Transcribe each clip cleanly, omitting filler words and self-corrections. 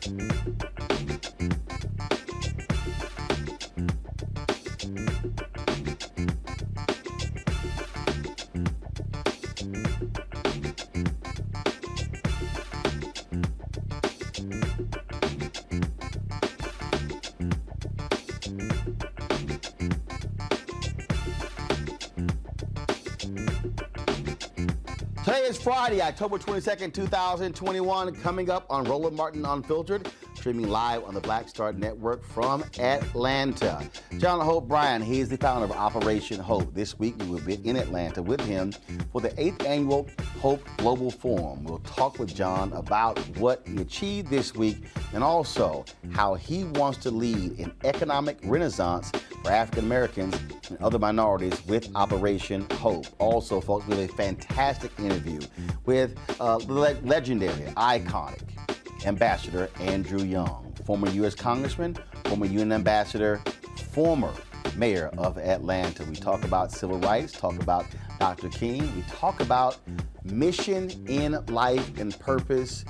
Today is Friday, October 22nd, 2021, coming up on Roland Martin Unfiltered, streaming live on the Black Star Network from Atlanta. John Hope Bryant, he is the founder of Operation Hope. This week we will be in Atlanta with him for the 8th annual Hope Global Forum. We'll talk with John about what he achieved this week and also how he wants to lead an economic renaissance for African Americans and other minorities with Operation Hope. Also, folks, we have a fantastic interview with legendary, iconic Ambassador Andrew Young, former U.S. Congressman, former UN Ambassador, former mayor of Atlanta. We talk about civil rights, talk about Dr. King, we talk about mission in life and purpose.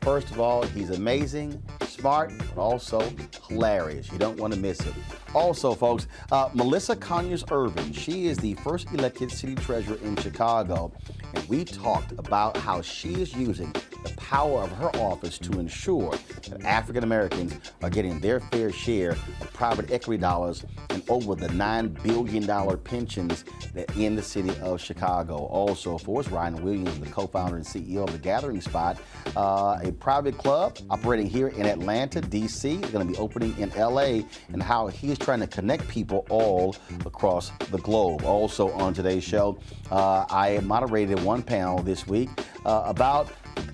First of all, he's amazing, smart, but also hilarious. You don't want to miss it. Also, folks, Melissa Conyers-Irvin, she is the first elected city treasurer in Chicago, and we talked about how she is using the power of her office to ensure that African Americans are getting their fair share of private equity dollars and over the $9 billion pensions that in the city of Chicago. Also, for us, Ryan Williams, the co-founder and CEO of The Gathering Spot, a private club operating here in Atlanta, D.C. They're going to be opening in L.A. and how he is trying to connect people all across the globe. Also on today's show, I moderated one panel this week about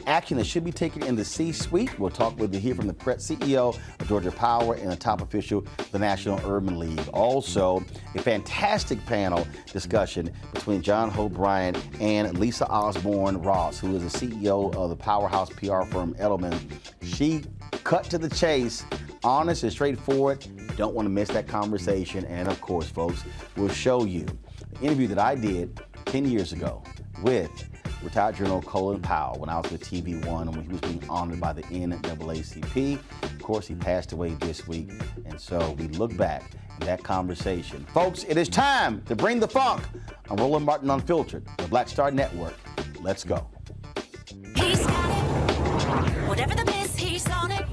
action that should be taken in the C-suite. We'll hear from the CEO of Georgia Power and a top official of the National Urban League. Also, a fantastic panel discussion between John Hope Bryant and Lisa Osborne Ross, who is the CEO of the powerhouse PR firm Edelman. She cut to the chase, honest and straightforward. Don't want to miss that conversation. And of course, folks, we'll show you the interview that I did 10 years ago with retired General Colin Powell when I was with TV1 and when he was being honored by the NAACP. Of course, he passed away this week, and so we look back at that conversation. Folks, it is time to bring the funk on Roland Martin Unfiltered, the Black Star Network. Let's go. He's got it. Whatever the miss, he's on it.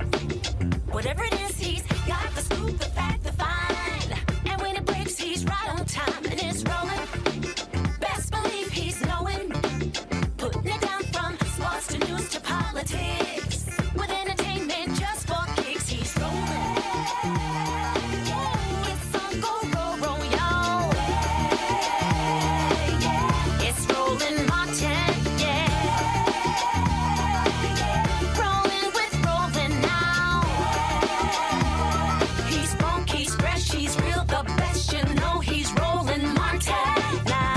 Whatever it is, he's got the scoop, the fact, the find. And when it breaks, he's right on time and it's rolling. Best believe he's knowing. Putting it down from sports to news to politics. With entertainment just for kicks, he's rolling. It's on go, roll, y'all. It's Roland Martin, yeah. Rolling with Roland now. He's funk, he's fresh, he's real, the best, you know he's Roland Martin now.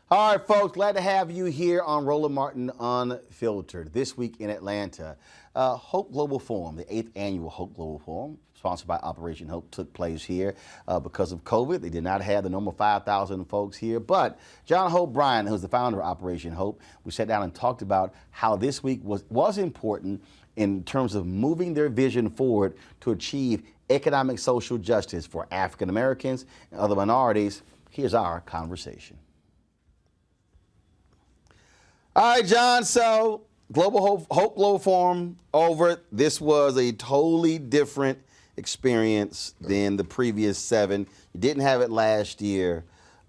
All right, folks, glad to have you here on Roland Martin Unfiltered. This week in Atlanta, Hope Global Forum, the 8th annual Hope Global Forum, sponsored by Operation Hope, took place here because of COVID. They did not have the normal 5,000 folks here, but John Hope Bryant, who's the founder of Operation Hope, we sat down and talked about how this week was important in terms of moving their vision forward to achieve economic social justice for African Americans and other minorities. Here's our conversation. All right, John, so Hope Global Forum over. This was a totally different experience than the previous 7. You didn't have it last year.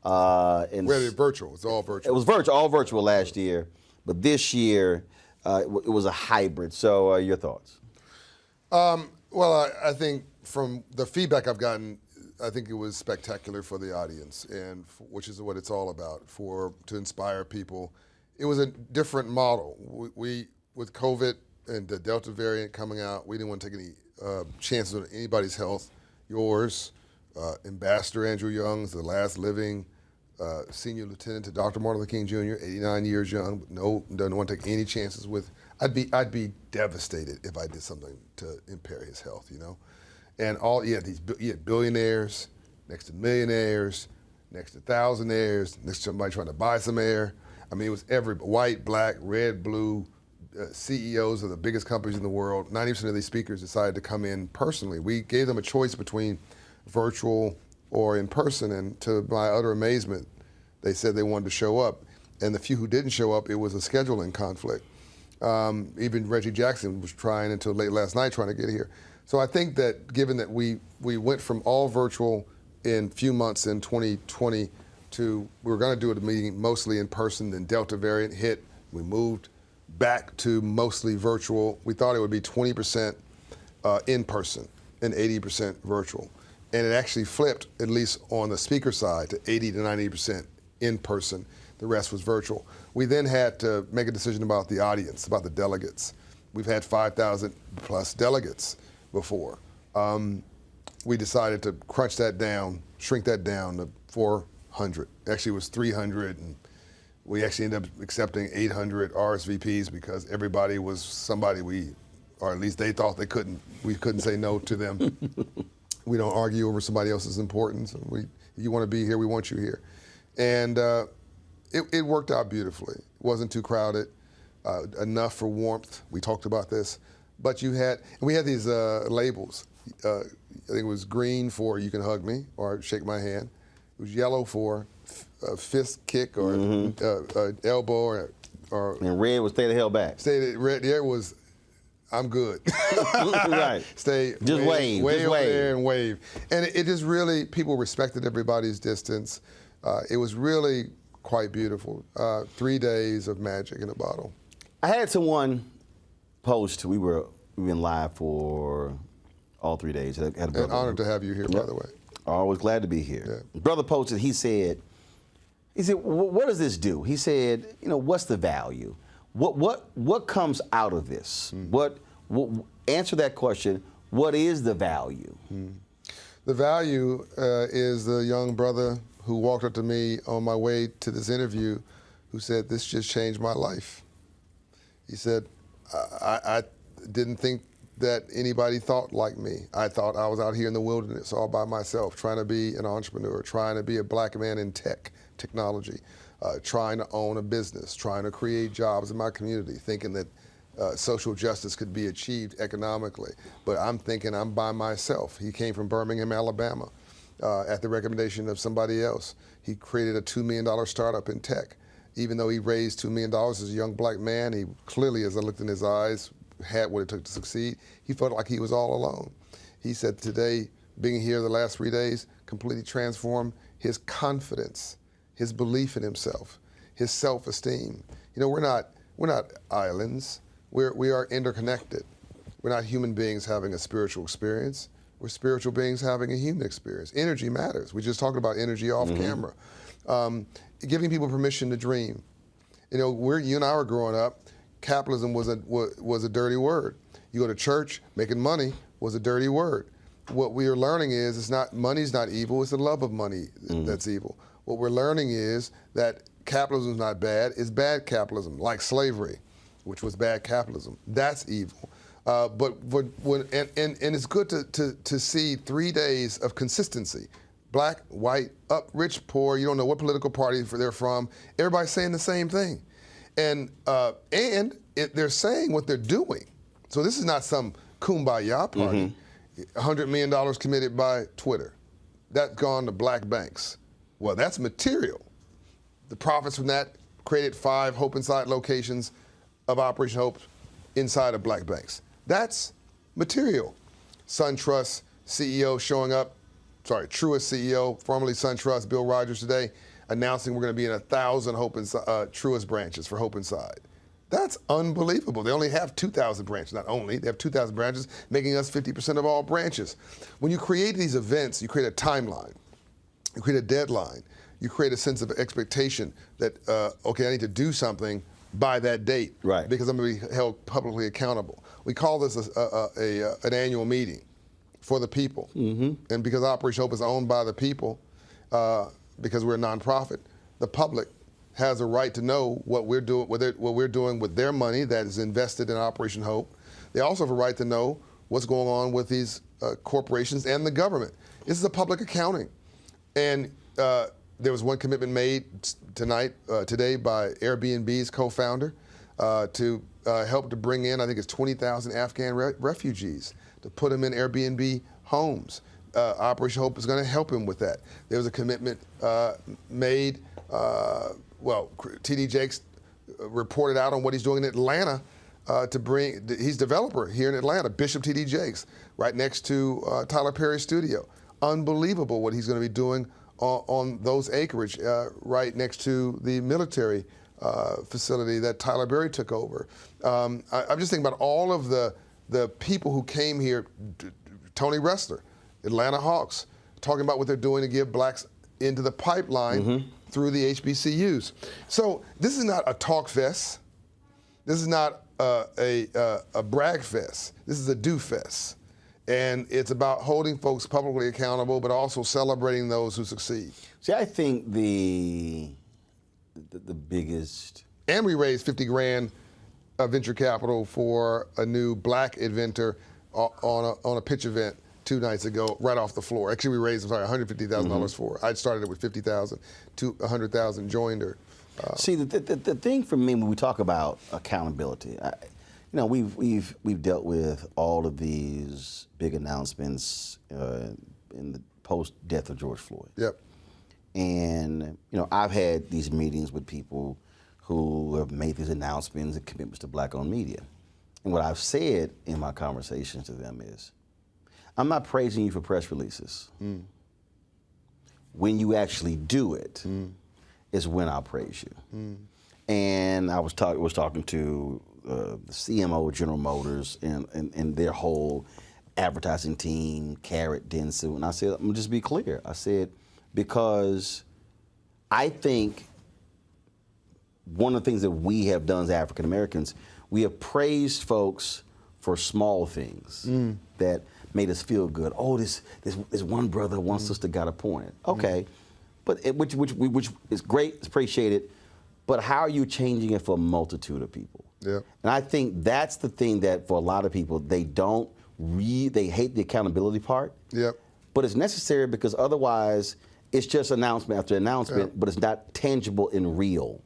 We had it virtual. It's all virtual. It was virtual, all virtual last year. But this year, it was a hybrid. So your thoughts? Well, I think from the feedback I've gotten, I think it was spectacular for the audience, and which is what it's all about, to inspire people. It was a different model. We with COVID and the Delta variant coming out, we didn't want to take any chances on anybody's health. Yours, Ambassador Andrew Young's the last living senior lieutenant to Dr. Martin Luther King Jr., 89 years young. Doesn't want to take any chances with I'd be devastated if I did something to impair his health, you know. And you had billionaires next to millionaires, next to thousandaires, next to somebody trying to buy some air. I mean, it was every white, black, red, blue, CEOs of the biggest companies in the world. 90% of these speakers decided to come in personally. We gave them a choice between virtual or in person, and to my utter amazement, they said they wanted to show up. And the few who didn't show up, it was a scheduling conflict. Even Reggie Jackson was trying until late last night trying to get here. So I think that given that we went from all virtual in a few months in 2020 to we were going to do a meeting mostly in person, then Delta variant hit, we moved back to mostly virtual. We thought it would be 20% in person and 80% virtual. And it actually flipped, at least on the speaker side, to 80 to 90% in person. The rest was virtual. We then had to make a decision about the audience, about the delegates. We've had 5,000 plus delegates before. We decided to crunch that down, shrink that down to 400. Actually, it was 300, and we actually ended up accepting 800 RSVPs because everybody was somebody or at least they thought we couldn't say no to them. We don't argue over somebody else's importance. You want to be here, we want you here. And it worked out beautifully. It wasn't too crowded, enough for warmth. We talked about this. But we had these labels. I think it was green for you can hug me or shake my hand. It was yellow for a fist kick or elbow or. And red was stay the hell back. Red, yeah, it was I'm good. Right. Stay just wave over there and wave. And it just really, people respected everybody's distance. It was really quite beautiful. 3 days of magic in a bottle. I had someone post, we've been live for all 3 days. I had An honor to have you here, by the way. Always glad to be here. Yeah. Brother posted, he said, what does this do? He said, what's the value? What comes out of this? What answer that question, what is the value? The value is the young brother who walked up to me on my way to this interview who said, this just changed my life. He said, I didn't think that anybody thought like me. I thought I was out here in the wilderness all by myself, trying to be an entrepreneur, trying to be a black man in technology, trying to own a business, trying to create jobs in my community, thinking that social justice could be achieved economically. But I'm thinking I'm by myself. He came from Birmingham, Alabama, at the recommendation of somebody else. He created a $2 million startup in tech. Even though he raised $2 million as a young black man, he clearly, as I looked in his eyes, had what it took to succeed. He felt like he was all alone. He said today, being here the last 3 days, completely transformed his confidence, his belief in himself, his self-esteem. We're not islands. We are interconnected. We're not human beings having a spiritual experience. We're spiritual beings having a human experience. Energy matters. We just talked about energy off camera. Giving people permission to dream. You and I were growing up, capitalism was a dirty word. You go to church, making money was a dirty word. What we are learning is money's not evil, it's the love of money that's evil. What we're learning is that capitalism is not bad, it's bad capitalism, like slavery, which was bad capitalism. That's evil. But it's good to see 3 days of consistency. Black, white, up, rich, poor, you don't know what political party they're from, everybody's saying the same thing. And they're saying what they're doing. So this is not some kumbaya party. $100 million committed by Twitter. That's gone to black banks. Well, that's material. The profits from that created 5 Hope Inside locations of Operation Hope inside of black banks. That's material. SunTrust CEO showing up, Truist CEO, formerly SunTrust, Bill Rogers today, announcing we're going to be in 1,000 Truist branches for Hope Inside. That's unbelievable. They only have 2,000 branches. Not only, they have 2,000 branches, making us 50% of all branches. When you create these events, you create a timeline. You create a deadline. You create a sense of expectation that, okay, I need to do something by that date. Right. Because I'm going to be held publicly accountable. We call this an annual meeting for the people. And because Operation Hope is owned by the people, because we're a nonprofit, the public has a right to know what we're doing, what we're doing with their money that is invested in Operation Hope. They also have a right to know what's going on with these corporations and the government. This is a public accounting. And there was one commitment made today by Airbnb's co-founder to help to bring in, I think it's 20,000 Afghan refugees, to put them in Airbnb homes. Operation Hope is going to help him with that. There was a commitment made, T.D. Jakes reported out on what he's doing in Atlanta to bring, he's developer here in Atlanta, Bishop T.D. Jakes, right next to Tyler Perry's studio. Unbelievable what he's going to be doing on those acreage right next to the military facility that Tyler Perry took over. I'm just thinking about all of the people who came here. Tony Ressler, Atlanta Hawks, talking about what they're doing to give blacks into the pipeline through the HBCUs. So this is not a talk fest. This is not a brag fest. This is a do fest. And it's about holding folks publicly accountable, but also celebrating those who succeed. See, I think the biggest... And we raised $50,000 of venture capital for a new black inventor on a pitch event 2 nights ago, right off the floor. Actually, we raised $150,000 for her. I started it with $50,000. 100,000 joined her. See, the thing for me when we talk about accountability, we've dealt with all of these big announcements in the post-death of George Floyd. Yep. And I've had these meetings with people who have made these announcements and commitments to black-owned media. And what I've said in my conversations to them is, I'm not praising you for press releases. When you actually do it is when I'll praise you. And I was talking to the CMO of General Motors and their whole advertising team, Carrot, Dentsu, and I said, I'm gonna just be clear. I said, because I think one of the things that we have done as African Americans, we have praised folks for small things that made us feel good. Oh, this one brother, one sister got appointed. Okay, but which is great, it's appreciated. But how are you changing it for a multitude of people? Yeah. And I think that's the thing that for a lot of people they hate the accountability part. Yep. But it's necessary because otherwise it's just announcement after announcement, but it's not tangible and real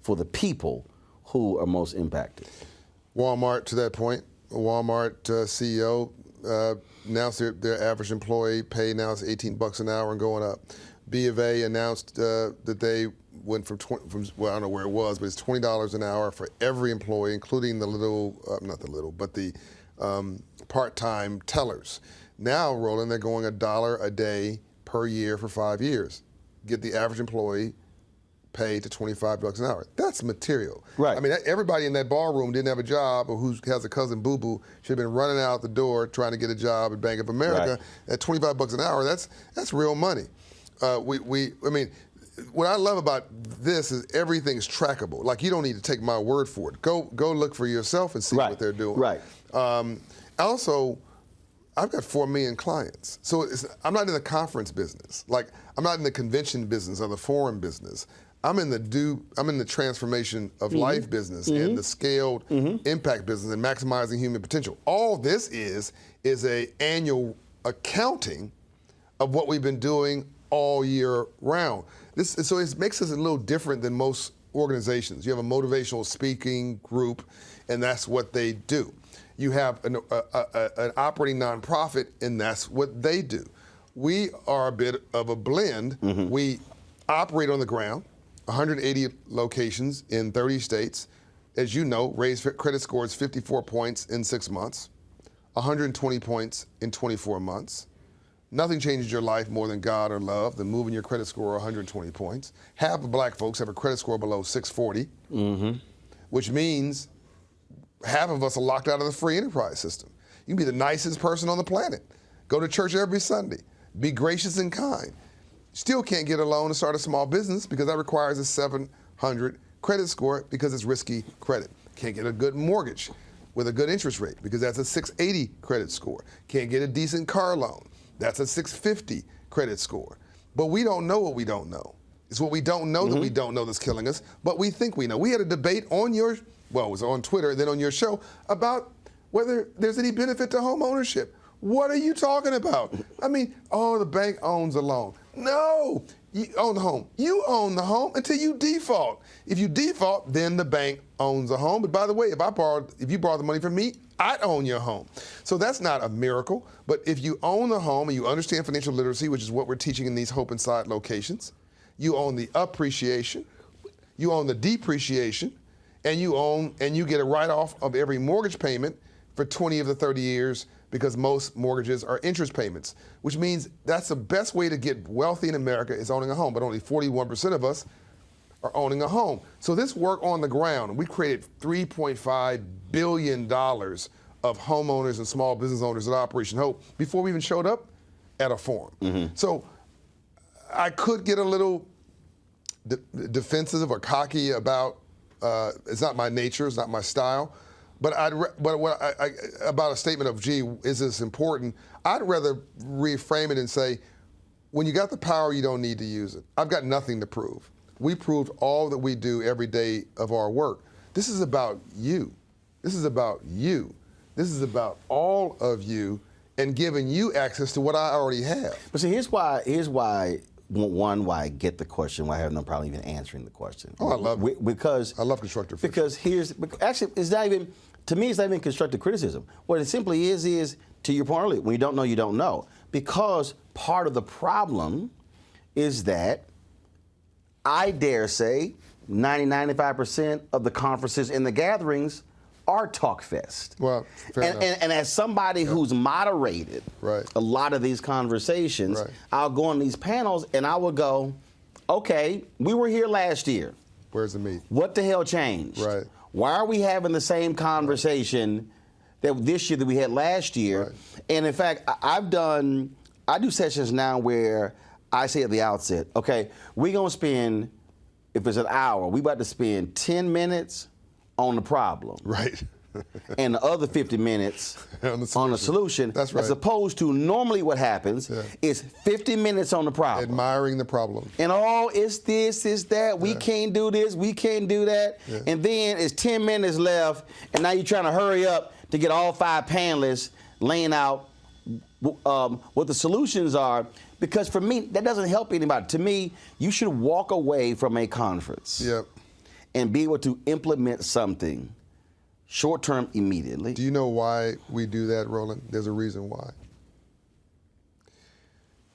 for the people who are most impacted. Walmart, to that point, Walmart CEO announced their average employee pay now is $18 an hour and going up. B of A announced that they went from I don't know where it was, but it's $20 an hour for every employee, including the part-time tellers. Now, Roland, they're going $1 a day per year for 5 years. Get the average employee paid to $25 an hour. That's material. Right. I mean, everybody in that ballroom didn't have a job, or who has a cousin boo-boo should have been running out the door trying to get a job at Bank of America. Right. At $25 an hour, that's real money. I mean, what I love about this is everything's trackable. Like, you don't need to take my word for it. Go look for yourself and see what they're doing. Right. Also, I've got 4 million clients. So I'm not in the conference business. Like, I'm not in the convention business or the forum business. I'm in the transformation of life business and the scaled impact business and maximizing human potential. All this is a annual accounting of what we've been doing all year round. So it makes us a little different than most organizations. You have a motivational speaking group, and that's what they do. You have an operating nonprofit, and that's what they do. We are a bit of a blend. We operate on the ground, 180 locations in 30 states. As you know, raised credit scores 54 points in 6 months, 120 points in 24 months. Nothing changes your life more than God or love than moving your credit score 120 points. Half of black folks have a credit score below 640, which means half of us are locked out of the free enterprise system. You can be the nicest person on the planet, go to church every Sunday, be gracious and kind. Still can't get a loan to start a small business because that requires a 700 credit score because it's risky credit. Can't get a good mortgage with a good interest rate because that's a 680 credit score. Can't get a decent car loan. That's a 650 credit score. But we don't know what we don't know. It's what we don't know that we don't know that's killing us, but we think we know. We had a debate on it was on Twitter, then on your show, about whether there's any benefit to home ownership. What are you talking about? I mean, the bank owns the loan. No, you own the home. You own the home until you default. If you default, then the bank owns the home. But by the way, if you borrow the money from me, I own your home. So that's not a miracle. But if you own the home and you understand financial literacy, which is what we're teaching in these Hope Inside locations, you own the appreciation, you own the depreciation, and you get a write-off of every mortgage payment for 20 of the 30 years, because most mortgages are interest payments, which means that's the best way to get wealthy in America is owning a home, but only 41% of us are owning a home. So this work on the ground, we created $3.5 billion of homeowners and small business owners at Operation Hope before we even showed up at a forum. So I could get a little defensive or cocky about, it's not my nature, it's not my style, but about a statement of, gee, is this important? I'd rather reframe it and say, when you got the power, you don't need to use it. I've got nothing to prove. We proved all that we do every day of our work. This is about you. This is about you. This is about all of you and giving you access to what I already have. But see, here's why why I get the question, why I have no problem even answering the question. Oh, I love it. Because I love constructive criticism. Because actually, it's not even, to me, it's not even constructive criticism. What it simply is, to your point earlier, when you don't know, you don't know. Because part of the problem is that I dare say 95% of the conferences and the gatherings are talk fest. Well, fair enough. And as somebody who's moderated a lot of these conversations, I'll go on these panels and I will go, okay, we were here last year. Where's the meat? What the hell changed? Right. Why are we having the same conversation that this year that we had last year? And in fact, I do sessions now where I say at the outset, okay, we're going to spend, if it's an hour, we about to spend 10 minutes on the problem. Right. And the other 50 minutes on the solution. That's right. As opposed to normally what happens is 50 minutes on the problem. Admiring the problem. And it's this, it's that, we can't do this, we can't do that. And then it's 10 minutes left, and now you're trying to hurry up to get all 5 panelists laying out what the solutions are. Because for me, that doesn't help anybody. To me, you should walk away from a conference and be able to implement something short-term immediately. Do you know why we do that, Roland? There's a reason why.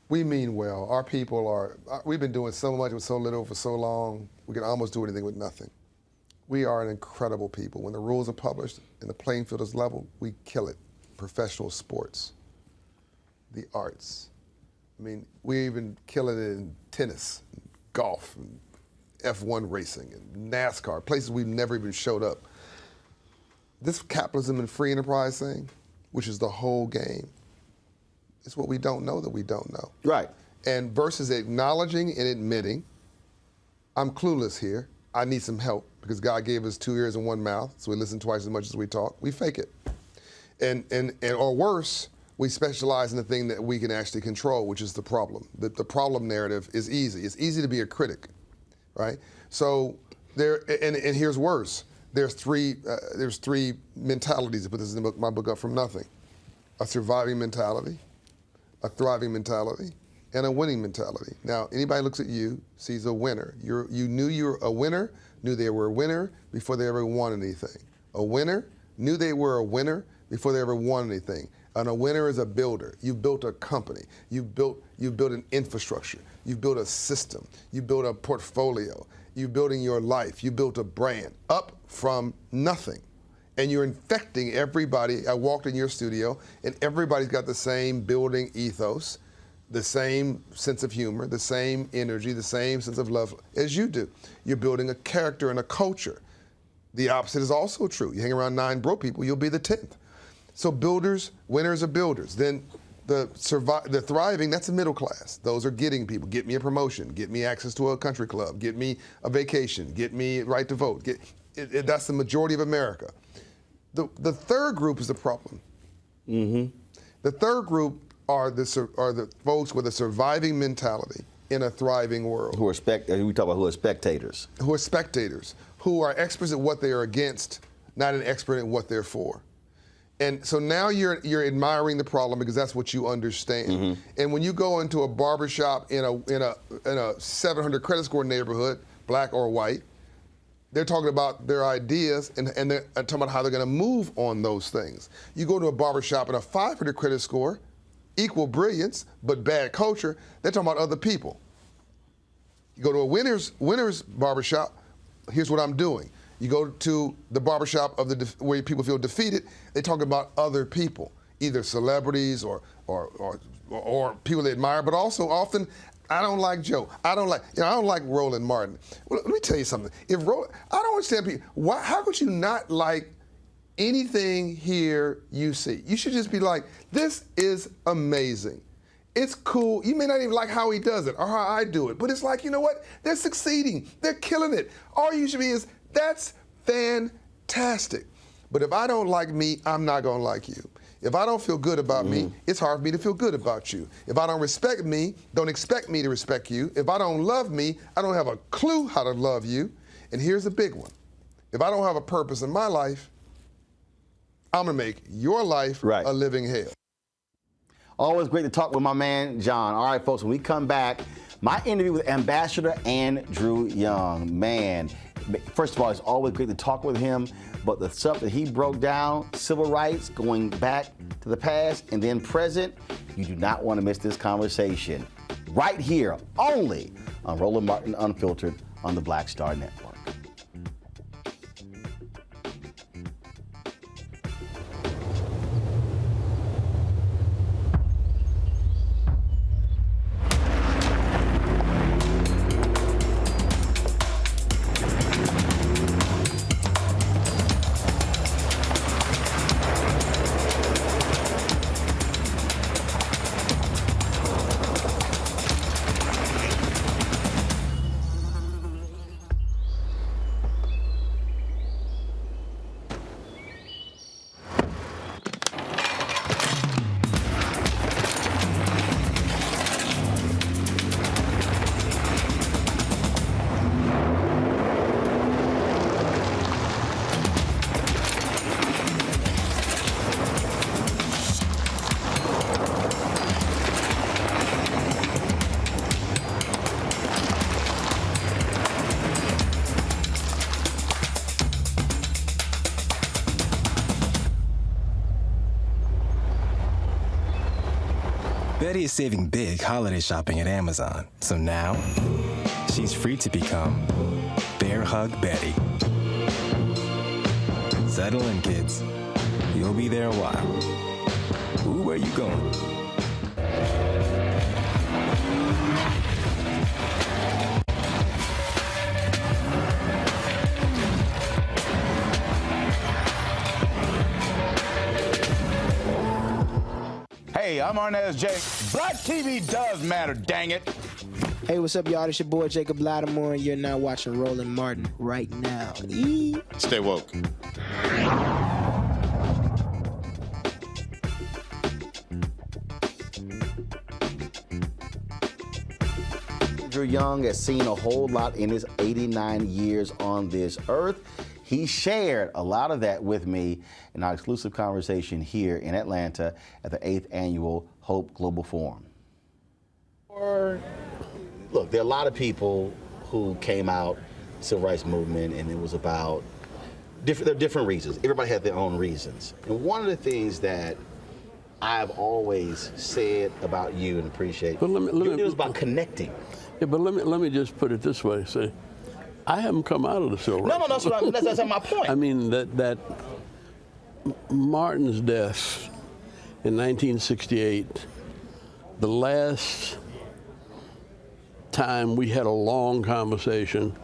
We mean well. Our people we've been doing so much with so little for so long, we can almost do anything with nothing. We are an incredible people. When the rules are published and the playing field is level, we kill it. Professional sports, the arts. I mean, we even kill it in tennis, golf, and F1 racing, and NASCAR, places we've never even showed up. This capitalism and free enterprise thing, which is the whole game, is what we don't know that we don't know. Right. And versus acknowledging and admitting, I'm clueless here, I need some help, because God gave us 2 ears and 1 mouth, so we listen twice as much as we talk, we fake it. And or worse, we specialize in the thing that we can actually control, which is the problem. The problem narrative is easy. It's easy to be a critic, right? So and here's worse. There's three mentalities. I put this in my book, Up From Nothing. A surviving mentality, a thriving mentality, and a winning mentality. Now, anybody looks at you, sees a winner. You knew you were a winner, knew they were a winner before they ever won anything. A winner knew they were a winner before they ever won anything. And a winner is a builder. You built a company. You built an infrastructure. You built a system. You built a portfolio. You're building your life. You built a brand up from nothing. And you're infecting everybody. I walked in your studio, and everybody's got the same building ethos, the same sense of humor, the same energy, the same sense of love as you do. You're building a character and a culture. The opposite is also true. You hang around 9 broke people, you'll be the 10th. So builders, winners are builders. Then the thriving, that's the middle class. Those are getting people. Get me a promotion. Get me access to a country club. Get me a vacation. Get me right to vote. That's the majority of America. The third group is the problem. Mm-hmm. The third group are the folks with a surviving mentality. in a thriving world. We talk about who are spectators. Who are spectators, who are experts at what they are against, not an expert at what they're for. And so now you're admiring the problem because that's what you understand. And when you go into a barbershop in a 700 credit score neighborhood, black or white, they're talking about their ideas and they're talking about how they're going to move on those things. You go to a barbershop in a 500 credit score, equal brilliance but bad culture, they're talking about other people. You go to a winner's barbershop, here's what I'm doing. You go to the barbershop of where people feel defeated, they talk about other people, either celebrities or people they admire, but also often, I don't like Joe. I don't like Roland Martin. Well, let me tell you something. I don't understand people. How could you not like anything here you see? You should just be like, this is amazing. It's cool. You may not even like how he does it or how I do it, but it's like, you know what? They're succeeding. They're killing it. All you should be is, that's fantastic. But if I don't like me, I'm not going to like you. If I don't feel good about me, it's hard for me to feel good about you. If I don't respect me, don't expect me to respect you. If I don't love me, I don't have a clue how to love you. And here's a big one. If I don't have a purpose in my life, I'm going to make your life a living hell. Always great to talk with my man, John. All right, folks, when we come back, my interview with Ambassador Andrew Young. Man, first of all, it's always great to talk with him, but the stuff that he broke down, civil rights, going back to the past and then present, you do not want to miss this conversation. Right here, only on Roland Martin Unfiltered on the Black Star Network. Betty is saving big holiday shopping at Amazon, so now she's free to become Bear Hug Betty. Settle in, kids. You'll be there a while. Ooh, where you going? Hey, I'm Arnaz Jake. Black TV does matter, dang it. Hey, what's up, y'all? It's your boy Jacob Lattimore, and you're now watching Roland Martin right now. Stay woke. Andrew Young has seen a whole lot in his 89 years on this earth. He shared a lot of that with me in our exclusive conversation here in Atlanta at the 8th Annual Hope Global Forum. Look, there are a lot of people who came out, civil rights movement, and it was about different reasons. Everybody had their own reasons. And one of the things that I've always said about you and appreciate, it was about connecting. Yeah, but let me just put it this way, say, I haven't come out of the civil rights. No, that's my point. I mean, that Martin's death in 1968, the last time we had a long conversation,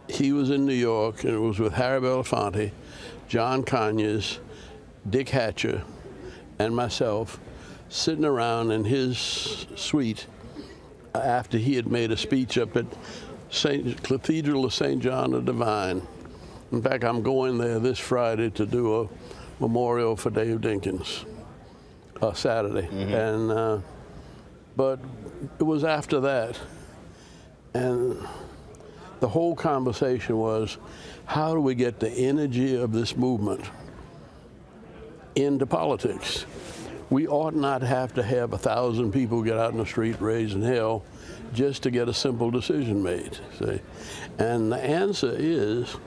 he was in New York, and it was with Harry Belafonte, John Conyers, Dick Hatcher, and myself, sitting around in his suite after he had made a speech up at Cathedral of St. John the Divine. In fact, I'm going there this Friday to do a memorial for Dave Dinkins, Saturday. And but it was after that And the whole conversation was, how do we get the energy of this movement into politics? We ought not have to have 1,000 people get out in the street raising hell just to get a simple decision made. See? And the answer is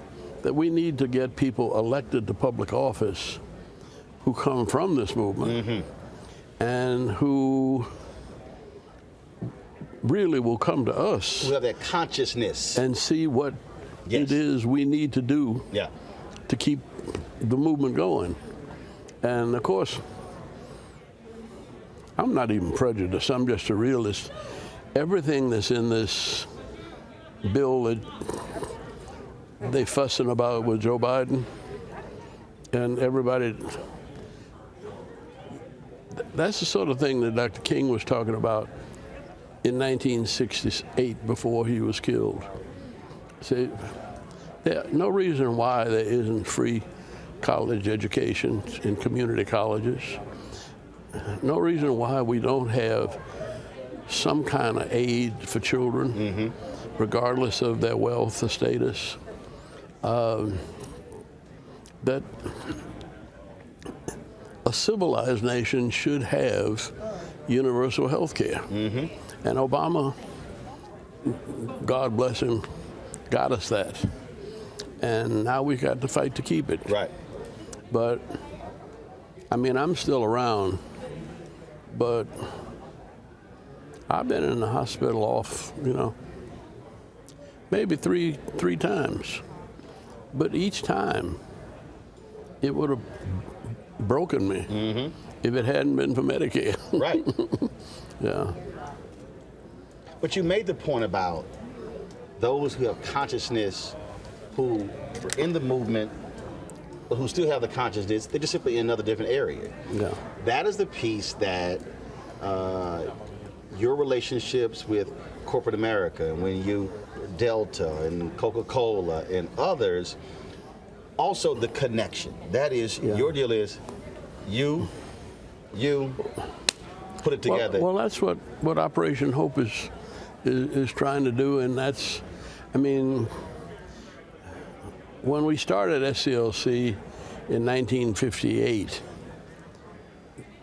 that we need to get people elected to public office who come from this movement and who really will come to us. We have that consciousness. And see what it is we need to do to keep the movement going. And of course, I'm not even prejudiced, I'm just a realist. Everything that's in this bill that they fussing about with Joe Biden and everybody, that's the sort of thing that Dr. King was talking about in 1968 before he was killed. See, there's no reason why there isn't free college education in community colleges. No reason why we don't have some kind of aid for children, regardless of their wealth or status. That a civilized nation should have universal health care. And Obama, God bless him, got us that. And now we've got to fight to keep it. Right. But, I mean, I'm still around, but I've been in the hospital off, maybe three times. But each time, it would have broken me if it hadn't been for Medicare. Right. Yeah. But you made the point about those who have consciousness, who are in the movement, but who still have the consciousness, they're just simply in another different area. Yeah. That is the piece that your relationships with corporate America, when you Delta and Coca-Cola and others, also the connection. That is, your deal is you put it together. Well, that's what Operation Hope is trying to do, and that's, I mean, when we started SCLC in 1958,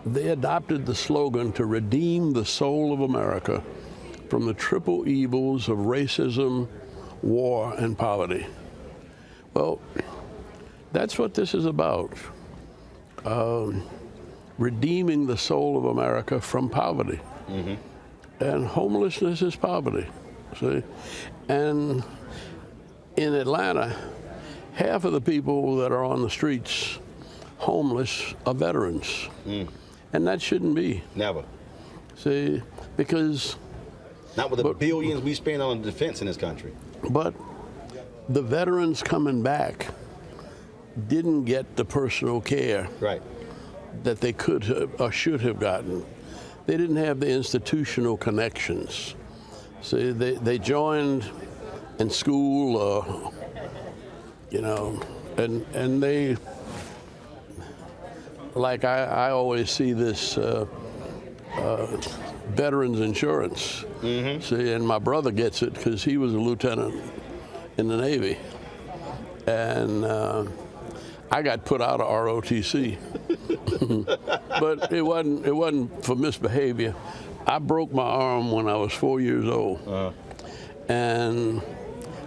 they adopted the slogan to redeem the soul of America from the triple evils of racism, war, and poverty. Well, that's what this is about. Redeeming the soul of America from poverty. And homelessness is poverty, see? And in Atlanta, half of the people that are on the streets homeless are veterans. And that shouldn't be. Never. See, because... Not with the billions we spend on defense in this country. But the veterans coming back didn't get the personal care that they could have or should have gotten. They didn't have the institutional connections. See, they joined in school, and they, like I always see this veterans insurance. See, and my brother gets it because he was a lieutenant in the Navy. And I got put out of ROTC. But it wasn't for misbehavior. I broke my arm when I was 4 years old. And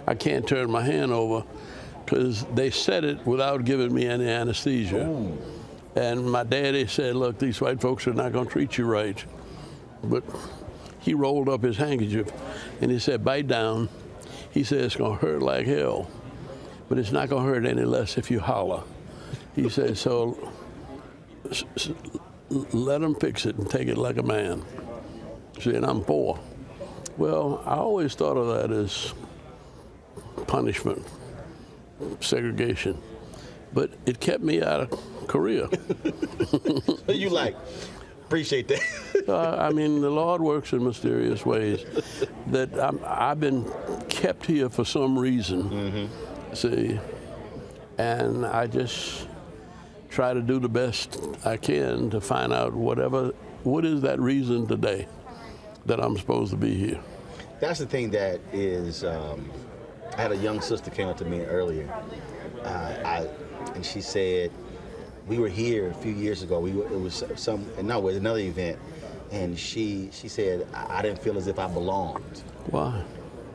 I can't turn my hand over because they said it without giving me any anesthesia. And my daddy said, look, these white folks are not going to treat you right. But he rolled up his handkerchief and he said, bite down. He said, it's going to hurt like hell, but it's not going to hurt any less if you holler. He said, so let them fix it and take it like a man. See, and I'm 4. Well, I always thought of that as punishment, segregation, but it kept me out of Korea. You appreciate that. I mean, the Lord works in mysterious ways. That I've been kept here for some reason, see, and I just try to do the best I can to find out what is that reason today that I'm supposed to be here. That's the thing that is. I had a young sister came up to me earlier, and she said, we were here a few years ago. It was another event, and she said I didn't feel as if I belonged. Why?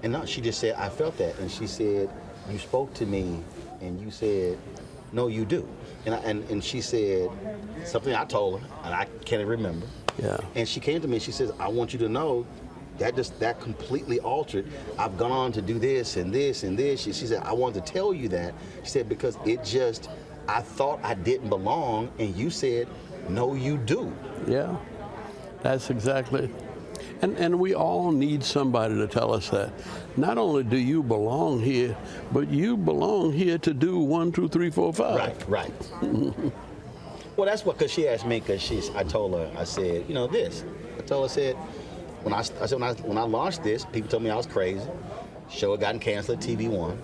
And no, she just said I felt that, and she said you spoke to me, and you said no, you do, and she said something I told her, and I can't remember. Yeah. And she came to me and she says, I want you to know that completely altered. I've gone on to do this and this and this. She said, I wanted to tell you that. She said, because I thought I didn't belong, and you said, no, you do. Yeah, that's exactly. And we all need somebody to tell us that. Not only do you belong here, but you belong here to do 1, 2, 3, 4, 5. Right. Well, that's what, because she asked me, I told her, I said, this. I told her, I said, when I launched this, people told me I was crazy. Show had gotten canceled at TV One.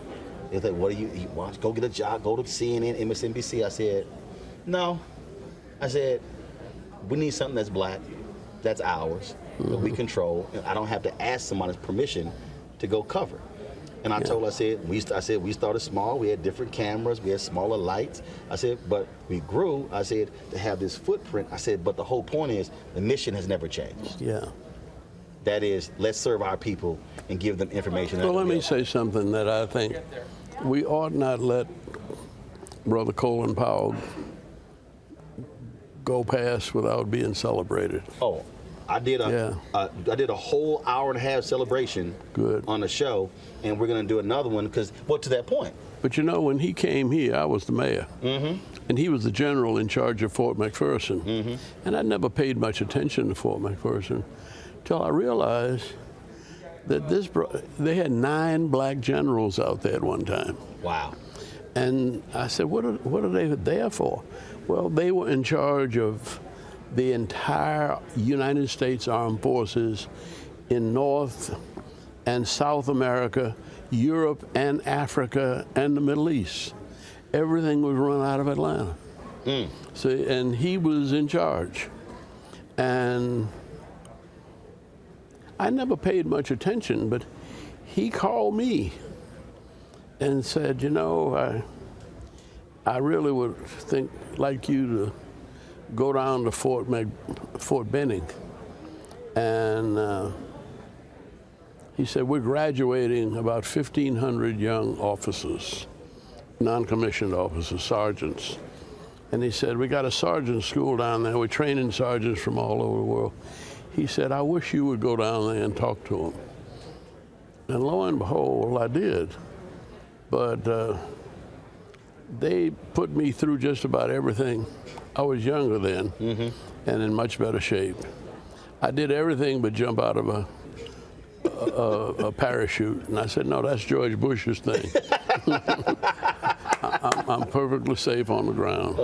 They said, what do you want? Go get a job, go to CNN, MSNBC. I said, no. I said, we need something that's black, that's ours, that we control, and I don't have to ask somebody's permission to go cover. And I told her, I said, we started small, we had different cameras, we had smaller lights. I said, but we grew, I said, to have this footprint. I said, but the whole point is, the mission has never changed. Yeah. That is, let's serve our people and give them information. Well, let me say something that I think we ought not let Brother Colin Powell go past without being celebrated. Oh, I did a whole hour-and-a-half celebration on the show, and we're going to do another one because, to that point. But when he came here, I was the mayor, and he was the general in charge of Fort McPherson, and I never paid much attention to Fort McPherson till I realized that they had 9 black generals out there at one time. Wow. And I said, what are they there for? Well, they were in charge of the entire United States Armed Forces in North and South America, Europe and Africa and the Middle East. Everything was run out of Atlanta. So, and he was in charge. And I never paid much attention, but he called me and said, I really would like you to go down to Fort Benning. And he said, we're graduating about 1,500 young officers, non-commissioned officers, sergeants. And he said, we got a sergeant school down there. We're training sergeants from all over the world. He said, I wish you would go down there and talk to them. And lo and behold, I did. But they put me through just about everything. I was younger then and in much better shape. I did everything but jump out of a parachute. And I said, no, that's George Bush's thing. I'm perfectly safe on the ground.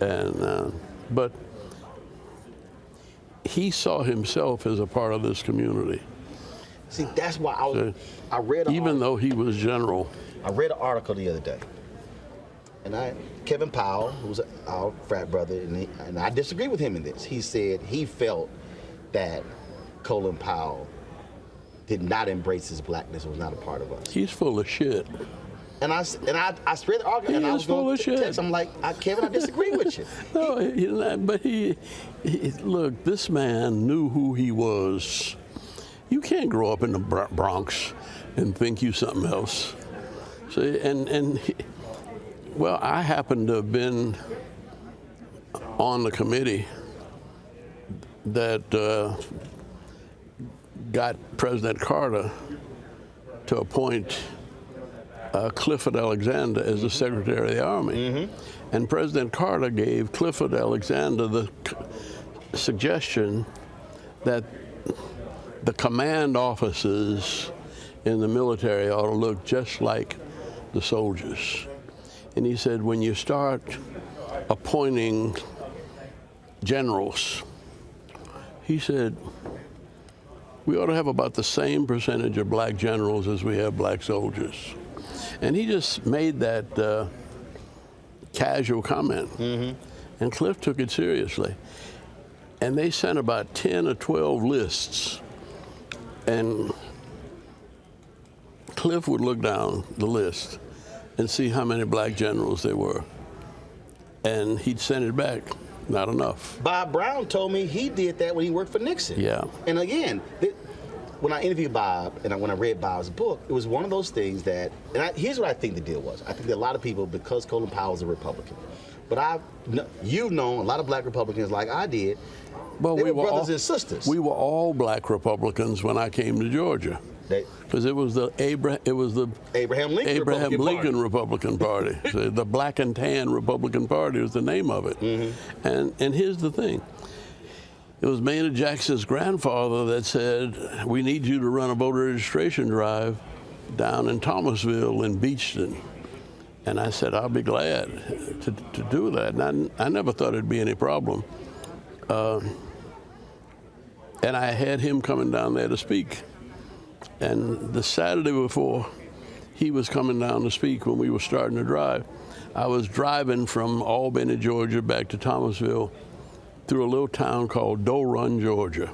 And but he saw himself as a part of this community. See, that's why I read. Even though he was general. I read an article the other day, and Kevin Powell, who's our frat brother, and I disagree with him in this. He said he felt that Colin Powell did not embrace his blackness, was not a part of us. He's full of shit. And I read the article, and I was going to text. I'm like, Kevin, I disagree with you. No, but he look, this man knew who he was. You can't grow up in the Bronx and think you something else. So, well, I happen to have been on the committee that got President Carter to appoint Clifford Alexander as the Secretary of the Army. And President Carter gave Clifford Alexander the suggestion that the command officers in the military ought to look just like the soldiers. And he said, when you start appointing generals, he said, we ought to have about the same percentage of black generals as we have black soldiers. And he just made that casual comment. And Cliff took it seriously. And they sent about 10 or 12 lists. And Cliff would look down the list and see how many black generals there were. And he'd send it back, not enough. Bob Brown told me he did that when he worked for Nixon. Yeah. And again, when I interviewed Bob and when I read Bob's book, it was one of those things that, here's what I think the deal was. I think that a lot of people, because Colin Powell is a Republican, but you've known a lot of black Republicans like I did, well, they we were were brothers and sisters. We were all black Republicans when I came to Georgia. Because it was the Abraham Lincoln Republican Party. So the Black and Tan Republican Party was the name of it. Mm-hmm. And here's the thing. It was Maynard Jackson's grandfather that said, we need you to run a voter registration drive down in Thomasville and Beachton. And I said, I'll be glad to do that. And I never thought it'd be any problem. And I had him coming down there to speak. And the Saturday before he was coming down to speak, when we were starting to drive, I was driving from Albany, Georgia, back to Thomasville through a little town called Doe Run, Georgia.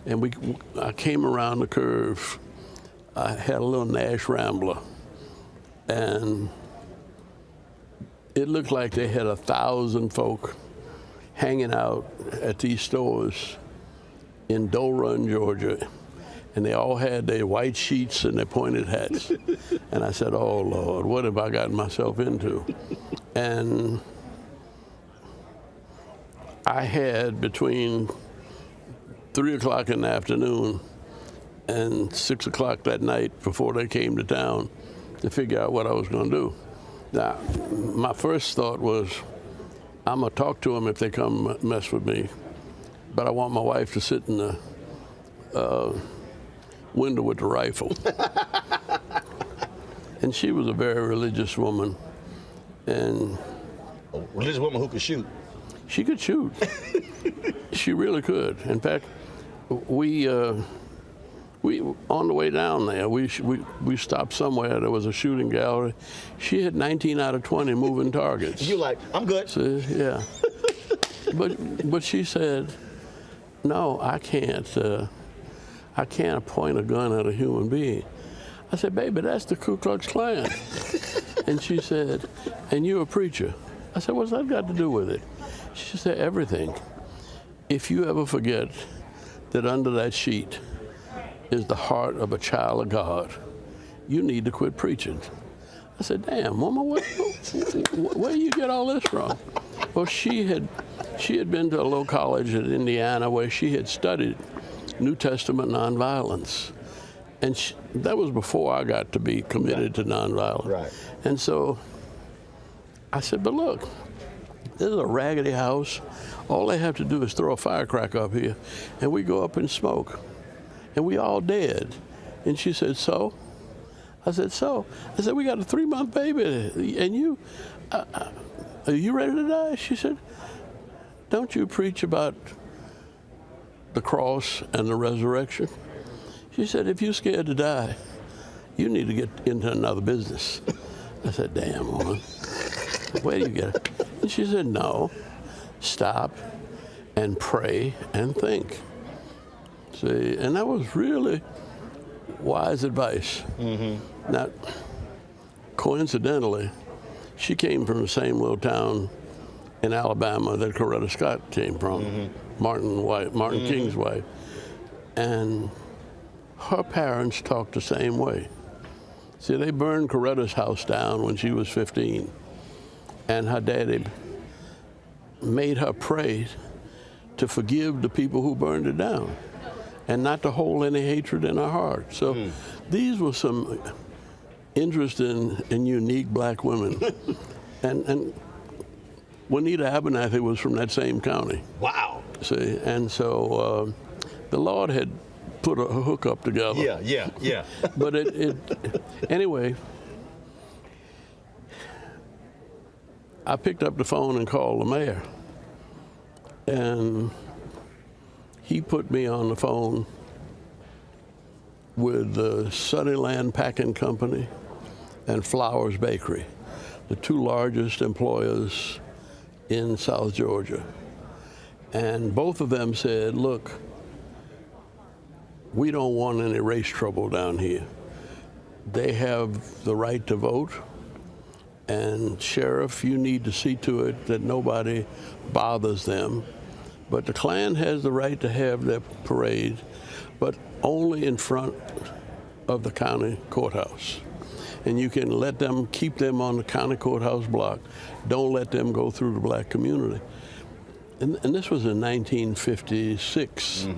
And I came around the curve. I had a little Nash Rambler. And it looked like they had 1,000 folk hanging out at these stores in Doe Run, Georgia. And they all had their white sheets and their pointed hats. And I said, oh, Lord, what have I gotten myself into? And I had between 3 o'clock in the afternoon and 6 o'clock that night before they came to town to figure out what I was going to do. Now, my first thought was, I'm going to talk to them if they come mess with me. But I want my wife to sit in the window with the rifle. And she was a very religious woman. And a religious woman who could shoot. She could shoot. She really could. In fact, we on the way down there, we stopped somewhere. There was a shooting gallery. She had 19 out of 20 moving targets. You like, I'm good. So, yeah. But she said, no, I can't point a gun at a human being. I said, baby, that's the Ku Klux Klan. And she said, and you're a preacher. I said, what's that got to do with it? She said, everything. If you ever forget that under that sheet is the heart of a child of God, you need to quit preaching. I said, damn, Mama, where do you get all this from? Well, she had been to a little college in Indiana where she had studied New Testament nonviolence. And that was before I got to be committed to nonviolence. Right. And so I said, but look, this is a raggedy house. All they have to do is throw a firecracker up here, and we go up and smoke. And we all dead. And she said, so? I said, so? I said, we got a 3-month baby, and you, are you ready to die? She said, don't you preach about the cross and the resurrection? She said, if you're scared to die, you need to get into another business. I said, damn, woman, where do you get it? And she said, no, stop and pray and think. See, and that was really wise advice. Mm-hmm. Now, coincidentally, she came from the same little town in Alabama that Coretta Scott came from, mm-hmm. Martin mm-hmm. King's wife. And her parents talked the same way. See, they burned Coretta's house down when she was 15. And her daddy made her pray to forgive the people who burned it down and not to hold any hatred in her heart. So these were some interesting and unique black women. and Juanita Abernathy was from that same county. Wow. See, and so the Lord had put a hookup together. Yeah. But anyway, I picked up the phone and called the mayor. And he put me on the phone with the Sunnyland Packing Company and Flowers Bakery, the 2 largest employers in South Georgia. And both of them said, look, we don't want any race trouble down here. they have the right to vote. And sheriff, you need to see to it that nobody bothers them. But the Klan has the right to have their parade, but only in front of the county courthouse. And you can let them, keep them on the county courthouse block. Don't let them go through the black community. And this was in 1956.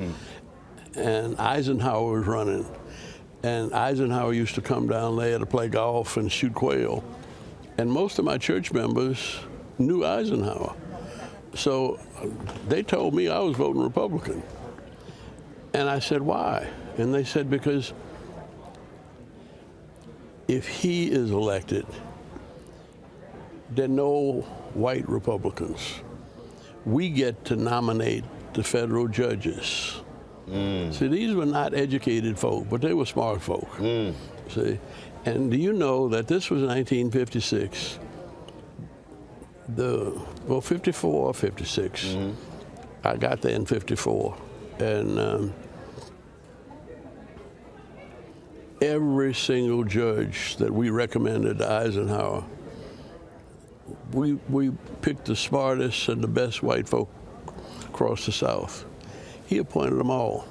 And Eisenhower was running. And Eisenhower used to come down there to play golf and shoot quail. And most of my church members knew Eisenhower. So they told me I was voting Republican. And I said, why? And they said, because if he is elected, there are no white Republicans. We get to nominate the federal judges. See, these were not educated folk, but they were smart folk. See, and do you know that this was 1956? 54 or 56. I got there in 54, and every single judge that we recommended to Eisenhower, we picked the smartest and the best white folk across the South. He appointed them all.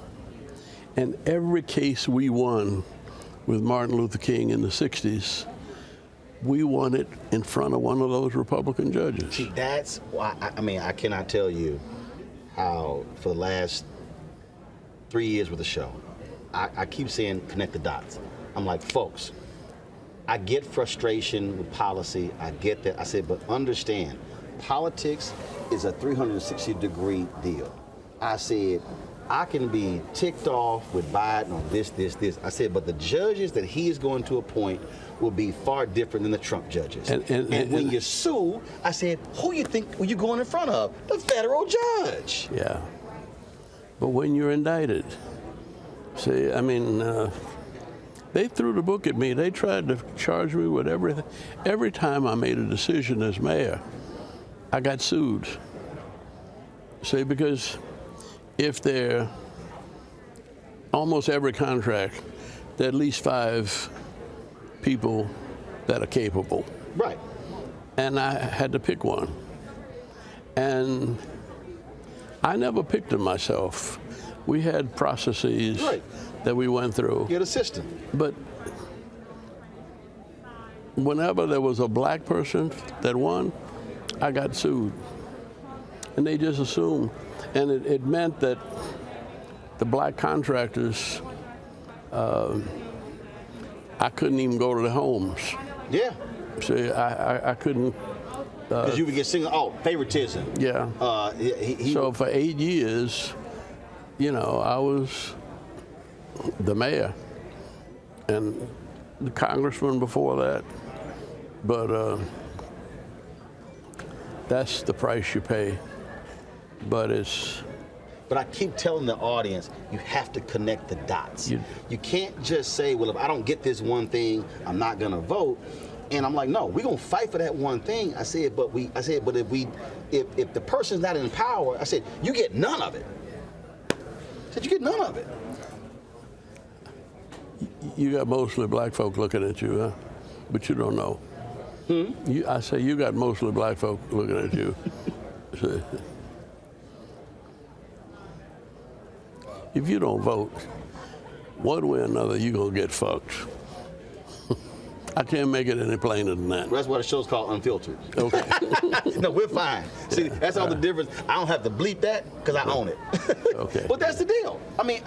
And every case we won with Martin Luther King in the 60s, we won it in front of one of those Republican judges. See, that's why, I mean, I cannot tell you how for the last 3 years with the show, I keep saying connect the dots. I'm like, folks, I get frustration with policy. I get that. I said, but understand, politics is a 360-degree deal. I said, I can be ticked off with Biden on this. I said, but the judges that he is going to appoint will be far different than the Trump judges. And when you sue, I said, who you think are you going in front of? The federal judge. Yeah. But when you're indicted, see, I mean, they threw the book at me. They tried to charge me with everything. Every time I made a decision as mayor, I got sued. See, because if there, almost every contract, there are at least 5 people that are capable. Right. And I had to pick one. And I never picked them myself. We had processes that we went through. You're the system. But whenever there was a black person that won, I got sued. And they just assumed. And it meant that the black contractors, I couldn't even go to their homes. Yeah. See, I couldn't. Because you would get single, favoritism. Yeah. So for 8 years, you know, I was the mayor and the congressman before that. But that's the price you pay. But I keep telling the audience, you have to connect the dots. You can't just say, well, if I don't get this one thing, I'm not gonna vote. And I'm like, no, we're gonna fight for that one thing. I said, but if the person's not in power, I said, you get none of it. I said, you get none of it. You got mostly black folk looking at you, huh? But you don't know. I say you got mostly black folk looking at you. If you don't vote, one way or another, you're going to get fucked. I can't make it any plainer than that. That's why the show's called Unfiltered. Okay. No, we're fine. See, that's all the difference. I don't have to bleep that because I own it. Okay. But that's the deal. I mean,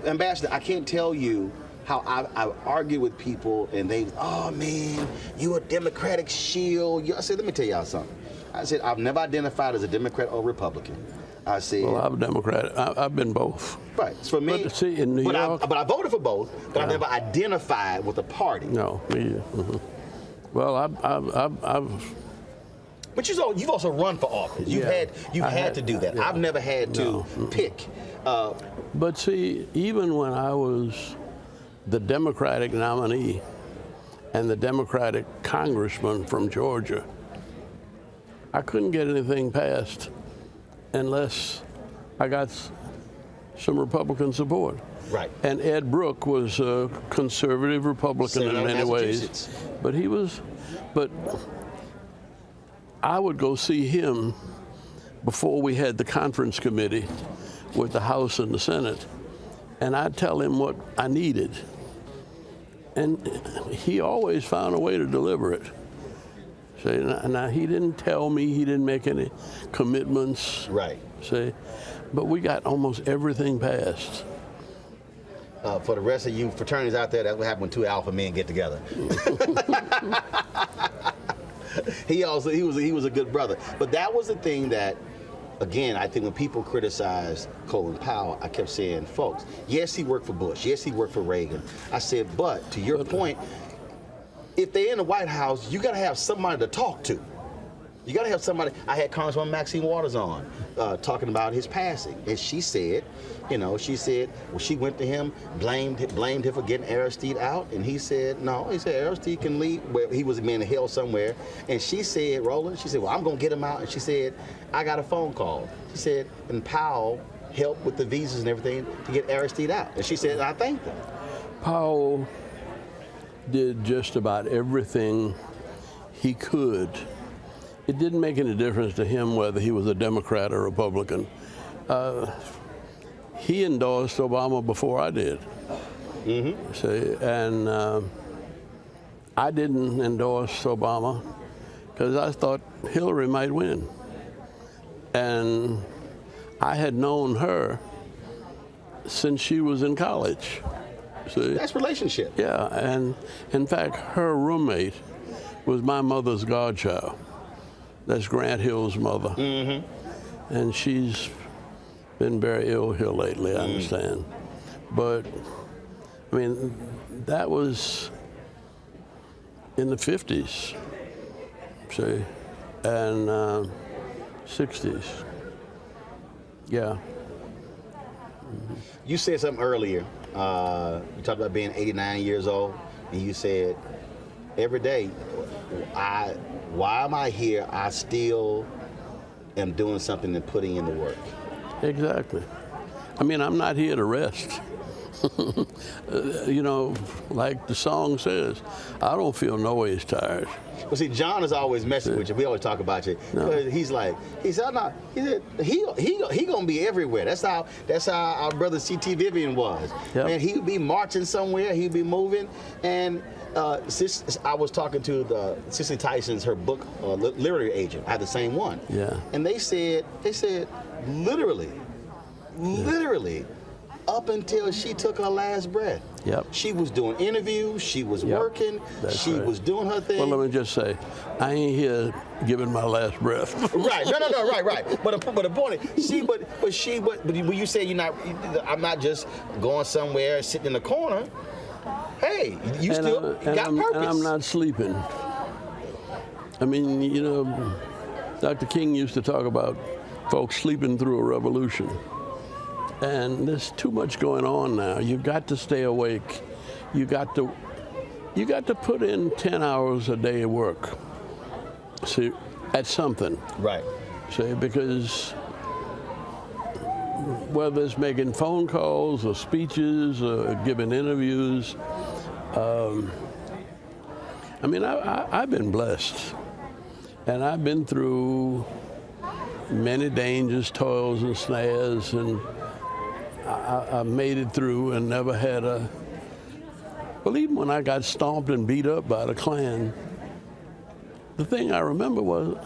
Ambassador, I can't tell you how I argue with people and they, oh man, you a Democratic shield. I said, let me tell y'all something. I said, I've never identified as a Democrat or Republican. I said, well, I'm a Democrat. I've been both. Right. For me, but see, in New York, I voted for both, but I never identified with a party. No, me either. Well, I've. But you've also run for office. You've had to do that. Yeah. I've never had to pick. But see, even when I was the Democratic nominee and the Democratic congressman from Georgia, I couldn't get anything passed unless I got some Republican support. Right. And Ed Brooke was a conservative Republican in many ways. But but I would go see him before we had the conference committee with the House and the Senate, and I'd tell him what I needed. And he always found a way to deliver it. See, now he didn't tell me, he didn't make any commitments. Right. See, but we got almost everything passed. For the rest of you fraternities out there, that's what happened when two alpha men get together. he was a good brother. But that was the thing that, again, I think when people criticize Colin Powell, I kept saying, folks, yes, he worked for Bush. Yes, he worked for Reagan. I said, but to your point, if they're in the White House, you got to have somebody to talk to. You got to have somebody. I had Congresswoman Maxine Waters on talking about his passing, and she said, well, she went to him, blamed him for getting Aristide out, and he said, no, he said Aristide can leave, where he was in hell somewhere, and she said, Roland, she said, well, I'm going to get him out, and she said, I got a phone call. She said, and Powell helped with the visas and everything to get Aristide out, and she said, I thanked him. Powell did just about everything he could. It didn't make any difference to him whether he was a Democrat or Republican. He endorsed Obama before I did. Mm-hmm. See, and I didn't endorse Obama because I thought Hillary might win. And I had known her since she was in college. See? That's relationship. Yeah, and in fact, her roommate was my mother's godchild. That's Grant Hill's mother. Mm-hmm. And she's been very ill here lately, I understand. But, I mean, that was in the 50s, see, and 60s. Yeah. Mm-hmm. You said something earlier. You talked about being 89 years old, and you said, every day, why am I here? I still am doing something and putting in the work. Exactly. I mean, I'm not here to rest. Like the song says, I don't feel no ways tired. Well, see, John is always messing with you. We always talk about you. No. He said, he gonna be everywhere. That's how our brother C.T. Vivian was. Yep. Man, he would be marching somewhere. He'd be moving. And I was talking to the Cicely Tyson's, her book, literary agent. I had the same one. Yeah. And they said literally, up until she took her last breath. Yep. She was doing interviews, she was working, she was doing her thing. Well, let me just say, I ain't here giving my last breath. Right, no, right. But the point is, but when you say I'm not just going somewhere sitting in the corner. Hey, you still got purpose. And I'm not sleeping. I mean, Dr. King used to talk about folks sleeping through a revolution. And there's too much going on now. You've got to stay awake. You got to put in 10 hours a day of work. See, at something. Right. See, because whether it's making phone calls or speeches or giving interviews, I've been blessed. And I've been through many dangers, toils, and snares, and I made it through and never had well, even when I got stomped and beat up by the Klan, the thing I remember was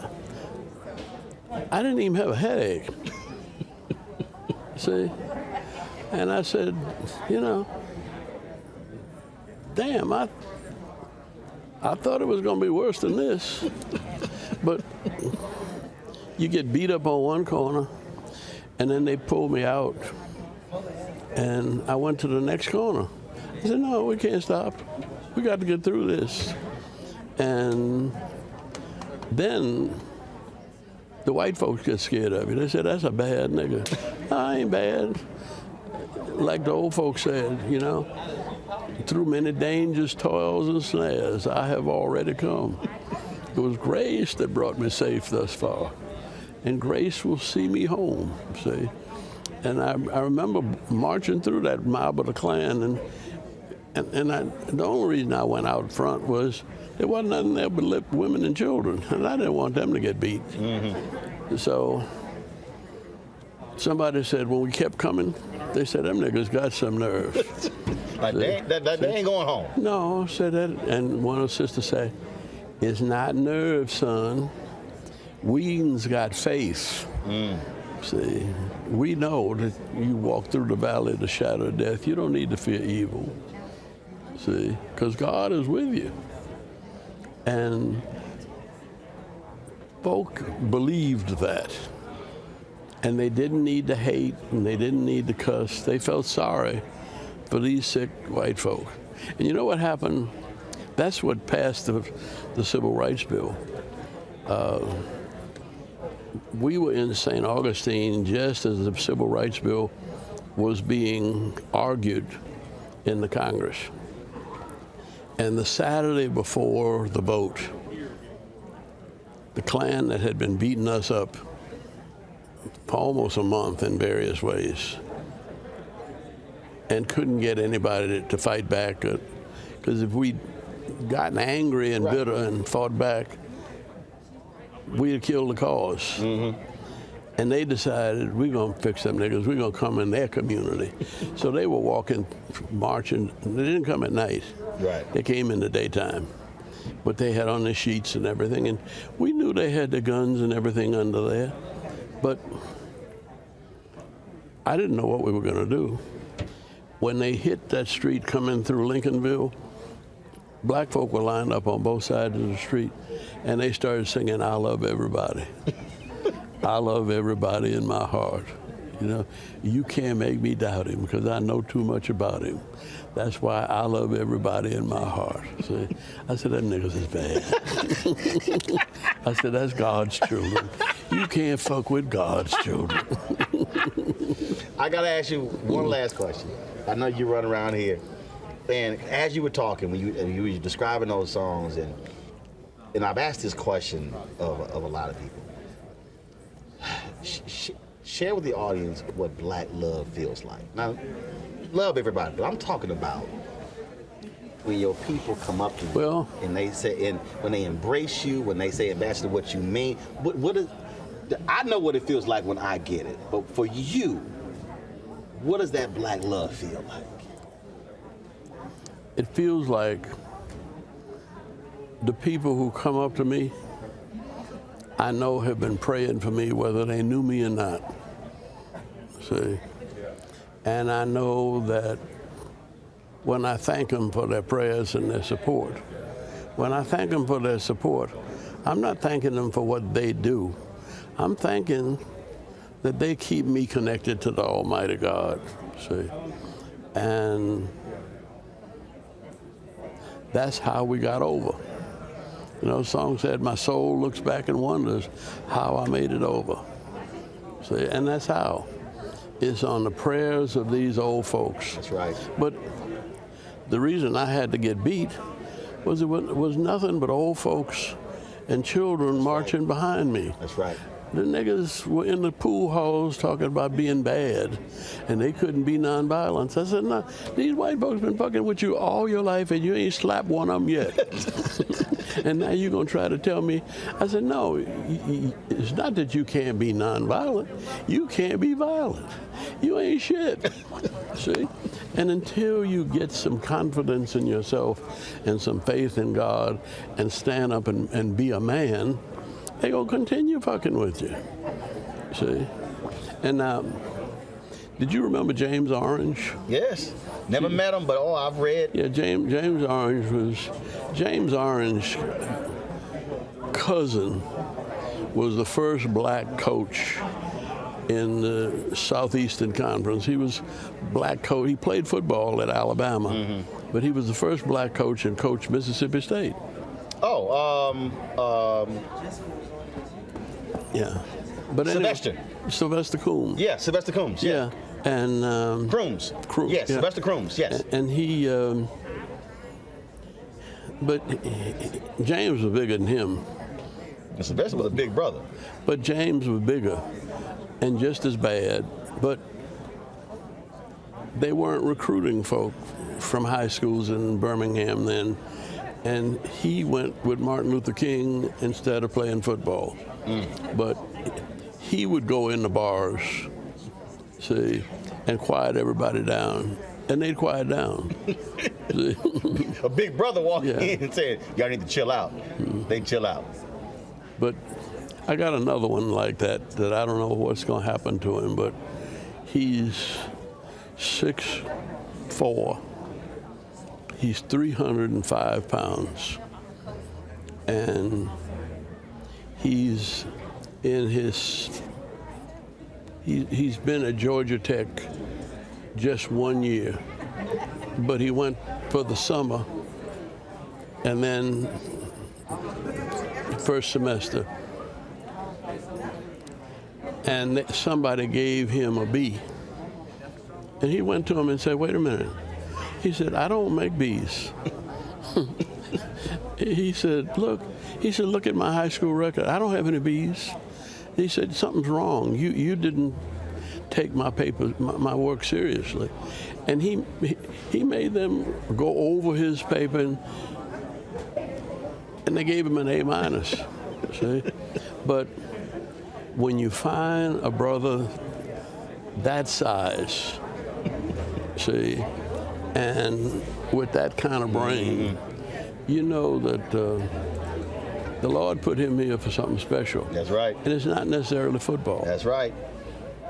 I didn't even have a headache. See? And I said, damn, I thought it was going to be worse than this. But you get beat up on one corner, and then they pulled me out. And I went to the next corner. I said, no, we can't stop. We got to get through this. And then the white folks get scared of you. They said, that's a bad nigga. No, I ain't bad. Like the old folks said, through many dangers, toils, and snares, I have already come. It was grace that brought me safe thus far. And grace will see me home, see? And I remember marching through that mob of the Klan, and the only reason I went out front was there wasn't nothing there but women and children, and I didn't want them to get beat. Mm-hmm. So somebody said when we kept coming, they said, them niggas got some nerve. Like they ain't going home. No, said that, and one of the sisters said, it's not nerve, son. Weedon's got faith. See, we know that you walk through the valley of the shadow of death. You don't need to fear evil. See, because God is with you. And folk believed that. And they didn't need to hate, and they didn't need to cuss. They felt sorry for these sick white folk. And you know what happened? That's what passed the Civil Rights Bill. We were in St. Augustine just as the Civil Rights Bill was being argued in the Congress. And the Saturday before the vote, the Klan that had been beating us up for almost a month in various ways and couldn't get anybody to fight back, because if we'd gotten angry and bitter and fought back, we'd have killed the cause. Mm-hmm. And they decided, we're going to fix them niggas. We're going to come in their community. So they were walking, marching. They didn't come at night. Right. They came in the daytime. But they had on the sheets and everything. And we knew they had the guns and everything under there. But I didn't know what we were going to do. When they hit that street coming through Lincolnville, black folk were lined up on both sides of the street, and they started singing, I love everybody. I love everybody in my heart. You know, you can't make me doubt him because I know too much about him. That's why I love everybody in my heart. See? I said, that niggas is bad. I said, that's God's children. You can't fuck with God's children. I got to ask you one last question. I know you run around here. And as you were talking, when you were describing those songs, and I've asked this question of a lot of people, share with the audience what black love feels like. Now, love everybody, but I'm talking about when your people come up to you and they say, and when they embrace you, when they say, Ambassador, what you mean. What is? I know what it feels like when I get it, but for you, what does that black love feel like? It feels like the people who come up to me, I know have been praying for me whether they knew me or not. See? And I know that when I thank them for their prayers and their support, when I thank them for their support, I'm not thanking them for what they do. I'm thanking that they keep me connected to the Almighty God. See? And that's how we got over. You know, the song said, my soul looks back and wonders how I made it over. See, and that's how. It's on the prayers of these old folks. That's right. But the reason I had to get beat was it was nothing but old folks and children marching behind me. That's right. The niggas were in the pool halls talking about being bad, and they couldn't be nonviolent. I said, no, these white folks been fucking with you all your life, and you ain't slapped one of them yet. And now you're going to try to tell me? I said, no, it's not that you can't be nonviolent. You can't be violent. You ain't shit. See? And until you get some confidence in yourself and some faith in God and stand up and be a man, they gonna continue fucking with you. See? And now, did you remember James Orange? Yes. Never met him, but I've read. Yeah, James Orange's cousin was the first black coach in the Southeastern Conference. He was black coach. He played football at Alabama, but he was the first black coach and coached Mississippi State. Yeah. But anyway, Sylvester Coombs. Yeah, Sylvester Coombs. Yeah. And Coombs. Yes, yeah. Sylvester Coombs. Yes. And he, but James was bigger than him. And Sylvester was a big brother. But James was bigger and just as bad. But they weren't recruiting folk from high schools in Birmingham then, and he went with Martin Luther King instead of playing football. But he would go in the bars, see, and quiet everybody down, and they'd quiet down. A big brother walking Yeah. in and saying, y'all need to chill out. They chill out. But I got another one like that I don't know what's going to happen to him, but he's 6'4". He's 305 pounds. And he's in his, he's been at Georgia Tech just 1 year, but he went for the summer and then first semester, and somebody gave him a B. And he went to him and said, wait a minute. He said, I don't make B's. He said, look at my high school record. I don't have any B's. He said, something's wrong. You didn't take my paper, my work seriously. And he made them go over his paper, and they gave him an A-, see? But when you find a brother that size, see, and with that kind of brain, you know that the Lord put him here for something special. That's right. And it's not necessarily football. That's right.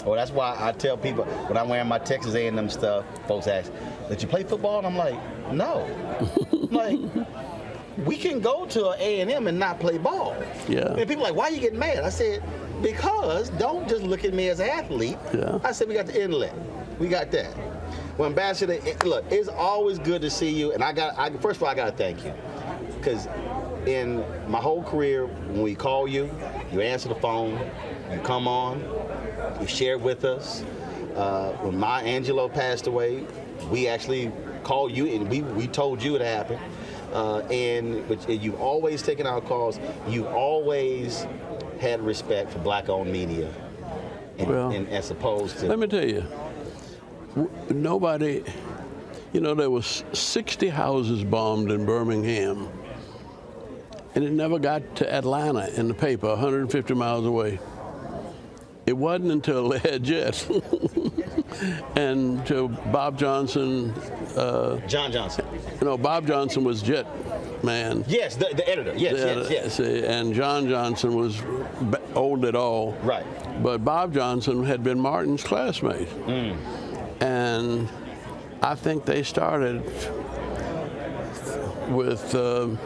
Well, that's why I tell people when I'm wearing my Texas A&M stuff, folks ask, did you play football? And I'm like, no. Like, we can go to an A&M and not play ball. Yeah. And people are like, why you getting mad? I said, because don't just look at me as an athlete. Yeah. I said, we got the intellect. We got that. Well, Ambassador, look, it's always good to see you. And first of all, I got to thank you. Because in my whole career, when we call you, you answer the phone, you come on, you share with us. When Maya Angelou passed away, we actually called you and we told you it happened. But you've always taken our calls. You've always had respect for black-owned media, and as opposed to. Let me tell you, nobody, there was 60 houses bombed in Birmingham, and it never got to Atlanta in the paper, 150 miles away. It wasn't until they had jets and until Bob Johnson. John Johnson. Bob Johnson was jet man. Yes, the editor. Yes. See, and John Johnson was old at all. Right. But Bob Johnson had been Martin's classmate. And I think they started with the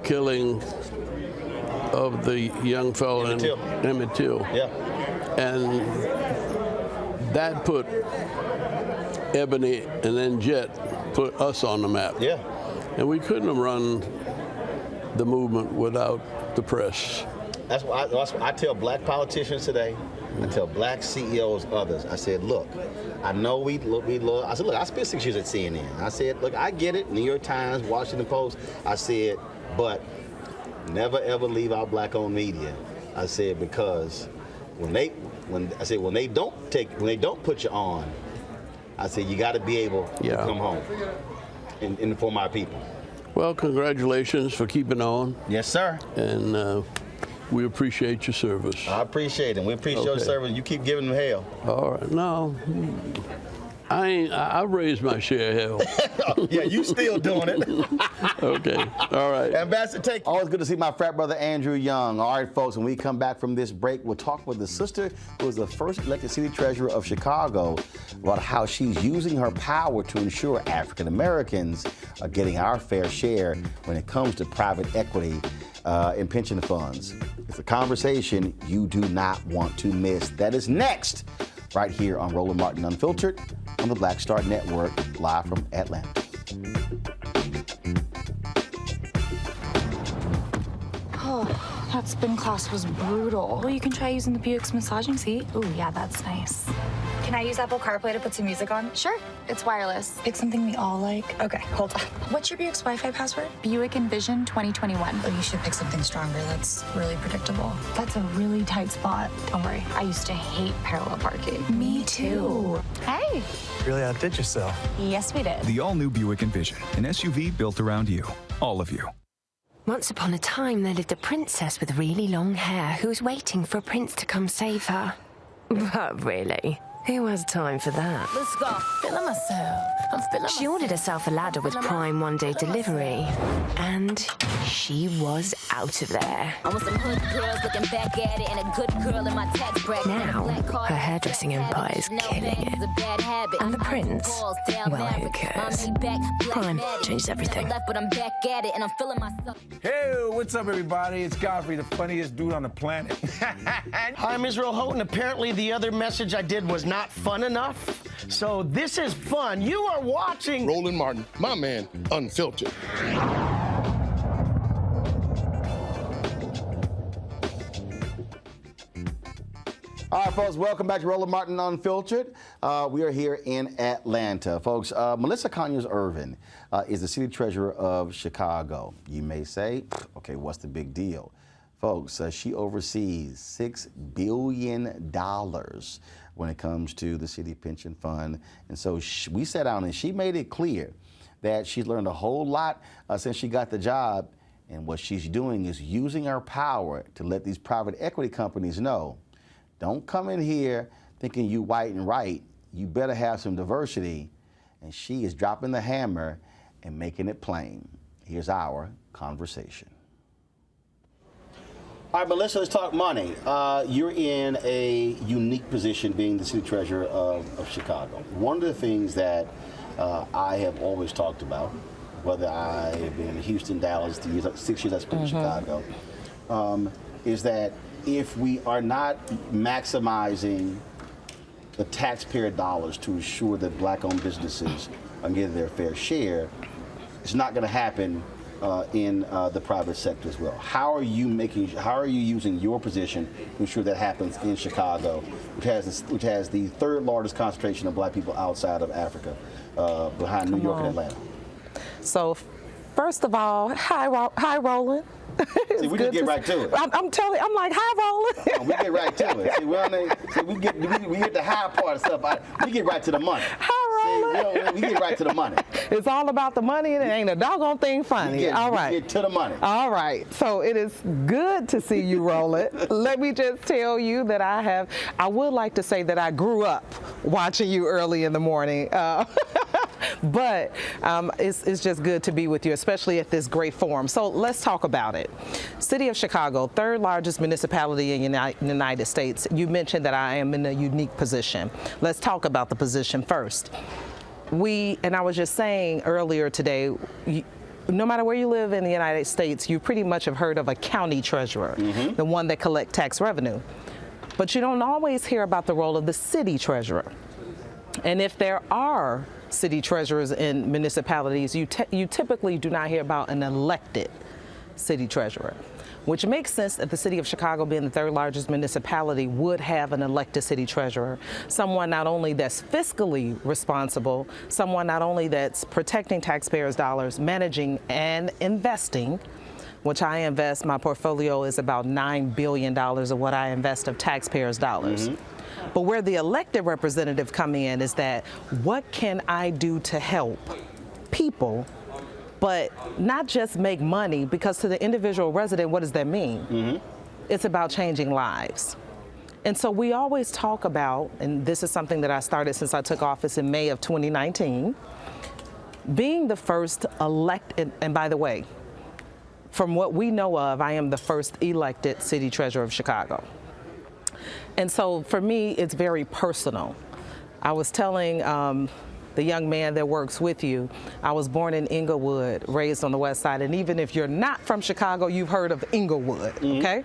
killing of the young fellow Emmett Till. Yeah. And that put Ebony and then Jet put us on the map. Yeah. And we couldn't have run the movement without the press. That's why I tell black politicians today, I tell black CEOs, others, I said, look, I know we love, I said, look, I spent 6 years at CNN. I said, look, I get it, New York Times, Washington Post. I said, but never ever leave out black-owned media. I said, because when they don't put you on, I said, you got to be able to come home and inform our people. Well, congratulations for keeping on. Yes, sir. And we appreciate your service. I appreciate it. We appreciate your service. You keep giving them hell. All right. No, I raised my share of hell. Yeah, you still doing it. Okay. All right. Ambassador, take. Always good to see my frat brother Andrew Young. All right, folks, when we come back from this break, we'll talk with the sister who was the first elected city treasurer of Chicago about how she's using her power to ensure African Americans are getting our fair share when it comes to private equity and pension funds. It's a conversation you do not want to miss. That is next, right here on Roland Martin Unfiltered on the Black Star Network, live from Atlanta. Oh, that spin class was brutal. Well, you can try using the Buick's massaging seat. Ooh, yeah, that's nice. Can I use Apple CarPlay to put some music on? Sure. It's wireless. Pick something we all like. Okay, hold on. What's your Buick's Wi-Fi password? Buick Envision 2021. Oh, you should pick something stronger. That's really predictable. That's a really tight spot. Don't worry. I used to hate parallel parking. Me too. Hey. Really outdid yourself. Yes, we did. The all-new Buick Envision, an SUV built around you, all of you. Once upon a time, there lived a princess with really long hair who was waiting for a prince to come save her. But really, who has time for that? Let's go. Feeling myself. I'm feeling She ordered herself a ladder with Prime one-day delivery, and she was out of there. I want some hood girls looking back at it and a good girl in my tax bracket. Now, her hairdressing empire is killing it. And the prince, well, who cares? Prime changed everything. But I'm back at it and I'm feeling myself. Hey, what's up, everybody? It's Godfrey, the funniest dude on the planet. Hi, I'm Israel Houghton. Apparently, the other message I did was not fun enough. So this is fun. You are watching Roland Martin, my man, Unfiltered. All right, folks, welcome back to Roland Martin Unfiltered. We are here in Atlanta. Folks, Melissa Conyers-Irvin is the city treasurer of Chicago. You may say, okay, what's the big deal? Folks, she oversees $6 billion when it comes to the city pension fund. And so we sat down and she made it clear that she's learned a whole lot since she got the job. And what she's doing is using her power to let these private equity companies know, don't come in here thinking you white and right. You better have some diversity. And she is dropping the hammer and making it plain. Here's our conversation. All right, Melissa, let's talk money. You're in a unique position being the city treasurer of Chicago. One of the things that I have always talked about, whether I have been in Houston, Dallas, the 6 years I spent in Chicago, is that if we are not maximizing the taxpayer dollars to ensure that black-owned businesses are getting their fair share, it's not going to happen in the private sector as well. How are you using your position to ensure that happens in Chicago, which has the third largest concentration of black people outside of Africa, behind New York and Atlanta? So, first of all, hi, Roland. See, we just get right to it. I'm telling you, I'm like, hi, Roland. No, we get right to it. See, we get the high part of stuff. We get right to the money. Hi, Roland. We get right to the money. It's all about the money, and it ain't a doggone thing funny. All right. We get to the money. All right. So it is good to see you, Roland. Let me just tell you that I would like to say that I grew up watching you early in the morning. But it's just good to be with you, especially at this great forum. So let's talk about it. City of Chicago, third largest municipality in the United States. You mentioned that I am in a unique position. Let's talk about the position first. And I was just saying earlier today, no matter where you live in the United States, you pretty much have heard of a county treasurer, the one that collects tax revenue. But you don't always hear about the role of the city treasurer. And if there are city treasurers in municipalities, you typically do not hear about an elected city treasurer, which makes sense that the city of Chicago, being the third largest municipality, would have an elected city treasurer, someone not only that's fiscally responsible, someone not only that's protecting taxpayers' dollars, managing and investing, which I invest. My portfolio is about $9 billion of what I invest of taxpayers' dollars. But where the elected representative come in is that, what can I do to help people, but not just make money? Because to the individual resident, what does that mean? It's about changing lives. And so we always talk about, and this is something that I started since I took office in May of 2019, being the first elected, and by the way, from what we know of, I am the first elected city treasurer of Chicago. And so for me, it's very personal. I was telling the young man that works with you, I was born in Inglewood, raised on the west side. And even if you're not from Chicago, you've heard of Inglewood, okay?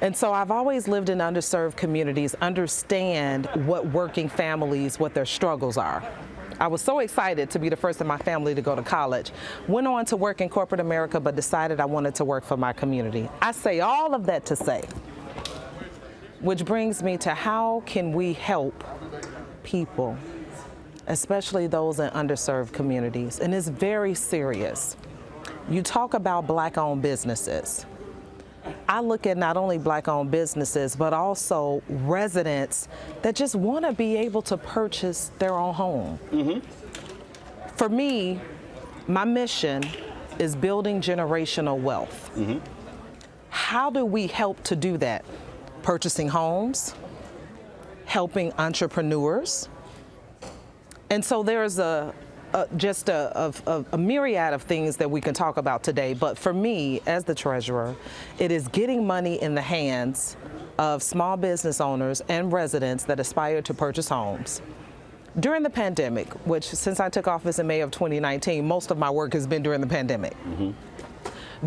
And so I've always lived in underserved communities, understand what working families, what their struggles are. I was so excited to be the first in my family to go to college. Went on to work in corporate America, but decided I wanted to work for my community. I say all of that to say, which brings me to, how can we help people, especially those in underserved communities, and it's very serious. You talk about Black-owned businesses. I look at not only Black-owned businesses, but also residents that just want to be able to purchase their own home. For me, my mission is building generational wealth. How do we help to do that? Purchasing homes, helping entrepreneurs. And so there's just a myriad of things that we can talk about today. But for me, as the treasurer, it is getting money in the hands of small business owners and residents that aspire to purchase homes. During the pandemic, which since I took office in May of 2019, most of my work has been during the pandemic.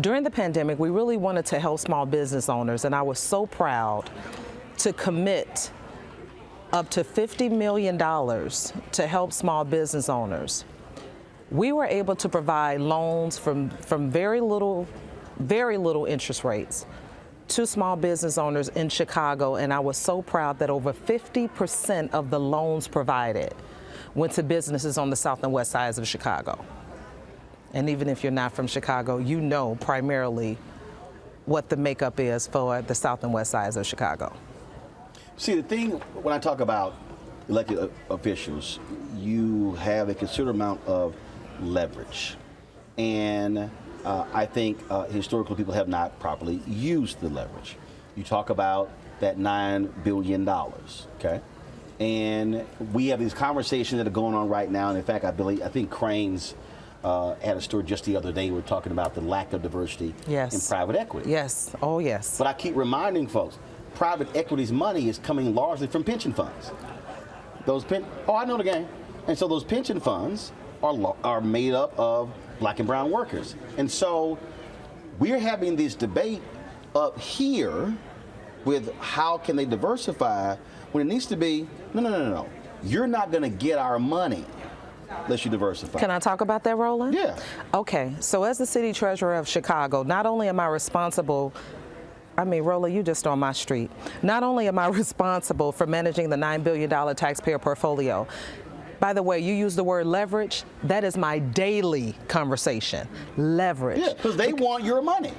During the pandemic, we really wanted to help small business owners, and I was so proud to commit up to $50 million to help small business owners. We were able to provide loans from very little interest rates to small business owners in Chicago, and I was so proud that over 50% of the loans provided went to businesses on the south and west sides of Chicago. And even if you're not from Chicago, you know primarily what the makeup is for the south and west sides of Chicago. See, the thing, when I talk about elected officials, you have a considerable amount of leverage. And I think historically people have not properly used the leverage. You talk about that $9 billion, okay? And we have these conversations that are going on right now. And in fact, I think Crane's had a story just the other day. We were talking about the lack of diversity in private equity. Yes, oh yes. But I keep reminding folks, private equity's money is coming largely from pension funds. I know the game. And so those pension funds are made up of Black and brown workers. And so we're having this debate up here with how can they diversify when it needs to be, no. You're not going to get our money unless you diversify. Can I talk about that, Roland? Yeah. Okay, so as the city treasurer of Chicago, not only am I responsible, Roland, you just on my street. Not only am I responsible for managing the $9 billion taxpayer portfolio. By the way, you use the word leverage. That is my daily conversation. Leverage. Yeah, because they want your money.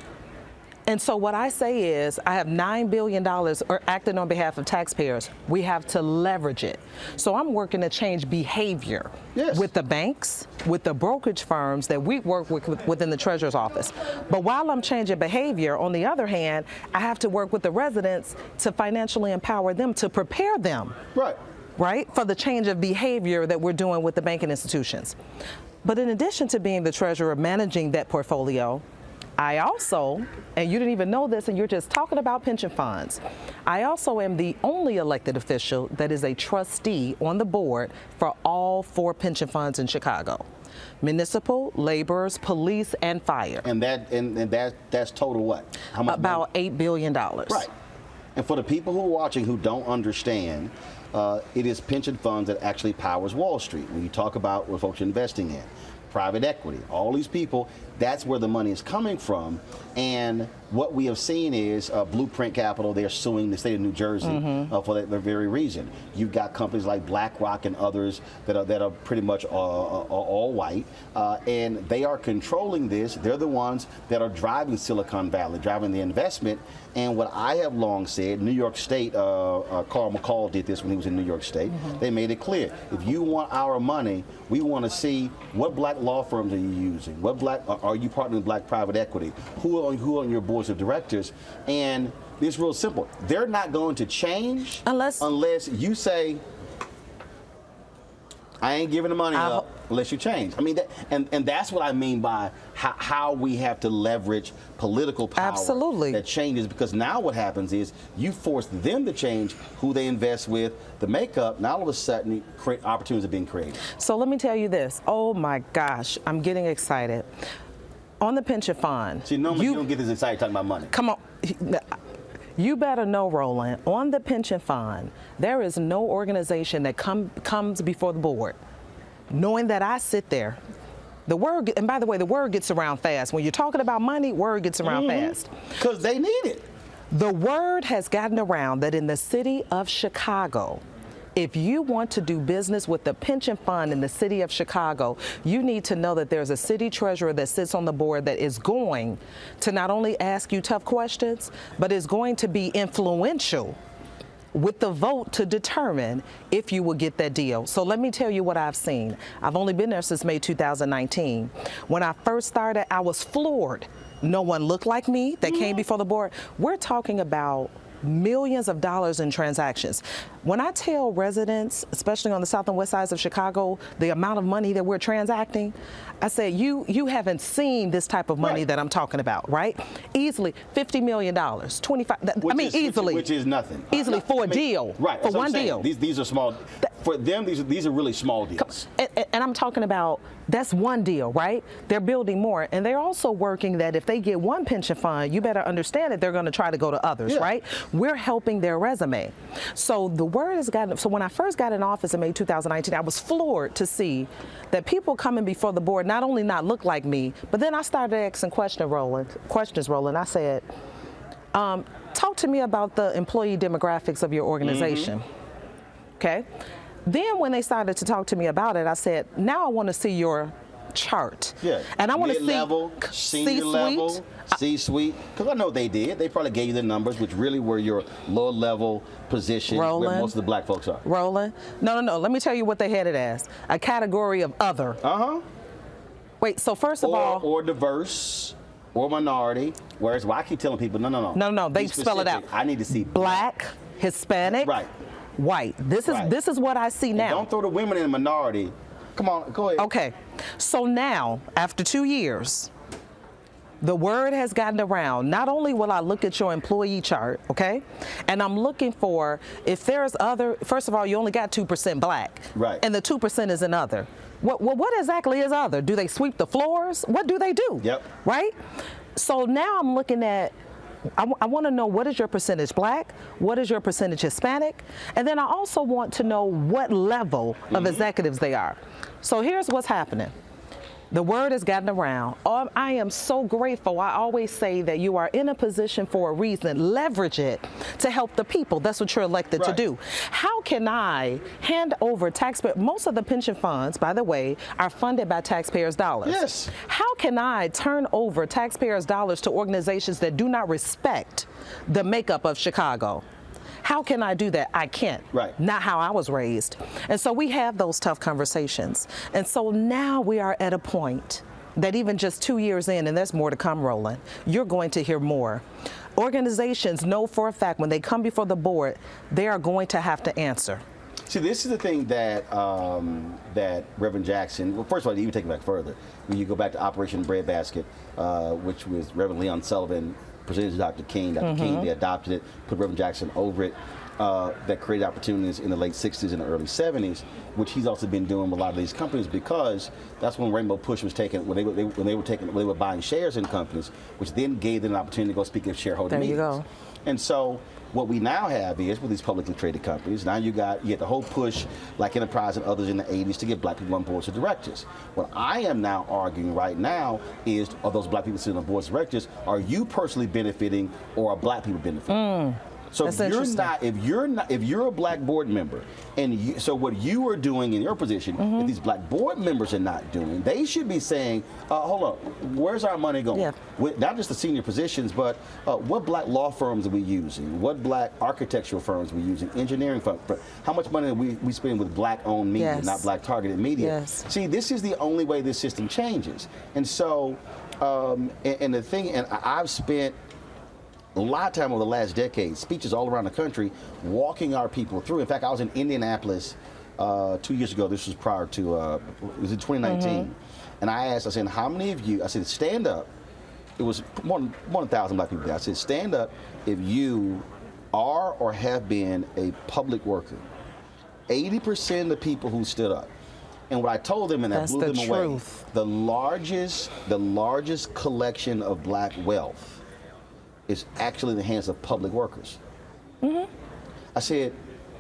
And so what I say is, I have $9 billion acting on behalf of taxpayers. We have to leverage it. So I'm working to change behavior with the banks, with the brokerage firms that we work with within the treasurer's office. But while I'm changing behavior, on the other hand, I have to work with the residents to financially empower them, to prepare them. Right, for the change of behavior that we're doing with the banking institutions. But in addition to being the treasurer managing that portfolio, I also, and you didn't even know this and you're just talking about pension funds, I also am the only elected official that is a trustee on the board for all 4 pension funds in Chicago: municipal, laborers, police, and fire. And that's total what? How much? About $8 billion. Right. And for the people who are watching who don't understand, it is pension funds that actually powers Wall Street. When you talk about what folks are investing in, private equity, all these people, that's where the money is coming from. And what we have seen is Blueprint Capital, they're suing the state of New Jersey for that very reason. You've got companies like BlackRock and others that are pretty much all white, and they are controlling this. They're the ones that are driving Silicon Valley, driving the investment. And what I have long said, New York State, Carl McCall did this when he was in New York State. They made it clear, if you want our money, we want to see what Black law firms are you using, are you partnering with Black private equity, who are on your boards of directors, and it's real simple. They're not going to change unless you say, I ain't giving the money up unless you change. And that's what I mean by how we have to leverage political power. Absolutely. That changes, because now what happens is you force them to change who they invest with, the makeup. Now all of a sudden, opportunities are being created. So let me tell you this. Oh my gosh, I'm getting excited. On the pension fund. See, normally you don't get this excited talking about money. Come on. You better know, Roland, on the pension fund, there is no organization that comes before the board, knowing that I sit there. The word, and by the way, the word gets around fast. When you're talking about money, word gets around fast. Because they need it. The word has gotten around that in the city of Chicago, If you want to do business with the pension fund in the city of Chicago, you need to know that there's a city treasurer that sits on the board that is going to not only ask you tough questions, but is going to be influential with the vote to determine if you will get that deal. So let me tell you what I've seen. I've only been there since May 2019. When I first started, I was floored. No one looked like me that came before the board. We're talking about millions of dollars in transactions. When I tell residents, especially on the south and west sides of Chicago, the amount of money that we're transacting, I say, you haven't seen this type of money that I'm talking about, right? Easily $50 million, 25, easily. Which is nothing. Easily for a deal. Right. For one deal. These are small. For them, these are really small deals. And I'm talking about, that's one deal, right? They're building more. And they're also working that if they get one pension fund, you better understand that they're going to try to go to others, right? We're helping their resume. So the word has gotten, so when I first got in office in May 2019, I was floored to see that people coming before the board not only not look like me, but then I started asking questions, Roland. I said, talk to me about the employee demographics of your organization. Okay? Then when they started to talk to me about it, I said, now I want to see your chart. Yeah. And I want to see mid-level, senior level, C-suite. Because I know they did. They probably gave you the numbers, which really were your low-level position where most of the black folks are. Roland. No. Let me tell you what they had it as. A category of other. Wait, so first of all. Or diverse. Or minority. Whereas, I keep telling people, no. They spell it out. I need to see black, Hispanic. Right. White. This is what I see now. And don't throw the women in the minority. Come on, go ahead. Okay. So now, after 2 years, the word has gotten around. Not only will I look at your employee chart, okay, and I'm looking for if there's other. First of all, you only got 2% black, right? And the 2% is in other. What exactly is other? Do they sweep the floors? What do they do? Yep. Right. So now I'm looking at. I want to know, what is your percentage black? What is your percentage Hispanic? And then I also want to know what level of executives they are. So here's what's happening. The word has gotten around. I am so grateful. I always say that you are in a position for a reason. Leverage it to help the people. That's what you're elected to do. How can I hand over taxpayer? Most of the pension funds, by the way, are funded by taxpayers' dollars. Yes. How can I turn over taxpayers' dollars to organizations that do not respect the makeup of Chicago? How can I do that? I can't. Right. Not how I was raised. And so we have those tough conversations. And so now we are at a point that even just 2 years in, and there's more to come, Roland, you're going to hear more. Organizations know for a fact when they come before the board, they are going to have to answer. See, this is the thing that that Reverend Jackson, well, first of all, to even take it back further, when you go back to Operation Breadbasket, which was Reverend Leon Sullivan, presented to Dr. King. Dr. King, they adopted it, put Reverend Jackson over it. That created opportunities in the late 60s and the early 70s, which he's also been doing with a lot of these companies, because that's when Rainbow Push was taken, when they were buying shares in companies, which then gave them an opportunity to go speak at shareholder meetings. There you go. And so what we now have is, with these publicly traded companies, now you get the whole push, like Enterprise and others in the 80s, to get black people on boards of directors. What I am now arguing right now is, are those black people sitting on boards of directors, are you personally benefiting, or are black people benefiting? So if you're a black board member, and so what you are doing in your position, if these black board members are not doing, they should be saying, hold on, where's our money going? Yeah. Not just the senior positions, but what black law firms are we using? What black architectural firms are we using? Engineering firms? How much money are we spending with black-owned media, not black-targeted media? Yes. See, this is the only way this system changes. And so, and I've spent a lot of time over the last decade, speeches all around the country, walking our people through. In fact, I was in Indianapolis 2 years ago. This was prior to, it was in 2019. And I said, how many of you, I said, stand up. It was more than 1,000 black people there. I said, stand up if you are or have been a public worker. 80% of the people who stood up. And what I told them, and that blew them away, the largest collection of black wealth is actually in the hands of public workers. I said,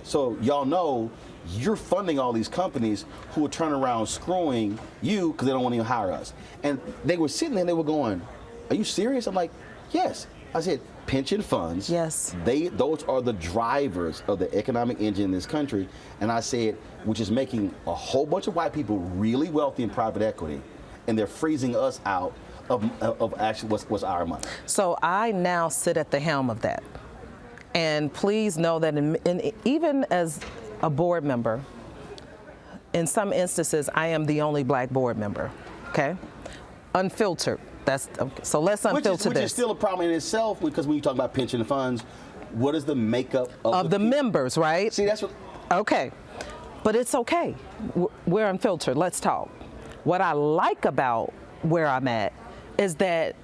so y'all know you're funding all these companies who are turning around screwing you because they don't want to even hire us. And they were sitting there and they were going, are you serious? I'm like, yes. I said, pension funds. Yes. Those are the drivers of the economic engine in this country. And I said, which is making a whole bunch of white people really wealthy in private equity, and they're freezing us out of actually what's our money. So I now sit at the helm of that. And please know that even as a board member, in some instances, I am the only black board member, okay? Unfiltered. So let's unfilter this. Which is still a problem in itself, because when you talk about pension funds, what is the makeup of the members, right? See, that's what. Okay, but it's okay. We're unfiltered. Let's talk. What I like about where I'm at is that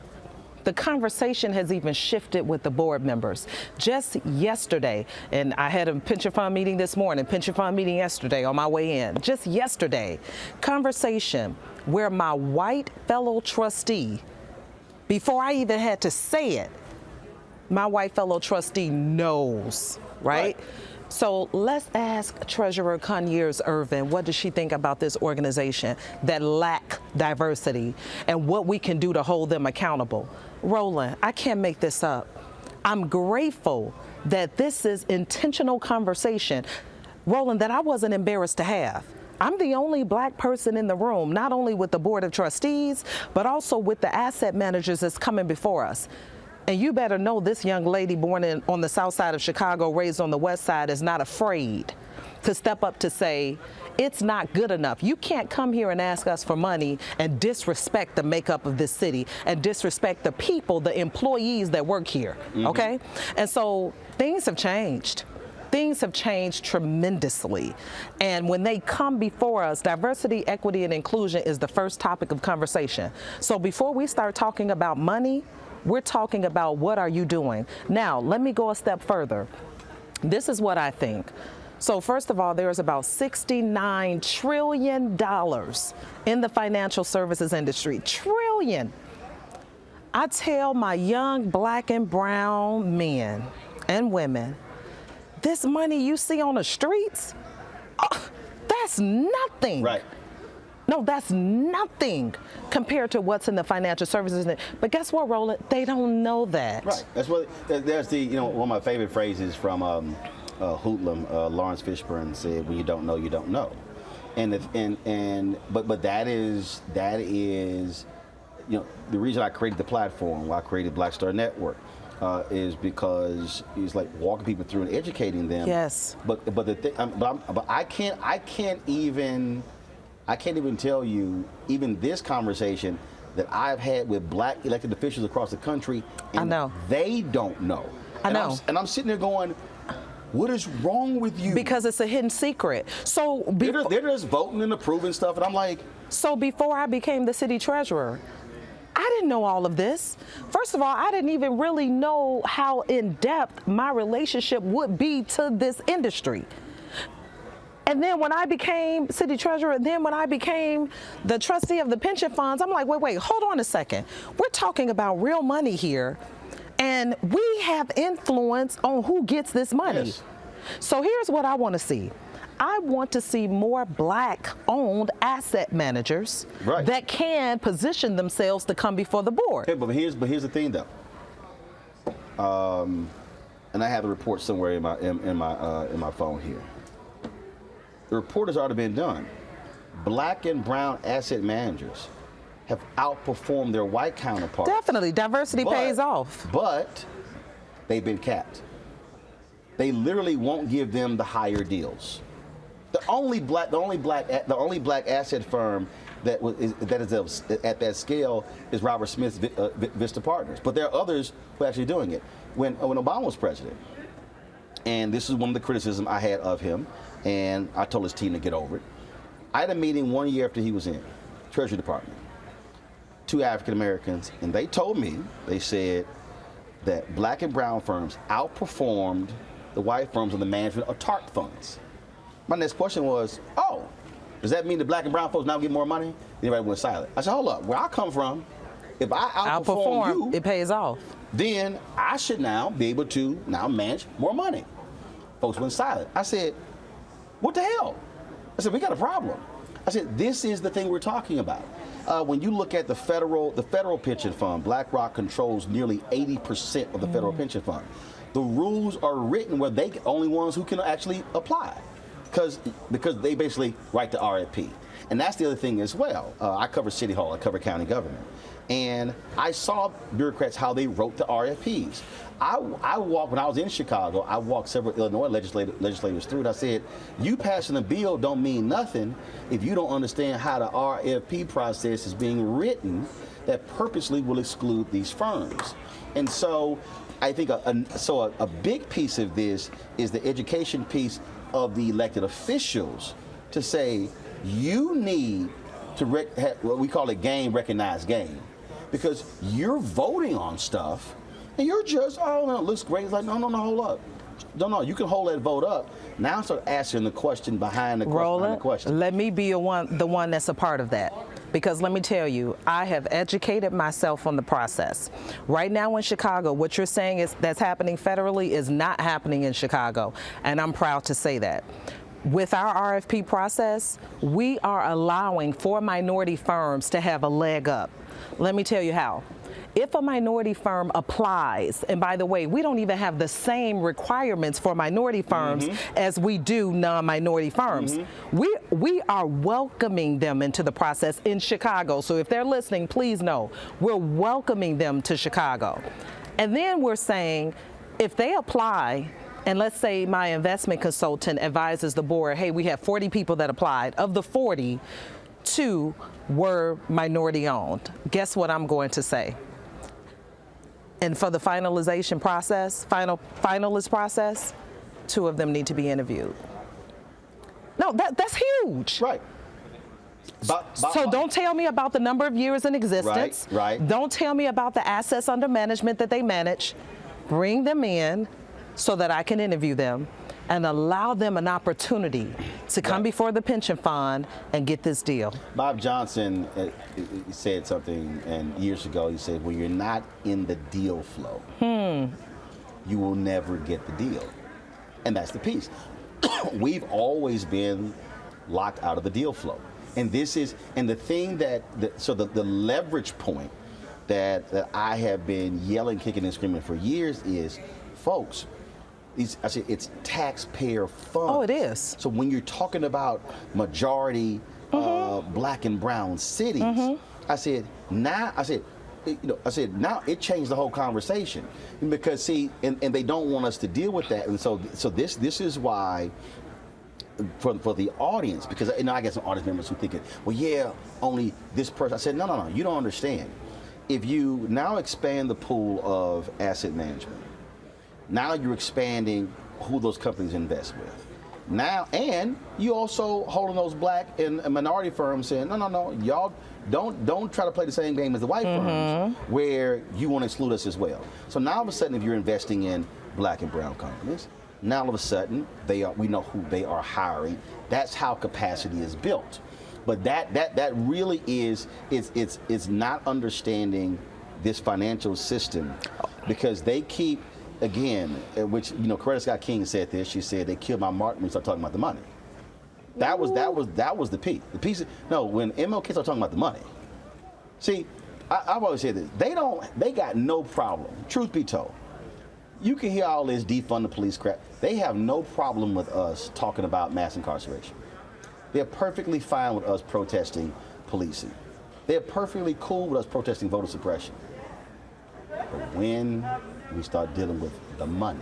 the conversation has even shifted with the board members. Just yesterday, and I had a pension fund meeting this morning, pension fund meeting yesterday on my way in. Just yesterday, conversation where my white fellow trustee, before I even had to say it, my white fellow trustee knows, right? So let's ask Treasurer Conyers Irvin, what does she think about this organization that lack diversity and what we can do to hold them accountable? Roland, I can't make this up. I'm grateful that this is intentional conversation, Roland, that I wasn't embarrassed to have. I'm the only black person in the room, not only with the Board of Trustees, but also with the asset managers that's coming before us. And you better know this young lady born on the south side of Chicago, raised on the west side, is not afraid to step up to say, it's not good enough. You can't come here and ask us for money and disrespect the makeup of this city and disrespect the people, the employees that work here, okay? And so things have changed. Things have changed tremendously. And when they come before us, diversity, equity, and inclusion is the first topic of conversation. So before we start talking about money, we're talking about what are you doing? Now, let me go a step further. This is what I think. So first of all, there's about $69 trillion in the financial services industry. Trillion. I tell my young black and brown men and women, this money you see on the streets, that's nothing. Right. No, that's nothing compared to what's in the financial services. But guess what, Roland? They don't know that. Right. That's what. There's the one of my favorite phrases from Hoodlum. Lawrence Fishburne said, "When you don't know, you don't know." But that is the reason I created the platform. Why I created Black Star Network. Is because he's like walking people through and educating them. Yes. But the thing, but I can't even tell you even this conversation that I've had with black elected officials across the country. And I know. They don't know. I know. I'm sitting there going, what is wrong with you? Because it's a hidden secret. So they're just voting and approving stuff, and I'm like. So before I became the city treasurer, I didn't know all of this. First of all, I didn't even really know how in-depth my relationship would be to this industry. And then when I became city treasurer, then when I became the trustee of the pension funds, I'm like, wait, hold on a second. We're talking about real money here, and we have influence on who gets this money. Yes. So here's what I want to see. I want to see more black-owned asset managers that can position themselves to come before the board. Okay, but here's the thing, though. And I have the report somewhere in my phone here. The report has already been done. Black and brown asset managers have outperformed their white counterparts. Definitely, diversity pays off. But they've been capped. They literally won't give them the higher deals. The only black asset firm that is at that scale is Robert Smith's Vista Partners. But there are others who are actually doing it. When Obama was president, and this is one of the criticisms I had of him, and I told his team to get over it. I had a meeting 1 year after he was in Treasury Department, 2 African Americans, and they told me, they said that black and brown firms outperformed the white firms on the management of TARP funds. My next question was, does that mean the black and brown folks now get more money? Everybody went silent. I said, hold up, where I come from, if I outperform you, it pays off. Then I should now be able to now manage more money. Folks went silent. I said, what the hell? I said, we got a problem. I said, this is the thing we're talking about. When you look at the federal pension fund, BlackRock controls nearly 80% of the federal pension fund. The rules are written where they only ones who can actually apply, because they basically write the RFP. And that's the other thing as well. I cover City Hall, I cover county government. And I saw bureaucrats how they wrote the RFPs. I walked, when I was in Chicago, I walked several Illinois legislators through it. I said, you passing a bill don't mean nothing if you don't understand how the RFP process is being written that purposely will exclude these firms. And so I think a big piece of this is the education piece of the elected officials to say, you need to what we call it game, recognize game. Because you're voting on stuff, and you're just, oh, no, it looks great. It's like, no, hold up. No, you can hold that vote up. Now start asking the question behind the question. Roland, let me be the one that's a part of that. Because let me tell you, I have educated myself on the process. Right now in Chicago, what you're saying is that's happening federally is not happening in Chicago, and I'm proud to say that. With our RFP process, we are allowing for minority firms to have a leg up. Let me tell you how. If a minority firm applies, and by the way, we don't even have the same requirements for minority firms as we do non-minority firms. We are welcoming them into the process in Chicago. So if they're listening, please know, we're welcoming them to Chicago. And then we're saying, if they apply, and let's say my investment consultant advises the board, hey, we have 40 people that applied. Of the 40, 2 were minority owned. Guess what I'm going to say? And for the finalization process, finalist process, 2 of them need to be interviewed. No, that's huge. Right. So don't tell me about the number of years in existence. Right. Don't tell me about the assets under management that they manage. Bring them in so that I can interview them and allow them an opportunity to come before the pension fund and get this deal. Bob Johnson said something, and years ago he said, when you're not in the deal flow, you will never get the deal. And that's the piece. We've always been locked out of the deal flow. And this is, and the thing the leverage point that I have been yelling, kicking, and screaming for years is, folks, it's taxpayer funds. Oh, it is. So when you're talking about majority black and brown cities, I said now it changed the whole conversation, because see, and they don't want us to deal with that, and so this is why. For the audience, because I get some audience members who think, well, yeah, only this person. I said, no, you don't understand. If you now expand the pool of asset management, now you're expanding who those companies invest with. Now, and you also holding those black and minority firms saying, no, y'all don't try to play the same game as the white firms, where you want to exclude us as well. So now all of a sudden, if you're investing in black and brown companies, now all of a sudden we know who they are hiring. That's how capacity is built. But that really is it's not understanding this financial system, because they keep, again, which Coretta Scott King said this. She said they killed my Martin when we started talking about the money. That was the peak. The piece. When MLK started talking about the money. See, I've always said this. They got no problem. Truth be told, you can hear all this defund the police crap. They have no problem with us talking about mass incarceration. They're perfectly fine with us protesting policing. They're perfectly cool with us protesting voter suppression. But when we start dealing with the money,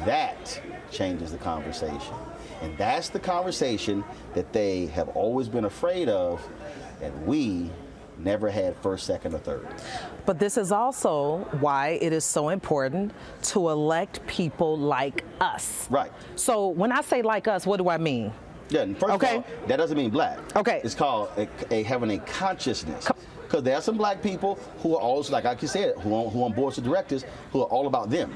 that changes the conversation. And that's the conversation that they have always been afraid of, and we never had first, second, or third. But this is also why it is so important to elect people like us. Right. So when I say like us, what do I mean? Yeah, and first of all, that doesn't mean black. Okay. It's called having a consciousness. Because there are some black people who are also, like you said, who on boards of directors, who are all about them.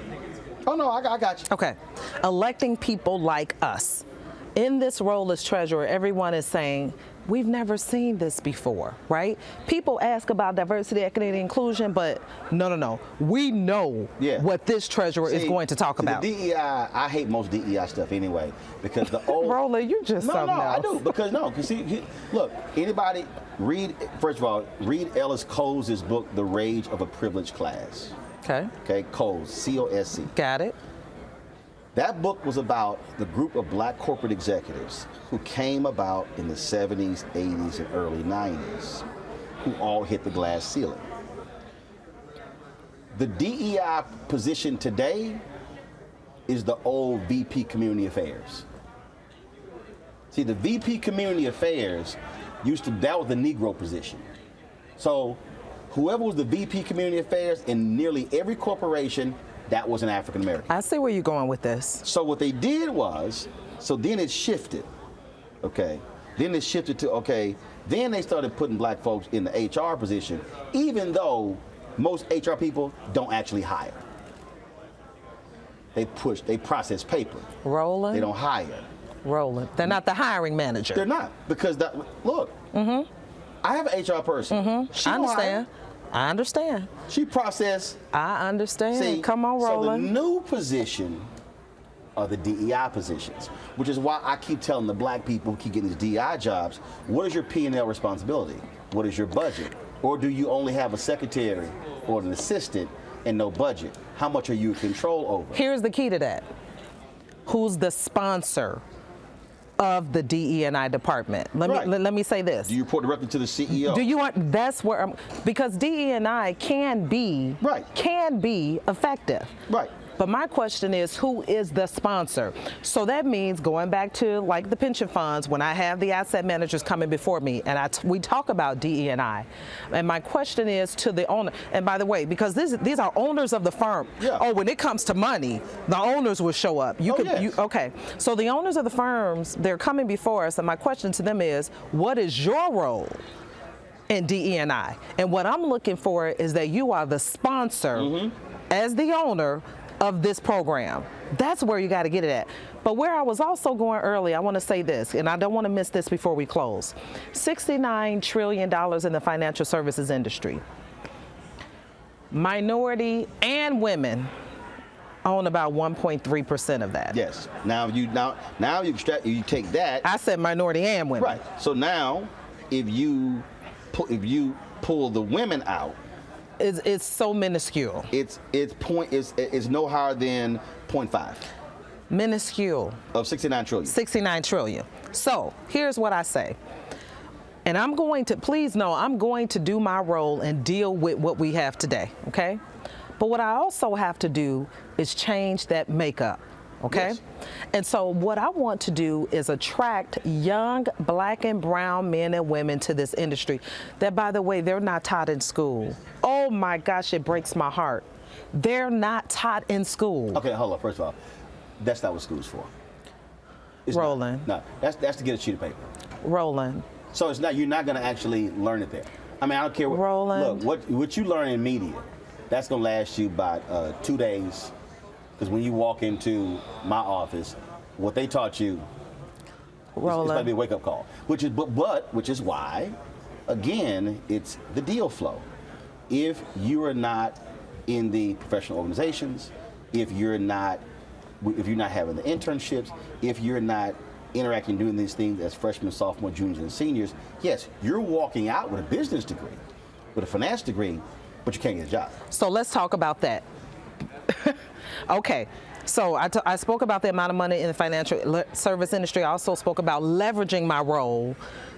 Oh, no, I got you. Okay. Electing people like us. in this role as treasurer, everyone is saying, we've never seen this before, right? People ask about diversity, equity, and inclusion, but no. We know what this treasurer is going to talk about. The DEI, I hate most DEI stuff anyway, because the old... Roland, you just something else. I do, because look, anybody, first of all, read Ellis Coles' book, The Rage of a Privileged Class. Okay, Coles, C-O-S-C. Got it. That book was about the group of black corporate executives who came about in the 70s, 80s, and early 90s, who all hit the glass ceiling. The DEI position today is the old VP Community Affairs. See, the VP Community Affairs that was the Negro position. So whoever was the VP Community Affairs in nearly every corporation, that was an African American. I see where you're going with this. So what they did was, then it shifted, okay? Then it shifted to, then they started putting black folks in the HR position, even though most HR people don't actually hire. They process paper. Roland? They don't hire. Roland. They're not the hiring manager. They're not, because, look, I have an HR person. I understand. I understand. She processed. I understand. See, come on, Roland. So the new position are the DEI positions, which is why I keep telling the black people who keep getting these DEI jobs, what is your P&L responsibility? What is your budget? Or do you only have a secretary or an assistant and no budget? How much are you in control over? Here's the key to that. Who's the sponsor of the DE&I department? Let me say this. Do you report directly to the CEO? That's where because DE&I can be effective. Right. But my question is, who is the sponsor? So that means going back to like the pension funds, when I have the asset managers coming before me and we talk about DE&I, and my question is to the owner, and by the way, because these are owners of the firm. Yeah. Oh, when it comes to money, the owners will show up. Okay. So the owners of the firms, they're coming before us, and my question to them is, what is your role in DE&I? And what I'm looking for is that you are the sponsor as the owner of this program. That's where you got to get it at. But where I was also going early, I want to say this, and I don't want to miss this before we close. $69 trillion in the financial services industry. Minority and women own about 1.3% of that. Yes. Now you take that. I said minority and women. Right. So now, if you pull the women out, it's so minuscule. It's no higher than 0.5. Minuscule. Of 69 trillion. 69 trillion. So here's what I say. And I'm going to do my role and deal with what we have today, okay? But what I also have to do is change that makeup. Okay? Yes. And so what I want to do is attract young black and brown men and women to this industry that, by the way, they're not taught in school. Oh my gosh, it breaks my heart. They're not taught in school. Okay, hold on. First of all, that's not what school's for. Roland. No, that's to get a sheet of paper. Roland. So you're not going to actually learn it there. I mean, I don't care what. Roland. Look, what you learn in media, that's going to last you about 2 days. Because when you walk into my office, what they taught you, it's going to be a wake-up call. Which is why, again, it's the deal flow. If you are not in the professional organizations, if you're not having the internships, if you're not interacting, doing these things as freshmen, sophomore, juniors, and seniors, yes, you're walking out with a business degree, with a finance degree, but you can't get a job. So let's talk about that. Okay, so I spoke about the amount of money in the financial service industry. I also spoke about leveraging my role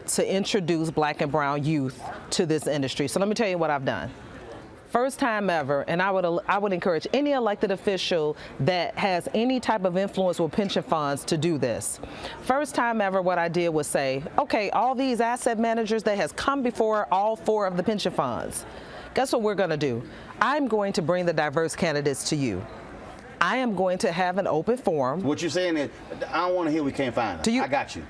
to introduce black and brown youth to this industry. So let me tell you what I've done. First time ever, and I would encourage any elected official that has any type of influence with pension funds to do this. First time ever, what I did was say, okay, all these asset managers that has come before all 4 of the pension funds, guess what we're going to do? I'm going to bring the diverse candidates to you. I am going to have an open forum. What you're saying is, I don't want to hear we can't find them. I got you.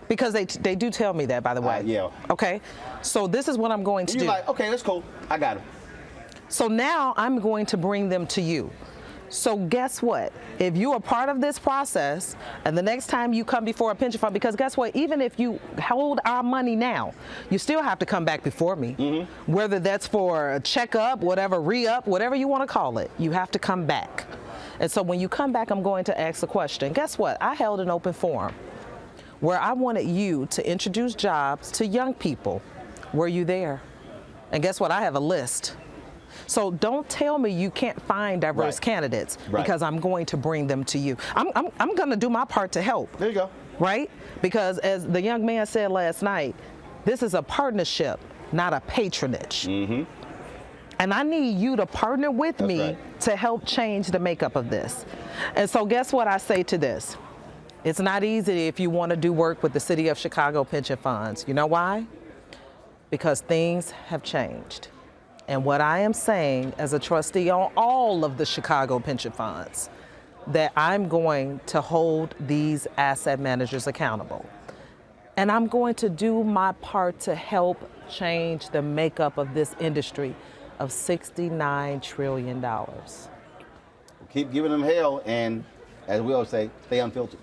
Because they do tell me that, by the way. Yeah. Okay. So this is what I'm going to do. You're like, okay, that's cool. I got them. So now I'm going to bring them to you. So guess what? If you are part of this process, and the next time you come before a pension fund, because guess what? Even if you hold our money now, you still have to come back before me. Whether that's for a checkup, whatever, re-up, whatever you want to call it, you have to come back. And so when you come back, I'm going to ask a question. Guess what? I held an open forum where I wanted you to introduce jobs to young people. Were you there? And guess what? I have a list. So don't tell me you can't find diverse candidates because I'm going to bring them to you. I'm going to do my part to help. There you go. Right? Because as the young man said last night, this is a partnership, not a patronage. And I need you to partner with me to help change the makeup of this. And so guess what I say to this? It's not easy if you want to do work with the City of Chicago pension funds. You know why? Because things have changed. And what I am saying as a trustee on all of the Chicago pension funds, that I'm going to hold these asset managers accountable. And I'm going to do my part to help change the makeup of this industry of $69 trillion. Keep giving them hell, and as we always say, stay unfiltered.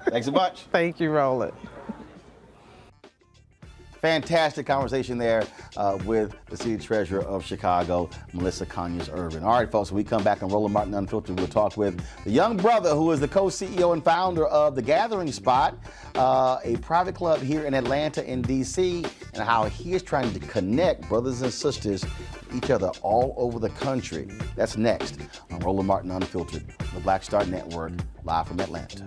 Thanks a bunch. Thank you, Roland. Fantastic conversation there with the City Treasurer of Chicago, Melissa Conyers-Irvin. All right, folks, when we come back on Roland Martin Unfiltered, we'll talk with the young brother who is the co-CEO and founder of The Gathering Spot, a private club here in Atlanta and D.C., and how he is trying to connect brothers and sisters with each other all over the country. That's next on Roland Martin Unfiltered, the Black Star Network, live from Atlanta.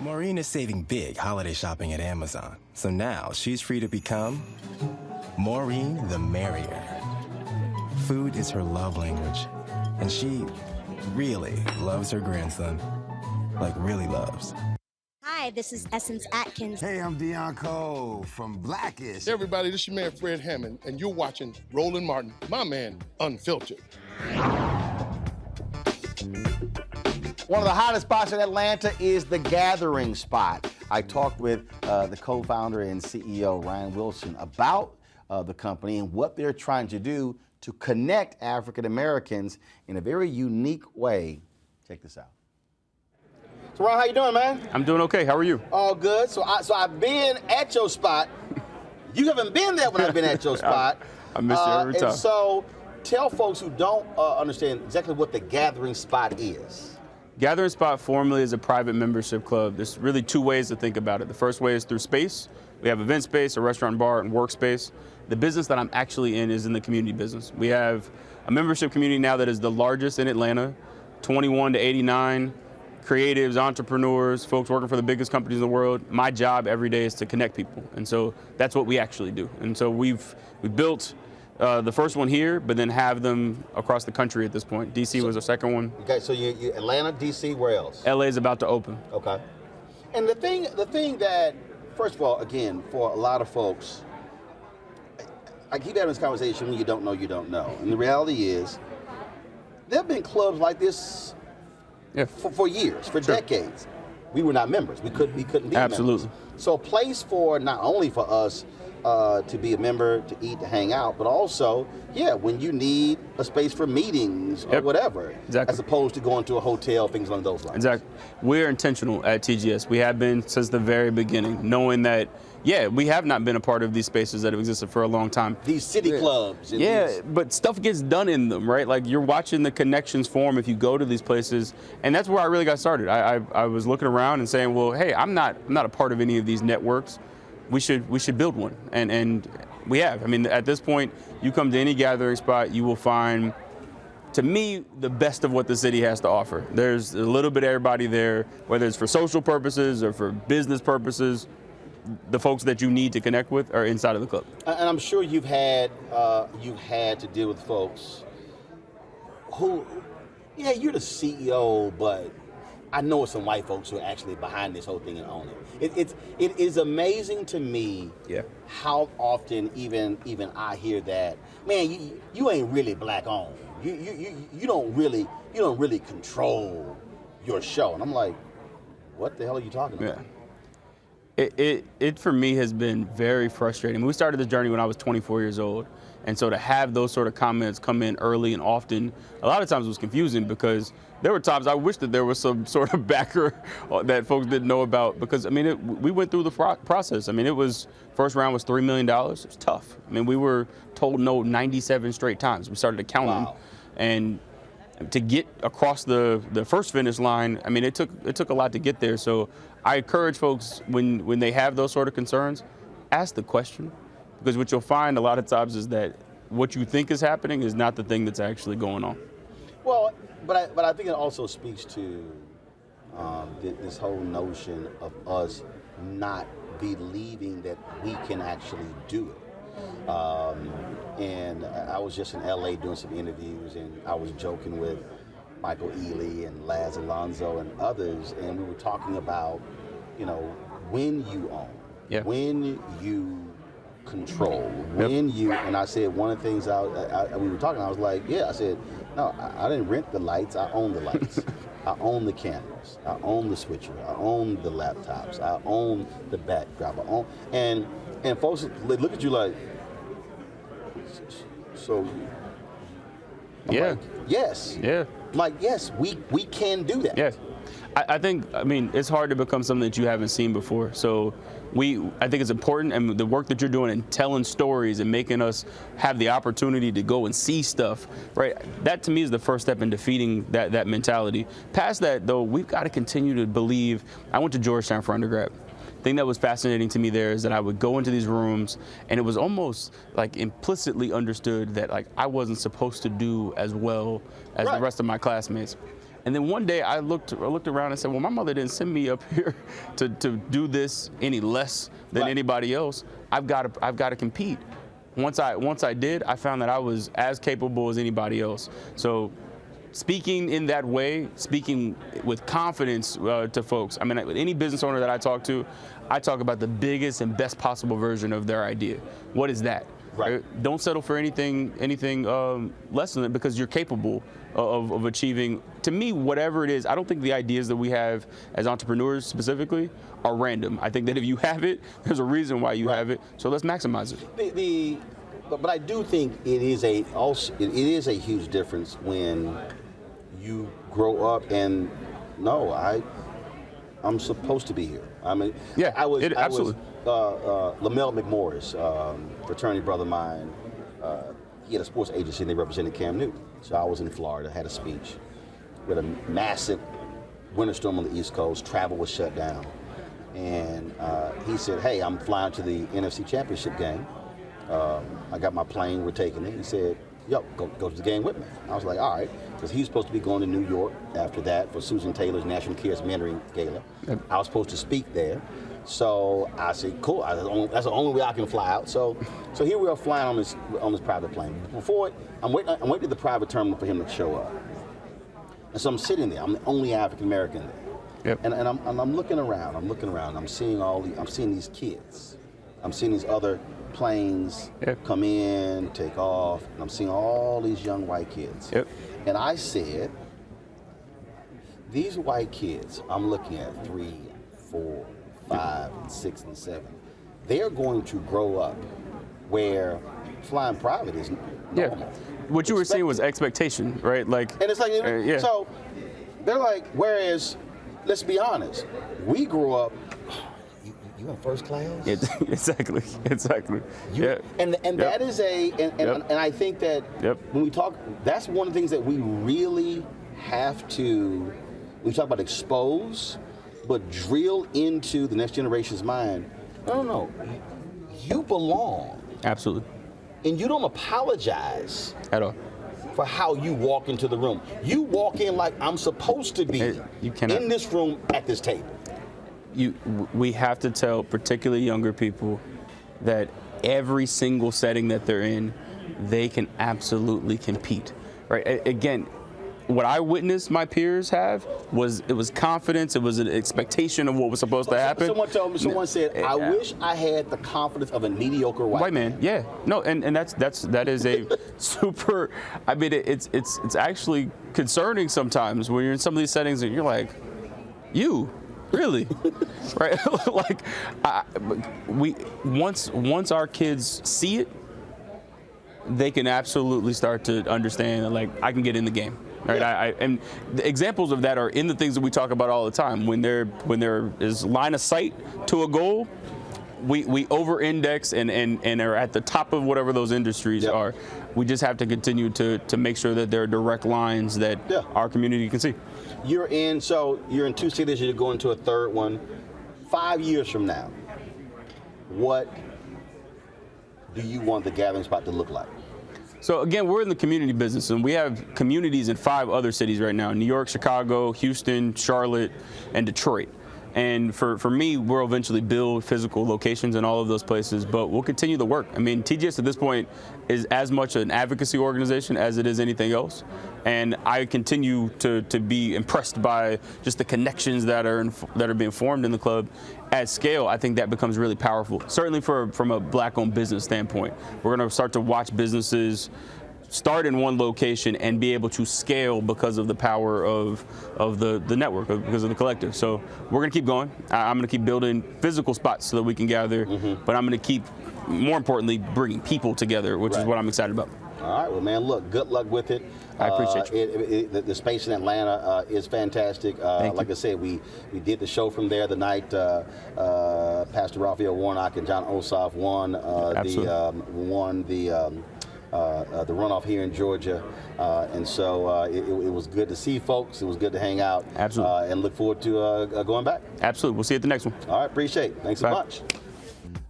Maureen is saving big holiday shopping at Amazon, so now she's free to become Maureen the Merrier. Food is her love language, and she really loves her grandson. Like, really loves. Hi, this is Essence Atkins. Hey, I'm Deion Cole from Blackish. Hey, everybody, this is your man Fred Hammond, and you're watching Roland Martin, my man, Unfiltered. One of the hottest spots in Atlanta is The Gathering Spot. I talked with the co-founder and CEO, Ryan Wilson, about the company and what they're trying to do to connect African Americans in a very unique way. Check this out. So, Ron, how you doing, man? I'm doing okay. How are you? All good. So I've been at your spot. You haven't been there when I've been at your spot. I miss you every time. And so tell folks who don't understand exactly what The Gathering Spot is. Gathering Spot formerly is a private membership club. There's really two ways to think about it. The first way is through space. We have event space, a restaurant, bar, and workspace. The business that I'm actually in is in the community business. We have a membership community now that is the largest in Atlanta, 21 to 89, creatives, entrepreneurs, folks working for the biggest companies in the world. My job every day is to connect people. And so that's what we actually do. And so we've built the first one here, but then have them across the country at this point. DC was our second one. Okay, so you Atlanta, DC, where else? LA is about to open. Okay. And the thing that, first of all, again, for a lot of folks, I keep having this conversation, when you don't know, you don't know. And the reality is, there have been clubs like this for years, for decades. We were not members. We couldn't be Absolutely. members. So a place for, not only for us to be a member, to eat, to hang out, but also, when you need a space for meetings or whatever, as opposed to going to a hotel, things along those lines. Exactly. We're intentional at TGS. We have been since the very beginning, knowing that, we have not been a part of these spaces that have existed for a long time. These city clubs. But stuff gets done in them, right? Like, you're watching the connections form if you go to these places, and that's where I really got started. I was looking around and saying, well, hey, I'm not a part of any of these networks. We should build one, and we have. I mean, at this point, you come to any gathering spot, you will find, to me, the best of what the city has to offer. There's a little bit of everybody there, whether it's for social purposes or for business purposes. The folks that you need to connect with are inside of the club. And I'm sure you've had to deal with folks who, you're the CEO, but I know it's some white folks who are actually behind this whole thing and own it. It is amazing to me how often even I hear that, man, you ain't really black owned. You don't really control your show. And I'm like, what the hell are you talking about? It for me has been very frustrating. We started this journey when I was 24 years old. And so to have those sort of comments come in early and often, a lot of times it was confusing, because there were times I wish that there was some sort of backer that folks didn't know about, because, I mean, we went through the process. I mean, first round was $3 million. It was tough. I mean, we were told no 97 straight times. We started accounting. Wow. And to get across the first finish line, I mean, it took a lot to get there. So I encourage folks, when they have those sort of concerns, ask the question. Because what you'll find a lot of times is that what you think is happening is not the thing that's actually going on. Well, but I think it also speaks to this whole notion of us not believing that we can actually do it. And I was just in LA doing some interviews, and I was joking with Michael Ealy and Laz Alonso and others, and we were talking about, when you own, when you control, when you, and I said one of the things we were talking, I was like, I said, no, I didn't rent the lights, I own the lights. I own the cameras, I own the switcher, I own the laptops, I own the backdrop, I own, and folks look at you like, so, like, yes. I'm like, yes, we can do that. Yes. I think, it's hard to become something that you haven't seen before. So I think it's important, and the work that you're doing and telling stories and making us have the opportunity to go and see stuff, right? That to me is the first step in defeating that mentality. Past that, though, we've got to continue to believe. I went to Georgetown for undergrad. The thing that was fascinating to me there is that I would go into these rooms, and it was almost like implicitly understood that, like, I wasn't supposed to do as well as the rest of my classmates. And then one day I looked around and said, well, my mother didn't send me up here to do this any less than anybody else. I've got to compete. Once I did, I found that I was as capable as anybody else. So speaking in that way, speaking with confidence to folks. I mean, any business owner that I talk to, I talk about the biggest and best possible version of their idea. What is that? Right. Don't settle for anything less than it, because you're capable of achieving, to me, whatever it is. I don't think the ideas that we have as entrepreneurs specifically are random. I think that if you have it, there's a reason why you have it. So let's maximize it. But I do think it is a huge difference when you grow up and I'm supposed to be here. I mean, absolutely. Lamel McMorris, fraternity brother of mine, he had a sports agency and they represented Cam Newton. So I was in Florida, had a speech with a massive winter storm on the East Coast, travel was shut down. And he said, hey, I'm flying to the NFC Championship game. I got my plane, we're taking it. He said, yo, go to the game with me. I was like, all right, because he's supposed to be going to New York after that for Susan Taylor's National Cares Mentoring Gala. I was supposed to speak there. So I said, cool, that's the only way I can fly out. So here we are flying on this private plane. Before, I'm waiting at the private terminal for him to show up. And so I'm sitting there, I'm the only African American there. And I'm looking around, I'm seeing these kids. I'm seeing these other planes come in, take off, and I'm seeing all these young white kids. And I said, these white kids I'm looking at, 3, 4, 5, and 6, and 7, they're going to grow up where flying private is normal. Yeah. What you were saying was expectation, right? Like, and it's like, yeah. So they're like, whereas, let's be honest, we grew up, you in first class? Exactly. Yeah. And that is and I think that when we talk, that's one of the things that we really have to, we talk about expose, but drill into the next generation's mind. No, you belong. Absolutely. And you don't apologize at all for how you walk into the room. You walk in like I'm supposed to be in this room at this table. We have to tell particularly younger people that every single setting that they're in, they can absolutely compete, right? Again, what I witnessed my peers have was confidence. It was an expectation of what was supposed to happen. Someone said, I wish I had the confidence of a mediocre white man. Yeah, no, and that is a super. I mean, it's actually concerning sometimes when you're in some of these settings and you're like, you. Really, right? Like, once our kids see it, they can absolutely start to understand that, like, I can get in the game, right? Yeah. And the examples of that are in the things that we talk about all the time. When there is line of sight to a goal, we over-index and are at the top of whatever those industries are. We just have to continue to make sure that there are direct lines that our community can see. You're in 2 cities, you're going to a third one. 5 years from now, what do you want the gathering spot to look like? So again, we're in the community business, and we have communities in 5 other cities right now: New York, Chicago, Houston, Charlotte, and Detroit. And for me, we'll eventually build physical locations in all of those places, but we'll continue the work. I mean, TGS at this point is as much an advocacy organization as it is anything else. And I continue to be impressed by just the connections that are being formed in the club. At scale, I think that becomes really powerful. Certainly from a black-owned business standpoint. We're going to start to watch businesses start in one location and be able to scale because of the power of the network, because of the collective. So we're going to keep going. I'm going to keep building physical spots so that we can gather, but I'm going to keep, more importantly, bringing people together, which is what I'm excited about. All right, well, man, look, good luck with it. I appreciate you. The space in Atlanta is fantastic. Like I said, we did the show from there the night Pastor Raphael Warnock and John Ossoff won the runoff here in Georgia, and so it was good to see folks. It was good to hang out. Absolutely. And look forward to going back. Absolutely. We'll see you at the next one. All right, appreciate it. Thanks so much.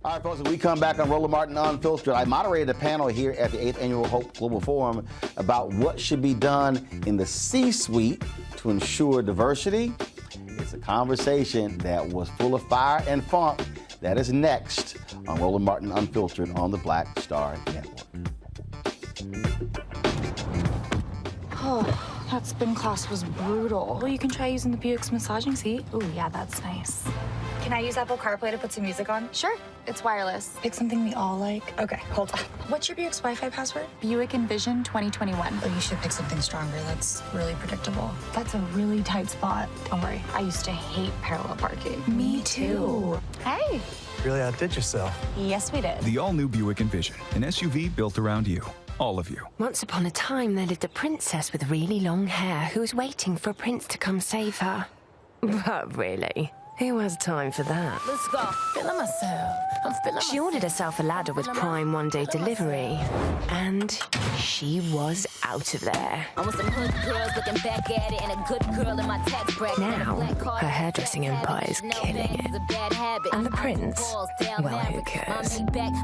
All right, folks, when we come back on Roland Martin Unfiltered, I moderated a panel here at the 8th Annual Hope Global Forum about what should be done in the C-suite to ensure diversity. It's a conversation that was full of fire and funk. That is next on Roland Martin Unfiltered on the Black Star Network. Oh, that spin class was brutal. Well, you can try using the Buick's massaging seat. Ooh, yeah, that's nice. Can I use Apple CarPlay to put some music on? Sure. It's wireless. Pick something we all like. Okay, hold on. What's your Buick's Wi-Fi password? Buick Envision 2021. Oh, you should pick something stronger. That's really predictable. That's a really tight spot. Don't worry. I used to hate parallel parking. Me too. Hey. Really outdid yourself. Yes, we did. The all-new Buick Envision, an SUV built around you. All of you. Once upon a time, there lived a princess with really long hair who was waiting for a prince to come save her. But really, who has time for that? Let's go. Feeling myself. I'm feeling She ordered herself a ladder with Prime one-day delivery, and she was out of there. I want some hood girls looking back at it and a good girl in my tax bracket. Now, her hairdressing empire is killing it. And the prince, well, who cares?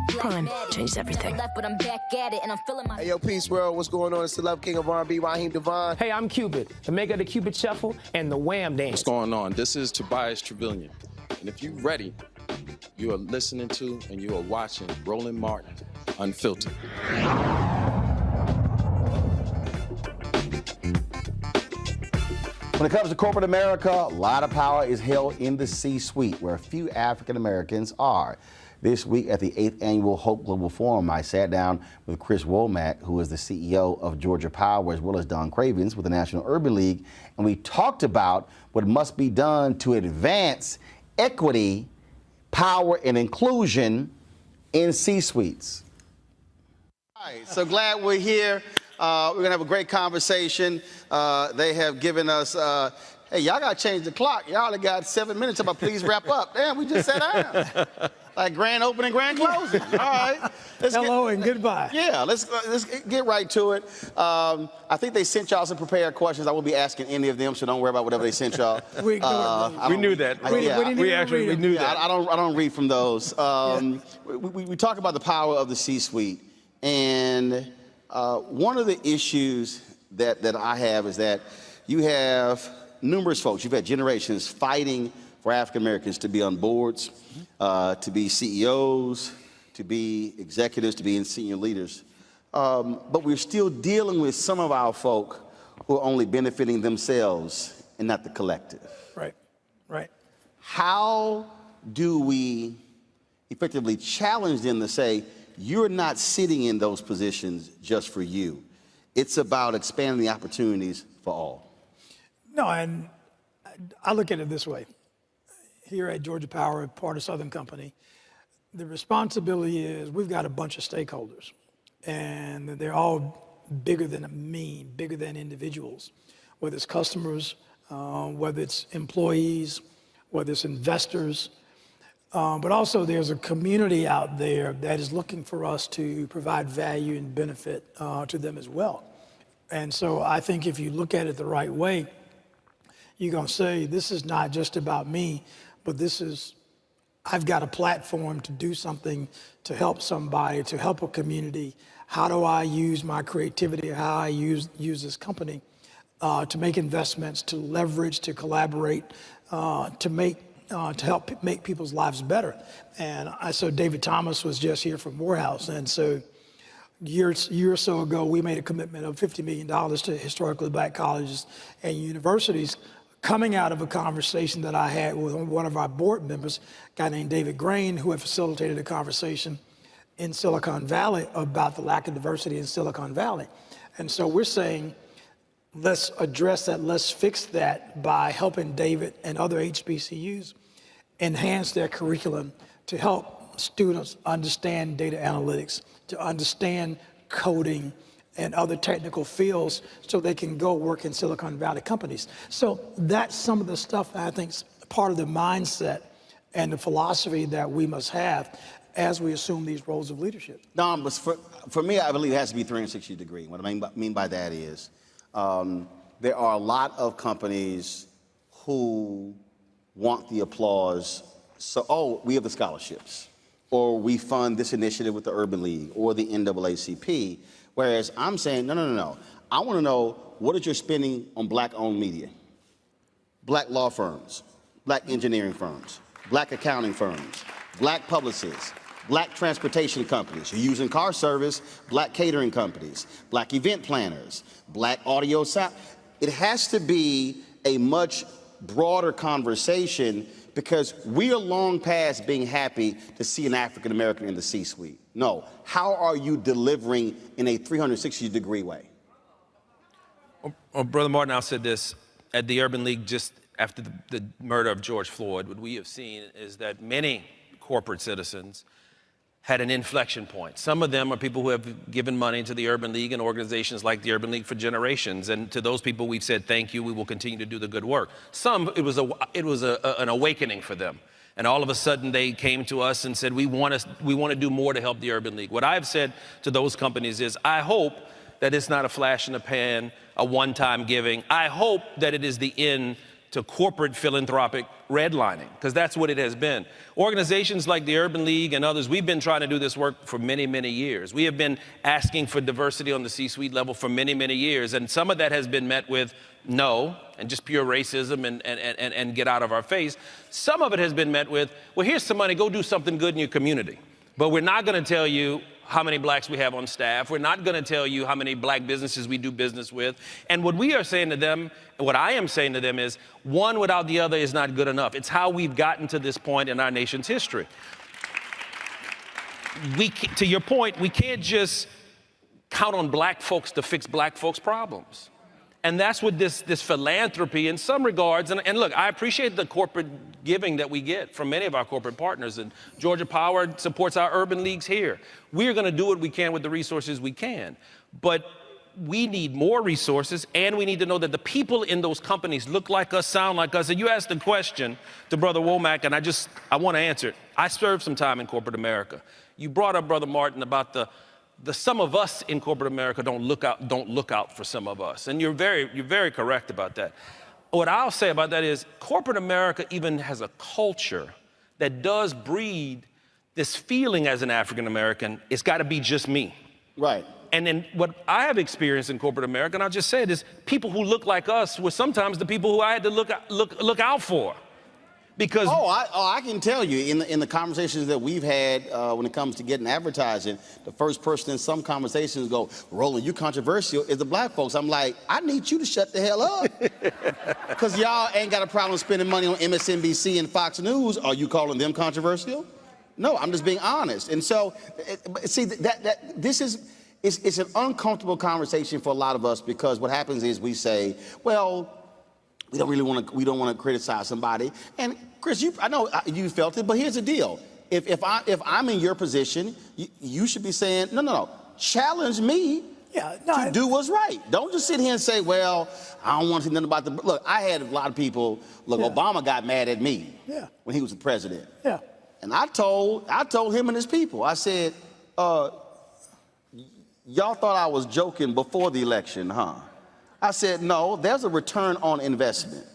Prime changed everything. Hey, yo, Peace World, what's going on? It's the Love King of R&B, Raheem Devon. Hey, I'm Cupid, the maker of the Cupid Shuffle and the Wham Dance. What's going on? This is Tobias Trevelyan. And if you're ready, you are listening to and you are watching Roland Martin Unfiltered. When it comes to corporate America, a lot of power is held in the C-suite, where a few African Americans are. This week at the 8th Annual Hope Global Forum, I sat down with Chris Womack, who is the CEO of Georgia Power, as well as Don Cravens with the National Urban League, and we talked about what must be done to advance equity, power and inclusion in C-suites. All right, so glad we're here. We're going to have a great conversation. They have given us, hey, y'all got to change the clock. Y'all only got 7 minutes. About please wrap up. Damn, we just sat down. Like grand opening, grand closing. All right. Hello and goodbye. Yeah, let's get right to it. I think they sent y'all some prepared questions. I won't be asking any of them, so don't worry about whatever they sent y'all. We ignored them. We knew that. We knew that. I don't read from those. We talk about the power of the C-suite, and one of the issues that I have is that you have numerous folks. You've had generations fighting for African Americans to be on boards, to be CEOs, to be executives, to be in senior leaders. But we're still dealing with some of our folk who are only benefiting themselves and not the collective. Right, right. How do we effectively challenge them to say, you're not sitting in those positions just for you? It's about expanding the opportunities for all. No, and I look at it this way. Here at Georgia Power, part of Southern Company, the responsibility is we've got a bunch of stakeholders, and they're all bigger than me, bigger than individuals, whether it's customers, whether it's employees, whether it's investors, but also there's a community out there that is looking for us to provide value and benefit to them as well. And so I think if you look at it the right way, you're going to say, this is not just about me, but this is, I've got a platform to do something to help somebody, to help a community. How do I use my creativity? How I use this company to make investments, to leverage, to collaborate, to help make people's lives better. And I saw David Thomas was just here from Morehouse, and so a year or so ago, we made a commitment of $50 million to historically black colleges and universities, coming out of a conversation that I had with one of our board members, a guy named David Grain, who had facilitated a conversation in Silicon Valley about the lack of diversity in Silicon Valley. And so we're saying, let's address that, let's fix that by helping David and other HBCUs enhance their curriculum to help students understand data analytics, to understand coding and other technical fields so they can go work in Silicon Valley companies. So that's some of the stuff I think is part of the mindset and the philosophy that we must have as we assume these roles of leadership. No, but for me, I believe it has to be 360 degree. What I mean by that is there are a lot of companies who want the applause. So, oh, we have the scholarships, or we fund this initiative with the Urban League or the NAACP. Whereas I'm saying, no. I want to know, what is your spending on black-owned media, black law firms, black engineering firms, black accounting firms, black publicists, black transportation companies. You're using car service, black catering companies, black event planners, black audio sound. It has to be a much broader conversation, because we are long past being happy to see an African American in the C-suite. No, how are you delivering in a 360-degree way? Well, Brother Martin, I said this at the Urban League just after the murder of George Floyd. What we have seen is that many corporate citizens had an inflection point. Some of them are people who have given money to the Urban League and organizations like the Urban League for generations. And to those people, we've said, thank you, we will continue to do the good work. Some, it was an awakening for them. And all of a sudden, they came to us and said, we want to do more to help the Urban League. What I've said to those companies is, I hope that it's not a flash in the pan, a one-time giving. I hope that it is the end to corporate philanthropic redlining, because that's what it has been. Organizations like the Urban League and others, we've been trying to do this work for many, many years. We have been asking for diversity on the C-suite level for many, many years, and some of that has been met with no, and just pure racism and get out of our face. Some of it has been met with, well, here's some money, go do something good in your community. But we're not going to tell you how many blacks we have on staff. We're not going to tell you how many black businesses we do business with. And what we are saying to them, what I am saying to them is, one without the other is not good enough. It's how we've gotten to this point in our nation's history. To your point, we can't just count on black folks to fix black folks' problems. And that's what this philanthropy in some regards, and look, I appreciate the corporate giving that we get from many of our corporate partners, and Georgia Power supports our urban leagues here. We're gonna do what we can with the resources we can, but we need more resources, and we need to know that the people in those companies look like us, sound like us. And you asked the question to Brother Womack, and I wanna answer it. I served some time in corporate America. You brought up, Brother Martin, about the some of us in corporate America don't look out for some of us. And you're very correct about that. What I'll say about that is corporate America even has a culture that does breed this feeling as an African American, it's gotta be just me. Right. And then what I have experienced in corporate America, and I'll just say it, is people who look like us were sometimes the people who I had to look out for. Because I can tell you in the conversations that we've had when it comes to getting advertising, the first person in some conversations go, Roland, you're controversial, is the black folks. I'm like, I need you to shut the hell up. Because y'all ain't got a problem spending money on MSNBC and Fox News. Are you calling them controversial? No, I'm just being honest. And so, see, this is, it's an uncomfortable conversation for a lot of us, because what happens is we say, well, we don't want to criticize somebody. And Chris, I know you felt it, but here's the deal. If I'm in your position, you should be saying, no, challenge me to do what's right. Don't just sit here and say, well, I don't want to see nothing about the, look, I had a lot of people, Obama got mad at me when he was the president. Yeah. And I told him and his people, I said, y'all thought I was joking before the election, huh? I said, no, there's a return on investment.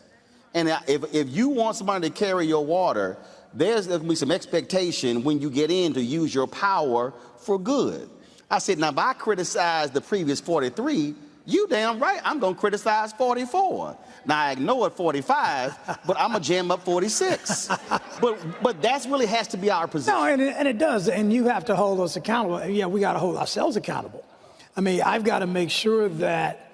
And if you want somebody to carry your water, there's going to be some expectation when you get in to use your power for good. I said, now, if I criticize the previous 43, you damn right, I'm going to criticize 44. Now, I ignored 45, but I'm going to jam up 46. But that really has to be our position. No, and it does, and you have to hold us accountable. Yeah, we got to hold ourselves accountable. I mean, I've got to make sure that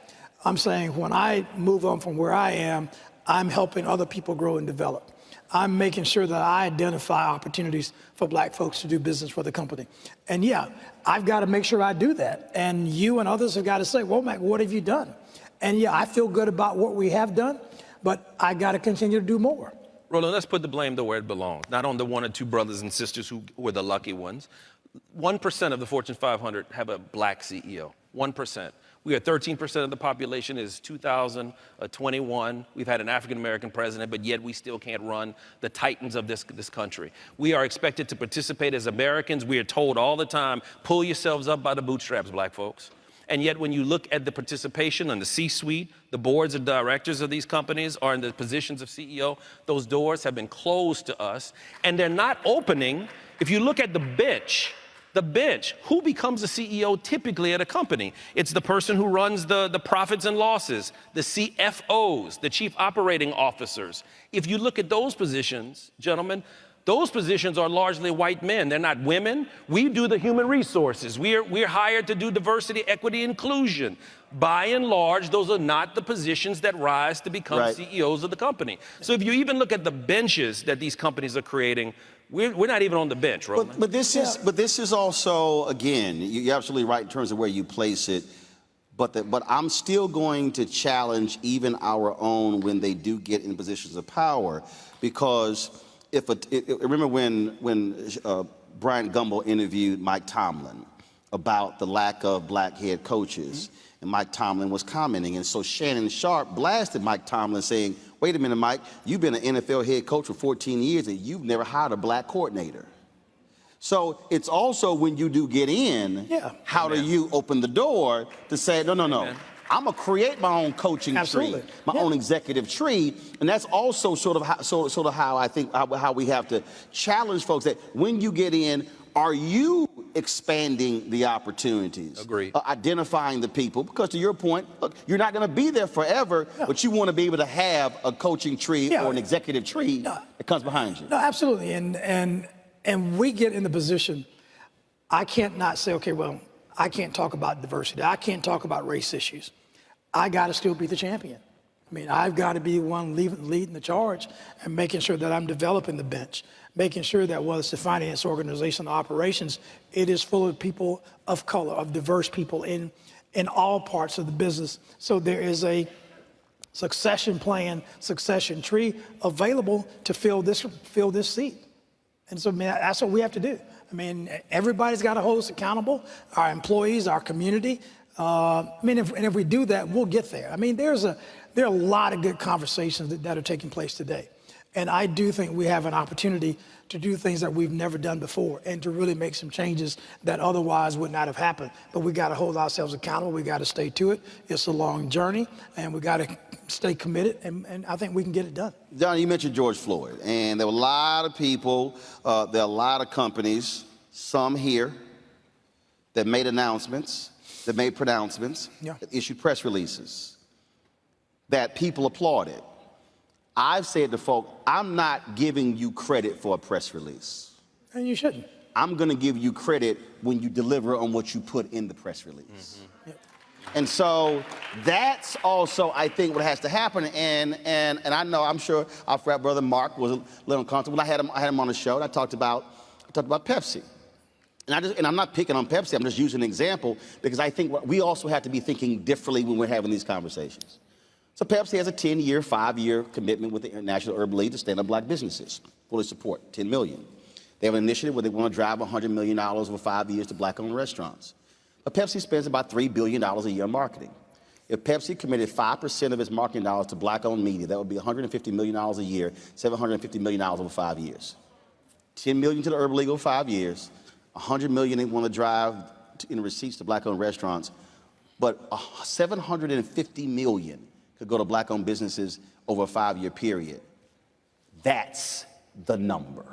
I'm saying when I move on from where I am, I'm helping other people grow and develop. I'm making sure that I identify opportunities for black folks to do business for the company. And yeah, I've got to make sure I do that. And you and others have got to say, well, Mac, what have you done? And yeah, I feel good about what we have done, but I got to continue to do more. Roland, let's put the blame where it belongs, not on the one or two brothers and sisters who were the lucky ones. 1% of the Fortune 500 have a black CEO, 1%. We are 13% of the population is 2021. We've had an African-American president, but yet we still can't run the titans of this country. We are expected to participate as Americans. We are told all the time, pull yourselves up by the bootstraps, black folks. And yet when you look at the participation on the C-suite, the boards of directors of these companies are in the positions of CEO, those doors have been closed to us, and they're not opening. If you look at the bench, who becomes the CEO typically at a company? It's the person who runs the profits and losses, the CFOs, the chief operating officers. If you look at those positions, gentlemen, those positions are largely white men. They're not women. We do the human resources. We're hired to do diversity, equity, inclusion. By and large, those are not the positions that rise to become CEOs of the company. So if you even look at the benches that these companies are creating, we're not even on the bench, Roland. But this is also, again, you're absolutely right in terms of where you place it. But I'm still going to challenge even our own when they do get in positions of power, because remember when Bryant Gumbel interviewed Mike Tomlin about the lack of black head coaches, and Mike Tomlin was commenting, and so Shannon Sharp blasted Mike Tomlin saying, wait a minute, Mike, you've been an NFL head coach for 14 years and you've never hired a black coordinator. So it's also when you do get in, how do you open the door to say, no, I'm gonna create my own coaching tree, my own executive tree, and that's also sort of how I think how we have to challenge folks that when you get in, are you expanding the opportunities? Agreed. Identifying the people, because to your point, look, you're not gonna be there forever, but you wanna be able to have a coaching tree or an executive tree that comes behind you. No, absolutely, and we get in the position, I can't not say, okay, well, I can't talk about diversity. I can't talk about race issues. I got to still be the champion. I mean, I've got to be the one leading the charge and making sure that I'm developing the bench, making sure that whether it's the finance organization, the operations, it is full of people of color, of diverse people in all parts of the business. So there is a succession plan, succession tree available to fill this seat. And so, man, that's what we have to do. I mean, everybody's got to hold us accountable, our employees, our community. If we do that, we'll get there. I mean, there are a lot of good conversations that are taking place today. And I do think we have an opportunity to do things that we've never done before and to really make some changes that otherwise would not have happened. But we got to hold ourselves accountable. We got to stay to it. It's a long journey, and we got to stay committed, and I think we can get it done. John, you mentioned George Floyd, and there were a lot of people, there are a lot of companies, some here, that made announcements, that made pronouncements, that issued press releases, that people applauded. I've said to folk, I'm not giving you credit for a press release. And you shouldn't. I'm going to give you credit when you deliver on what you put in the press release. And so that's also, I think, what has to happen. And I know, I'm sure our frat brother Mark was a little uncomfortable. I had him on the show, and I talked about Pepsi. And I'm not picking on Pepsi. I'm just using an example because I think we also have to be thinking differently when we're having these conversations. So Pepsi has a 10-year, 5-year commitment with the International Urban League to stand up black businesses. Fully support, $10 million. They have an initiative where they want to drive $100 million over 5 years to black-owned restaurants. But Pepsi spends about $3 billion a year on marketing. If Pepsi committed 5% of its marketing dollars to black-owned media, that would be $150 million a year, $750 million over 5 years. $10 million to the Urban League over 5 years, $100 million they want to drive in receipts to black-owned restaurants, but $750 million could go to black-owned businesses over a 5-year period. That's the number.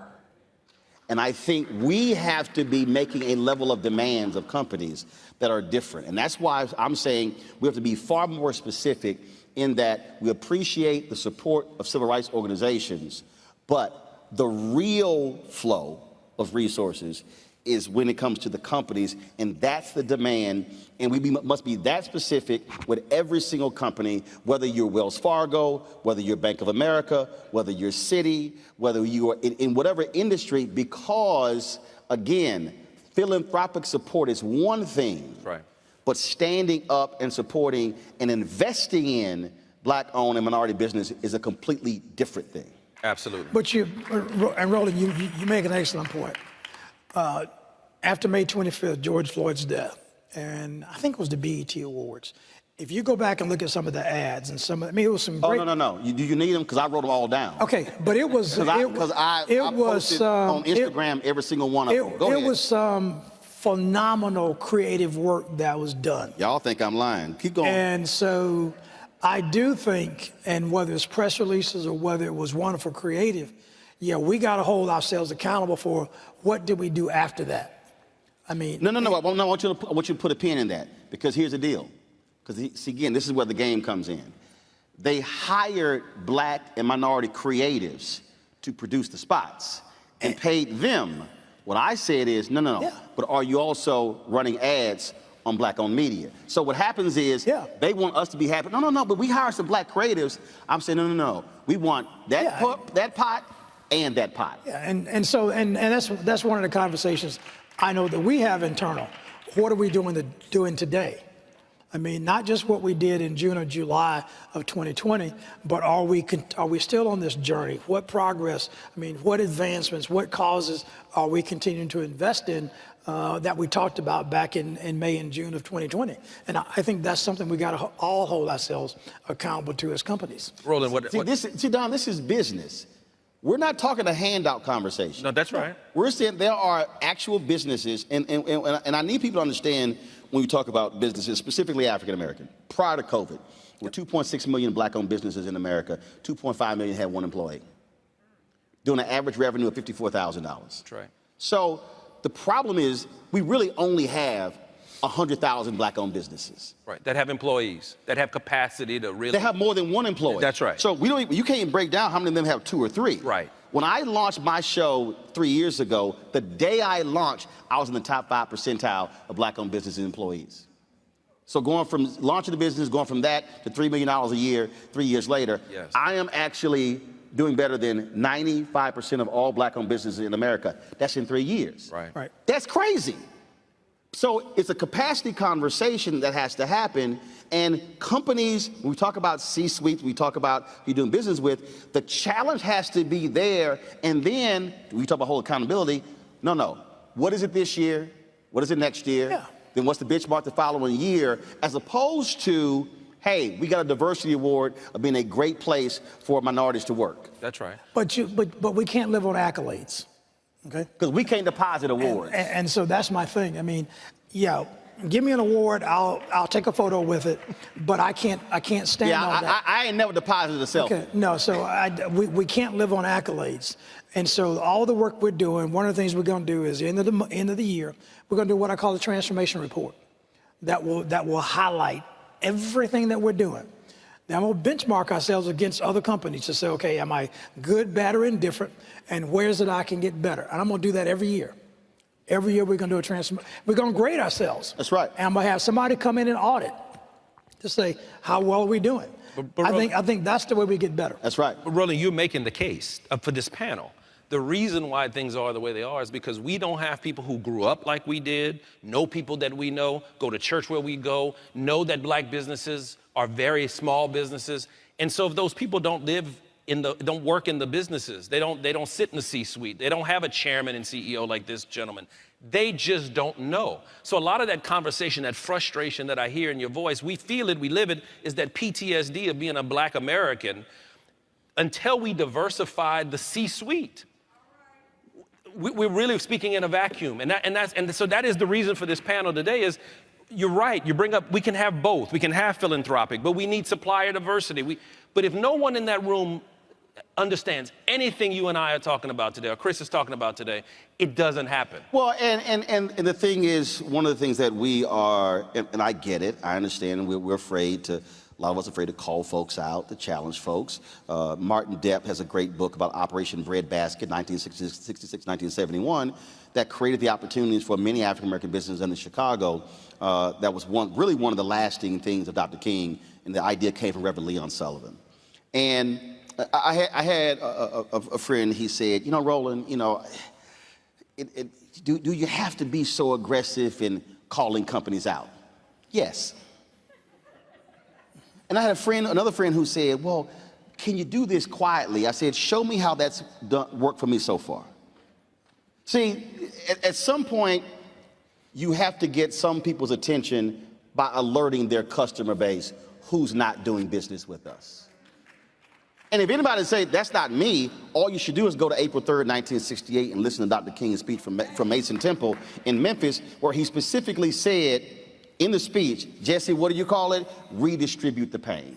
And I think we have to be making a level of demands of companies that are different. And that's why I'm saying we have to be far more specific in that we appreciate the support of civil rights organizations, but the real flow of resources is when it comes to the companies, and that's the demand, and we must be that specific with every single company, whether you're Wells Fargo, whether you're Bank of America, whether you're Citi, whether you are in whatever industry, because, again, philanthropic support is one thing, but standing up and supporting and investing in black-owned and minority business is a completely different thing. Absolutely. But and Roland, you make an excellent point. After May 25th, George Floyd's death, and I think it was the BET Awards. If you go back and look at some of the ads and it was some great... Oh, no. Do you need them? Because I wrote them all down. Okay, but it was... Because I posted on Instagram every single one of them. Go ahead. It was some phenomenal creative work that was done. Y'all think I'm lying. Keep going. And so I do think, and whether it's press releases or whether it was wonderful creative, we got to hold ourselves accountable for what did we do after that. I mean... No. I want you to put a pin in that, because here's the deal. Because, see, again, this is where the game comes in. They hired black and minority creatives to produce the spots and paid them. What I said is, no. But are you also running ads on black-owned media? So what happens is they want us to be happy. No, but we hire some black creatives. I'm saying, no. We want that pot and that pot. And that's one of the conversations I know that we have internal. What are we doing today? I mean, not just what we did in June or July of 2020, but are we still on this journey? What progress, what advancements, what causes are we continuing to invest in that we talked about back in May and June of 2020? And I think that's something we got to all hold ourselves accountable to as companies. Roland, See, Don, this is business. We're not talking a handout conversation. No, that's right. We're saying there are actual businesses, and I need people to understand when we talk about businesses, specifically African-American. Prior to COVID, there were 2.6 million black-owned businesses in America. 2.5 million had one employee, doing an average revenue of $54,000. That's right. So the problem is we really only have 100,000 black-owned businesses. Right, that have employees, that have capacity to really... They have more than one employee. That's right. So you can't even break down how many of them have 2 or 3. Right. When I launched my show 3 years ago, the day I launched, I was in the top 5 percentile of black-owned businesses and employees. So going from launching the business, going from that to $3 million a year, 3 years later, I am actually doing better than 95% of all black-owned businesses in America. That's in 3 years. Right. That's crazy. So it's a capacity conversation that has to happen. And companies, when we talk about C-suites, we talk about who you're doing business with, the challenge has to be there. And then we talk about whole accountability. No. What is it this year? What is it next year? Yeah. Then what's the benchmark the following year? As opposed to, hey, we got a diversity award of being a great place for minorities to work. That's right. But we can't live on accolades, okay? Because we can't deposit awards. And so that's my thing. I mean, yeah, give me an award, I'll take a photo with it, but I can't stand on that. I ain't never deposited a selfie. Okay, no, so we can't live on accolades. And so all the work we're doing, one of the things we're going to do is end of the year, we're going to do what I call a transformation report that will highlight everything that we're doing. Now we'll benchmark ourselves against other companies to say, okay, am I good, bad, or indifferent, and where's it I can get better? And I'm going to do that every year. Every year we're going to do a transformation. We're going to grade ourselves. That's right. And I'm going to have somebody come in and audit to say, how well are we doing? But I think that's the way we get better. That's right. But Roland, you're making the case for this panel. The reason why things are the way they are is because we don't have people who grew up like we did, know people that we know, go to church where we go, know that black businesses are very small businesses. And so if those people don't work in the businesses, they don't sit in the C-suite, they don't have a chairman and CEO like this gentleman, they just don't know. So a lot of that conversation, that frustration that I hear in your voice, we feel it, we live it, is that PTSD of being a black American. Until we diversified the C-suite, we're really speaking in a vacuum. And so that is the reason for this panel today is, you're right, you bring up, we can have both. We can have philanthropic, but we need supplier diversity. But if no one in that room understands anything you and I are talking about today, or Chris is talking about today, it doesn't happen. Well, and the thing is, one of the things that we are, and I get it, I understand, and we're afraid to, a lot of us are afraid to call folks out, to challenge folks. Martin Depp has a great book about Operation Breadbasket, 1966, 1971, that created the opportunities for many African-American businesses in Chicago. That was really one of the lasting things of Dr. King, and the idea came from Reverend Leon Sullivan. And I had a friend, he said, Roland, do you have to be so aggressive in calling companies out? Yes. And I had another friend who said, well, can you do this quietly? I said, show me how that's worked for me so far. See, at some point, you have to get some people's attention by alerting their customer base who's not doing business with us. And if anybody say that's not me, all you should do is go to April 3rd, 1968 and listen to Dr. King's speech from Mason Temple in Memphis, where he specifically said in the speech, Jesse, what do you call it? Redistribute the pain.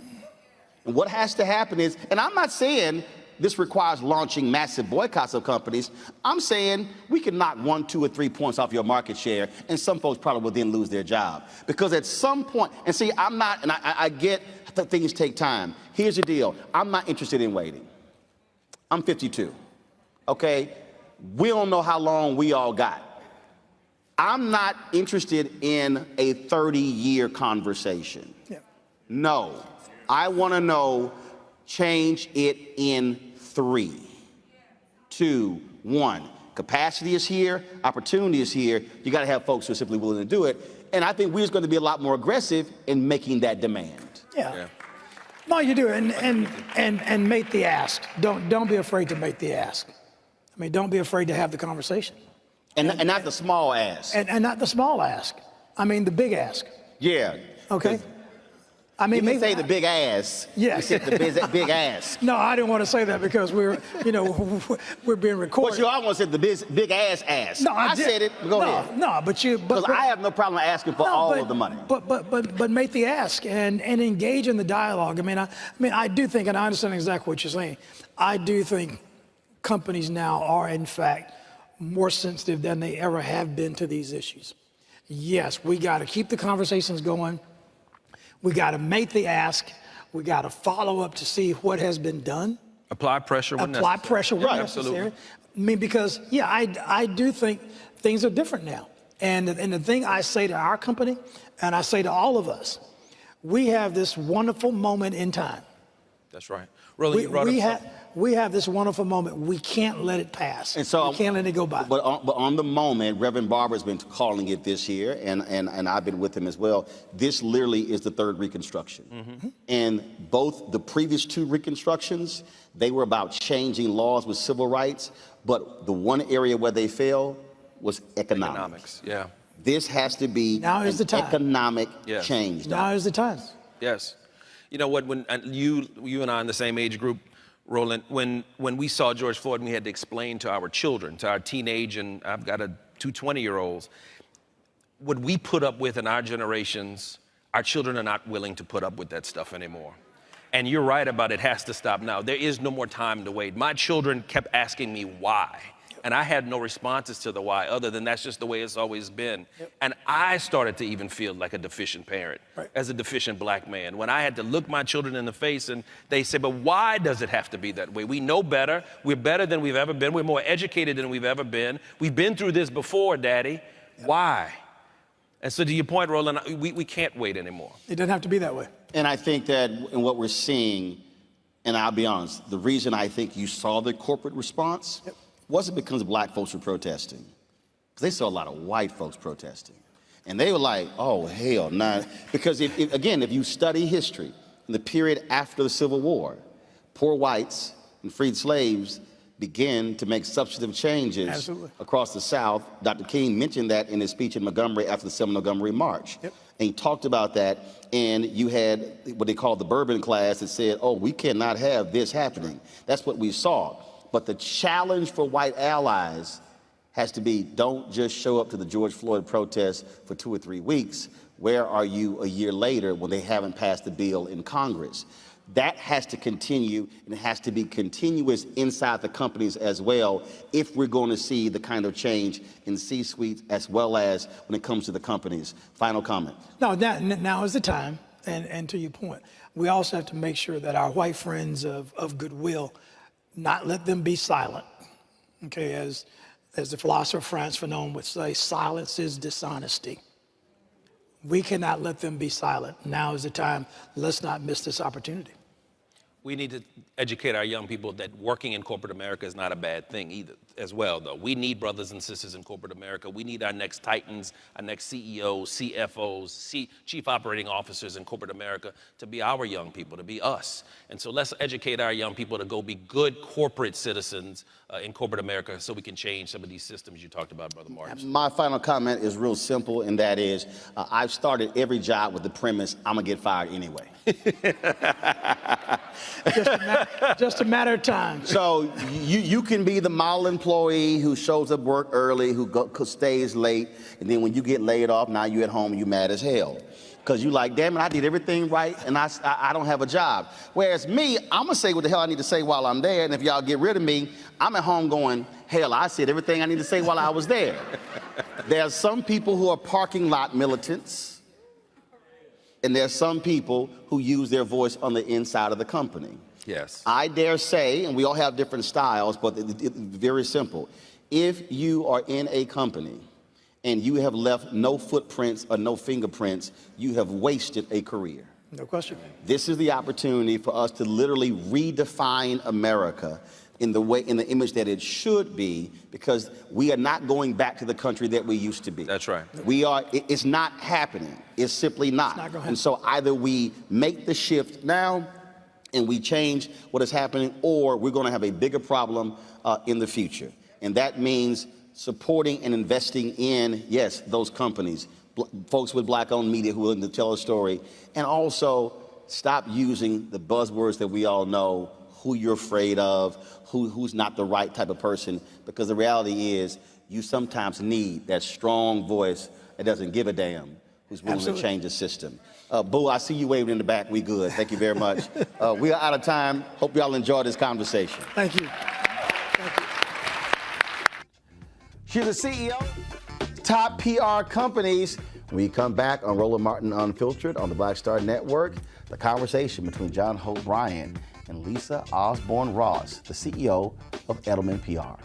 And what has to happen is, and I'm not saying this requires launching massive boycotts of companies. I'm saying we can knock 1, 2, or 3 points off your market share, and some folks probably will then lose their job. Because at some point, and see, I'm not, and I get that things take time. Here's the deal. I'm not interested in waiting. I'm 52, okay? We don't know how long we all got. I'm not interested in a 30-year conversation. Yeah. No, I want to know, change it in 3, 2, 1. Capacity is here, opportunity is here. You got to have folks who are simply willing to do it. And I think we're just going to be a lot more aggressive in making that demand. Yeah. No, you do, and make the ask. Don't be afraid to make the ask. I mean, don't be afraid to have the conversation. And not the small ask. And not the small ask. I mean, the big ask. Yeah. Okay. I mean, maybe say the big ass. Yes. You said the big ass. No, I didn't want to say that because we're being recorded. But you almost said the big ass. No, I said it. Go ahead. No, because I have no problem asking for all of the money. But make the ask and engage in the dialogue. I do think, and I understand exactly what you're saying. I do think companies now are, in fact, more sensitive than they ever have been to these issues. Yes, we got to keep the conversations going. We got to make the ask. We got to follow up to see what has been done. Apply pressure when necessary. Apply pressure when necessary. Absolutely. I mean, because, yeah, I do think things are different now. And the thing I say to our company, and I say to all of us, we have this wonderful moment in time That's right. Roland, you brought up we have this wonderful moment. We can't let it pass. And so, we can't let it go by. But on the moment, Reverend Barber's been calling it this year, and I've been with him as well. This literally is the third Reconstruction. Mm-hmm. And both the previous two Reconstructions, they were about changing laws with civil rights, but the one area where they failed was economics. Yeah. This has to be now is the time. Economic change. Now is the time. Yes. You know what, when you and I in the same age group, Roland, when we saw George Floyd and we had to explain to our children, to our teenage, and I've got two 20-year-olds, what we put up with in our generations, our children are not willing to put up with that stuff anymore. And you're right about it has to stop now. There is no more time to wait. My children kept asking me why. And I had no responses to the why other than that's just the way it's always been. Yep. And I started to even feel like a deficient parent, as a deficient black man, when I had to look my children in the face and they say, but why does it have to be that way? We know better. We're better than we've ever been. We're more educated than we've ever been. We've been through this before, Daddy. Yep. Why? And so to your point, Roland, we can't wait anymore. It doesn't have to be that way. And I think that in what we're seeing, and I'll be honest, the reason I think you saw the corporate response wasn't because black folks were protesting. Because they saw a lot of white folks protesting. And they were like, oh, hell, nah. Because if you study history, in the period after the Civil War, poor whites and freed slaves began to make substantive changes across the South. Dr. King mentioned that in his speech in Montgomery after the 7 Montgomery March. Yep. And he talked about that, and you had what they called the Bourbon class that said, oh, we cannot have this happening. That's what we saw. But the challenge for white allies has to be, don't just show up to the George Floyd protests for 2 or 3 weeks. Where are you a year later when they haven't passed the bill in Congress? That has to continue, and it has to be continuous inside the companies as well if we're going to see the kind of change in C-suites as well as when it comes to the companies. Final comment. No, now is the time, and to your point, we also have to make sure that our white friends of goodwill, not let them be silent. Okay, as the philosopher Frantz Fanon would say, silence is dishonesty. We cannot let them be silent. Now is the time. Let's not miss this opportunity. We need to educate our young people that working in corporate America is not a bad thing either, as well, though. We need brothers and sisters in corporate America. We need our next titans, our next CEOs, CFOs, chief operating officers in corporate America to be our young people, to be us. And so let's educate our young people to go be good corporate citizens in corporate America so we can change some of these systems you talked about, Brother Martin. My final comment is real simple, and that is I've started every job with the premise, I'm going to get fired anyway. Just a matter of time. So you can be the model employee who shows up work early, who stays late, and then when you get laid off, now you at home and you mad as hell. Because you like, damn it, I did everything right, and I don't have a job. Whereas me, I'm going to say what the hell I need to say while I'm there, and if y'all get rid of me, I'm at home going, hell, I said everything I need to say while I was there. There's some people who are parking lot militants, and there's some people who use their voice on the inside of the company. Yes. I dare say, and we all have different styles, but it's very simple. If you are in a company and you have left no footprints or no fingerprints, you have wasted a career. No question. This is the opportunity for us to literally redefine America in the image that it should be, because we are not going back to the country that we used to be. That's right. It's not happening. It's simply not. It's not gonna happen. And so either we make the shift now and we change what is happening, or we're going to have a bigger problem in the future. And that means supporting and investing in, yes, those companies, folks with black-owned media who are willing to tell a story, and also stop using the buzzwords that we all know, who you're afraid of, who's not the right type of person, because the reality is you sometimes need that strong voice that doesn't give a damn, who's willing to change the system. Boo, I see you waving in the back. We good. Thank you very much. We are out of time. Hope y'all enjoyed this conversation. Thank you. She's the CEO of top PR companies. When we come back on Roland Martin Unfiltered on the Black Star Network, the conversation between John Hope Bryant and Lisa Osborne Ross, the CEO of Edelman PR.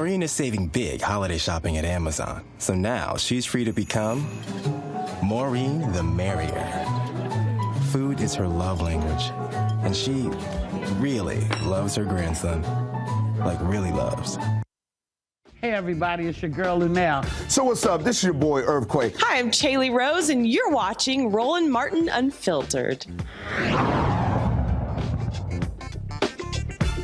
Maureen is saving big holiday shopping at Amazon, so now she's free to become Maureen the Merrier. Food is her love language, and she really loves her grandson. Like, really loves. Hey everybody, it's your girl Lunel. So what's up? This is your boy Earthquake. Hi, I'm Chaley Rose, and you're watching Roland Martin Unfiltered.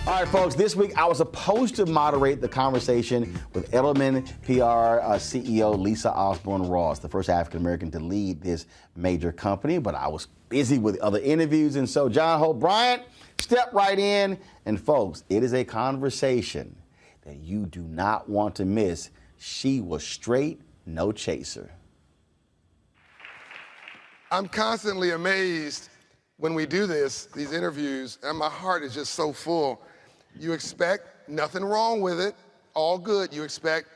All right, folks, this week I was supposed to moderate the conversation with Edelman PR CEO Lisa Osborne Ross, the first African-American to lead this major company, but I was busy with other interviews, and so John Hope Bryant stepped right in. And folks, it is a conversation that you do not want to miss. She was straight, no chaser. I'm constantly amazed when we do these interviews, and my heart is just so full. You expect nothing wrong with it, all good. You expect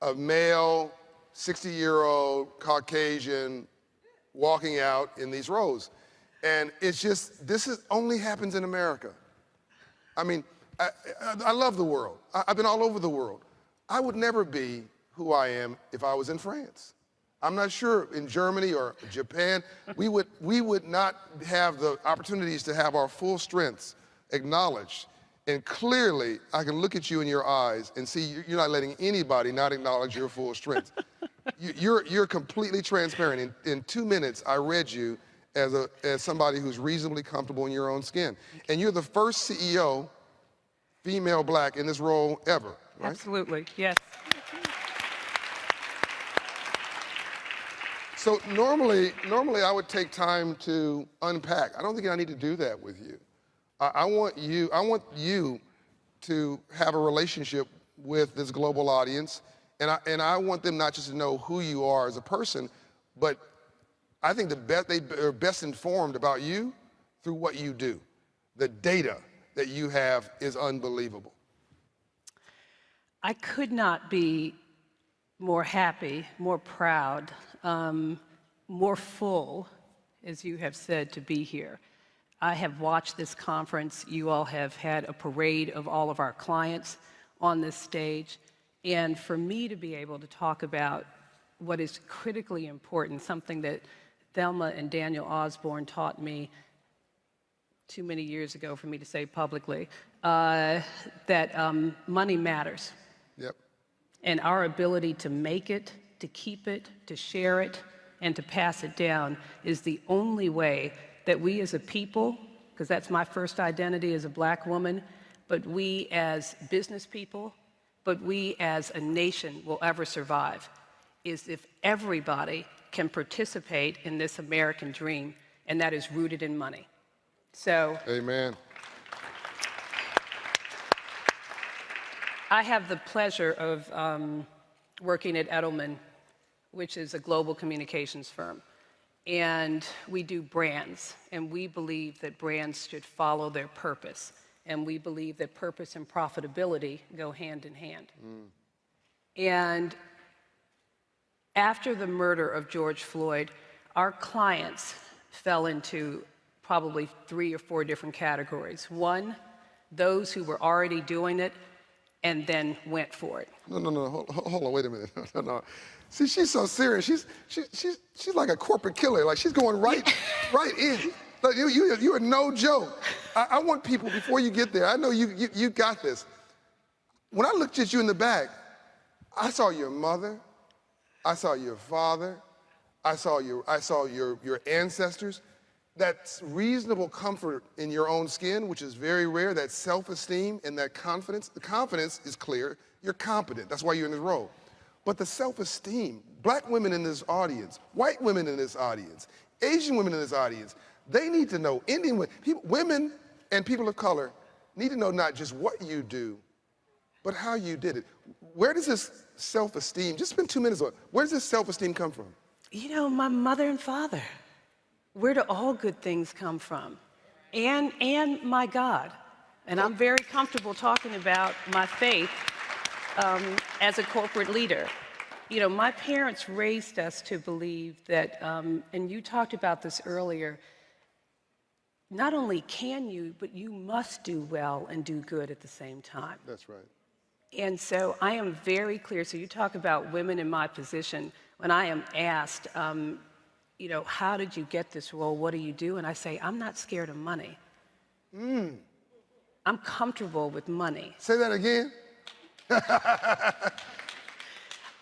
a male, 60-year-old Caucasian walking out in these rows. And it's just, only happens in America. I mean, I love the world. I've been all over the world. I would never be who I am if I was in France. I'm not sure in Germany or Japan, we would not have the opportunities to have our full strengths acknowledged. And clearly, I can look at you in your eyes and see you're not letting anybody not acknowledge your full strength. You're completely transparent. In 2 minutes, I read you as somebody who's reasonably comfortable in your own skin. And you're the first CEO, female black, in this role ever, right? Absolutely, yes. So normally I would take time to unpack. I don't think I need to do that with you. I want you to have a relationship with this global audience, and I want them not just to know who you are as a person, but I think they are best informed about you through what you do. The data that you have is unbelievable. I could not be more happy, more proud, more full, as you have said, to be here. I have watched this conference. You all have had a parade of all of our clients on this stage. And for me to be able to talk about what is critically important, something that Thelma and Daniel Osborne taught me too many years ago for me to say publicly, that money matters. Yep. And our ability to make it, to keep it, to share it, and to pass it down is the only way that we as a people, because that's my first identity as a black woman, but we as business people, but we as a nation will ever survive, is if everybody can participate in this American dream, and that is rooted in money. So, amen. I have the pleasure of working at Edelman, which is a global communications firm. And we do brands, and we believe that brands should follow their purpose. And we believe that purpose and profitability go hand in hand. And after the murder of George Floyd, our clients fell into probably 3 or 4 different categories. One, those who were already doing it and then went for it. No, hold on, wait a minute. No. See, she's so serious. She's like a corporate killer. Like, she's going right in. Like, you are no joke. I want people, before you get there, I know you got this. When I looked at you in the back, I saw your mother, I saw your father, I saw your ancestors. That reasonable comfort in your own skin, which is very rare, that self-esteem and that confidence. The confidence is clear. You're competent. That's why you're in this role. But the self-esteem, black women in this audience, white women in this audience, Asian women in this audience, they need to know, Indian women, women and people of color need to know not just what you do, but how you did it. Where does this self-esteem, just spend 2 minutes on it, where does this self-esteem come from? You know, my mother and father. Where do all good things come from? And my God. And I'm very comfortable talking about my faith as a corporate leader. You know, my parents raised us to believe that, and you talked about this earlier, not only can you, but you must do well and do good at the same time. That's right. And so I am very clear. So you talk about women in my position. When I am asked, you know, how did you get this role? What do you do? And I say, I'm not scared of money. I'm comfortable with money. Say that again.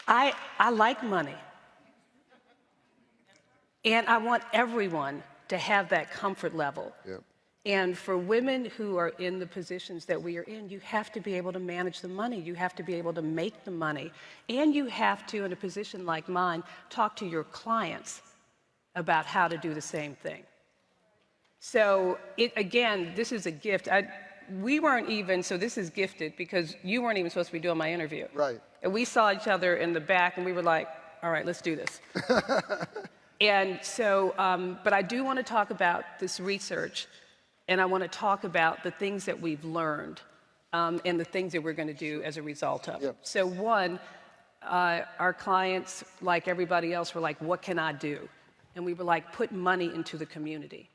I like money. And I want everyone to have that comfort level. Yep. And for women who are in the positions that we are in, you have to be able to manage the money. You have to be able to make the money. And you have to, in a position like mine, talk to your clients about how to do the same thing. So, again, this is a gift. We weren't even, so this is gifted because you weren't even supposed to be doing my interview. Right. And we saw each other in the back and we were like, all right, let's do this. And so, but I do want to talk about this research, and I want to talk about the things that we've learned and the things that we're going to do as a result of it. Yep. So one, our clients, like everybody else, were like, what can I do? And we were like, put money into the community,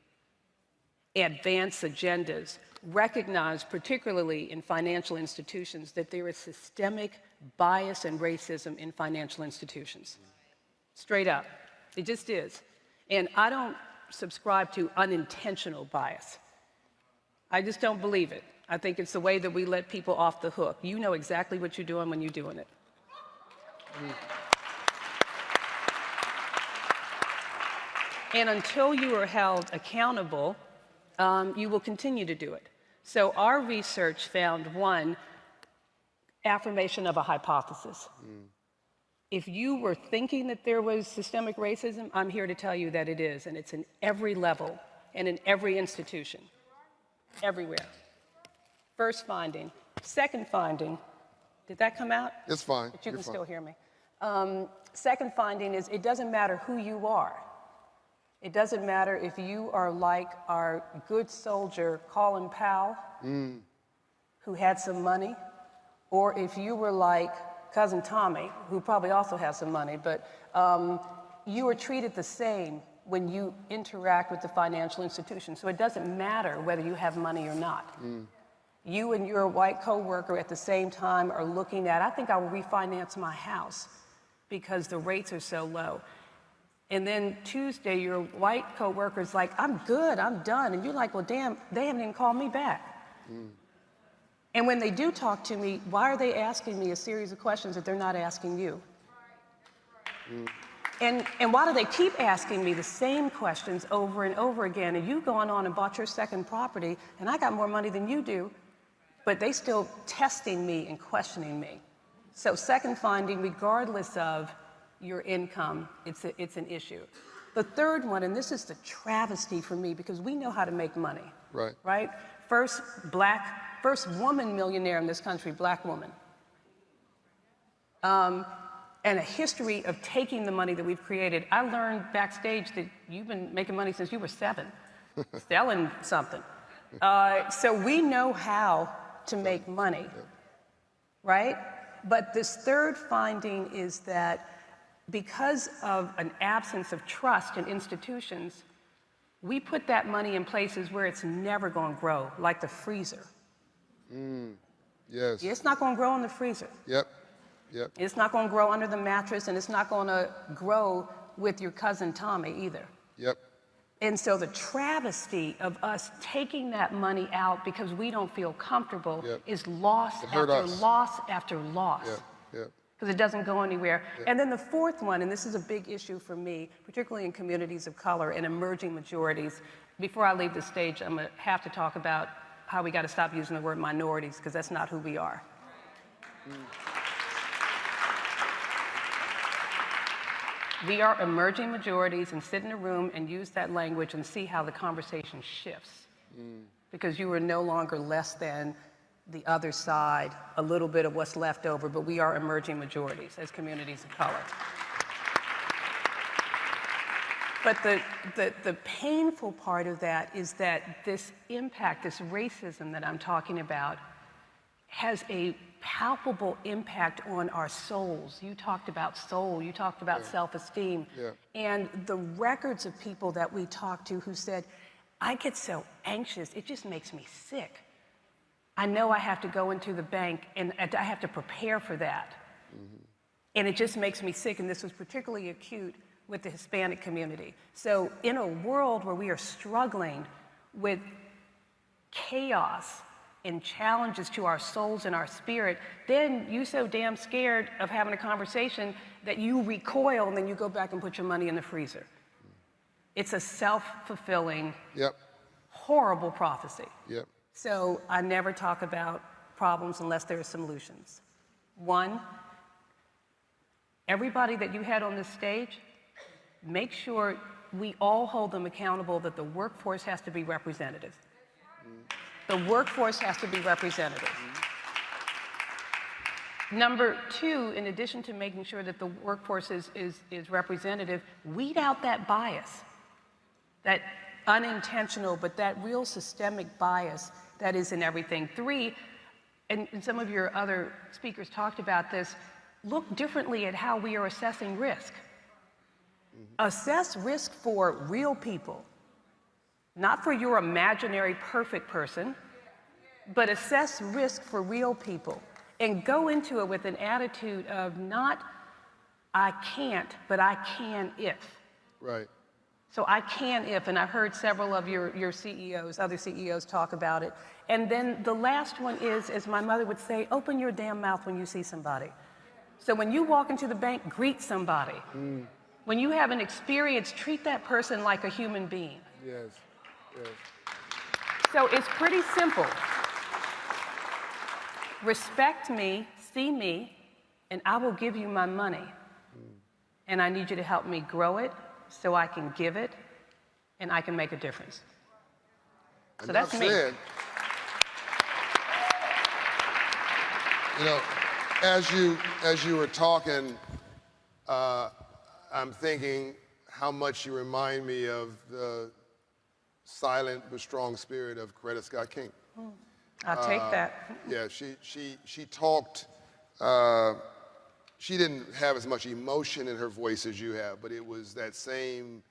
advance agendas, recognize, particularly in financial institutions, that there is systemic bias and racism in financial institutions. Straight up. It just is. And I don't subscribe to unintentional bias. I just don't believe it. I think it's the way that we let people off the hook. You know exactly what you're doing when you're doing it. And until you are held accountable, you will continue to do it. So our research found one, affirmation of a hypothesis. If you were thinking that there was systemic racism, I'm here to tell you that it is, and it's in every level and in every institution, everywhere. First finding. Second finding, did that come out? It's fine. But you You're can fine. still hear me. Second finding is it doesn't matter who you are. It doesn't matter if you are like our good soldier, Colin Powell, who had some money, or if you were like Cousin Tommy, who probably also has some money, but you are treated the same when you interact with the financial institution. So it doesn't matter whether you have money or not. You and your white coworker at the same time are looking at, I think I will refinance my house because the rates are so low. And then Tuesday, your white coworker's like, I'm good, I'm done. And you're like, well, damn, they haven't even called me back. And when they do talk to me, why are they asking me a series of questions that they're not asking you? And why do they keep asking me the same questions over and over again? And you going on and bought your second property, and I got more money than you do, but they still testing me and questioning me. So second finding, regardless of your income, it's an issue. The third one, and this is the travesty for me because we know how to make money. Right. Right? First woman millionaire in this country, black woman. And a history of taking the money that we've created. I learned backstage that you've been making money since you were 7, selling something. So we know how to make money, right? But this third finding is that because of an absence of trust in institutions, we put that money in places where it's never going to grow, like the freezer. Yes. It's not going to grow in the freezer. Yep. Yep. It's not going to grow under the mattress, and it's not going to grow with your cousin Tommy either. Yep. And so the travesty of us taking that money out because we don't feel comfortable is loss after loss after loss. Yep. Because it doesn't go anywhere. And then the fourth one, and this is a big issue for me, particularly in communities of color and emerging majorities. Before I leave the stage, I'm going to have to talk about how we got to stop using the word minorities, because that's not who we are. We are emerging majorities, and sit in a room and use that language and see how the conversation shifts. Because you are no longer less than the other side, a little bit of what's left over, but we are emerging majorities as communities of color. But the painful part of that is that this impact, this racism that I'm talking about, has a palpable impact on our souls. You talked about soul, you talked about self-esteem. And the records of people that we talked to who said, I get so anxious, it just makes me sick. I know I have to go into the bank and I have to prepare for that. And it just makes me sick, and this was particularly acute with the Hispanic community. So in a world where we are struggling with chaos and challenges to our souls and our spirit, then you so damn scared of having a conversation that you recoil and then you go back and put your money in the freezer. It's a self-fulfilling, horrible prophecy. So I never talk about problems unless there are solutions. One, everybody that you had on this stage, make sure we all hold them accountable that the workforce has to be representative. The workforce has to be representative. Number two, in addition to making sure that the workforce is representative, weed out that bias, that unintentional, but that real systemic bias that is in everything. Three, and some of your other speakers talked about this, look differently at how we are assessing risk. Assess risk for real people, not for your imaginary perfect person, but assess risk for real people and go into it with an attitude of not, I can't, but I can if. Right. So I can if, and I've heard several of your CEOs, other CEOs talk about it. And then the last one is, as my mother would say, open your damn mouth when you see somebody. So when you walk into the bank, greet somebody. When you have an experience, treat that person like a human being. Yes, yes. So it's pretty simple. Respect me, see me, and I will give you my money. And I need you to help me grow it so I can give it and I can make a difference. So that's me. Said, you know, as you were talking, I'm thinking how much you remind me of the silent but strong spirit of Coretta Scott King. I'll take that. Yeah, she talked. She didn't have as much emotion in her voice as you have, but it was that same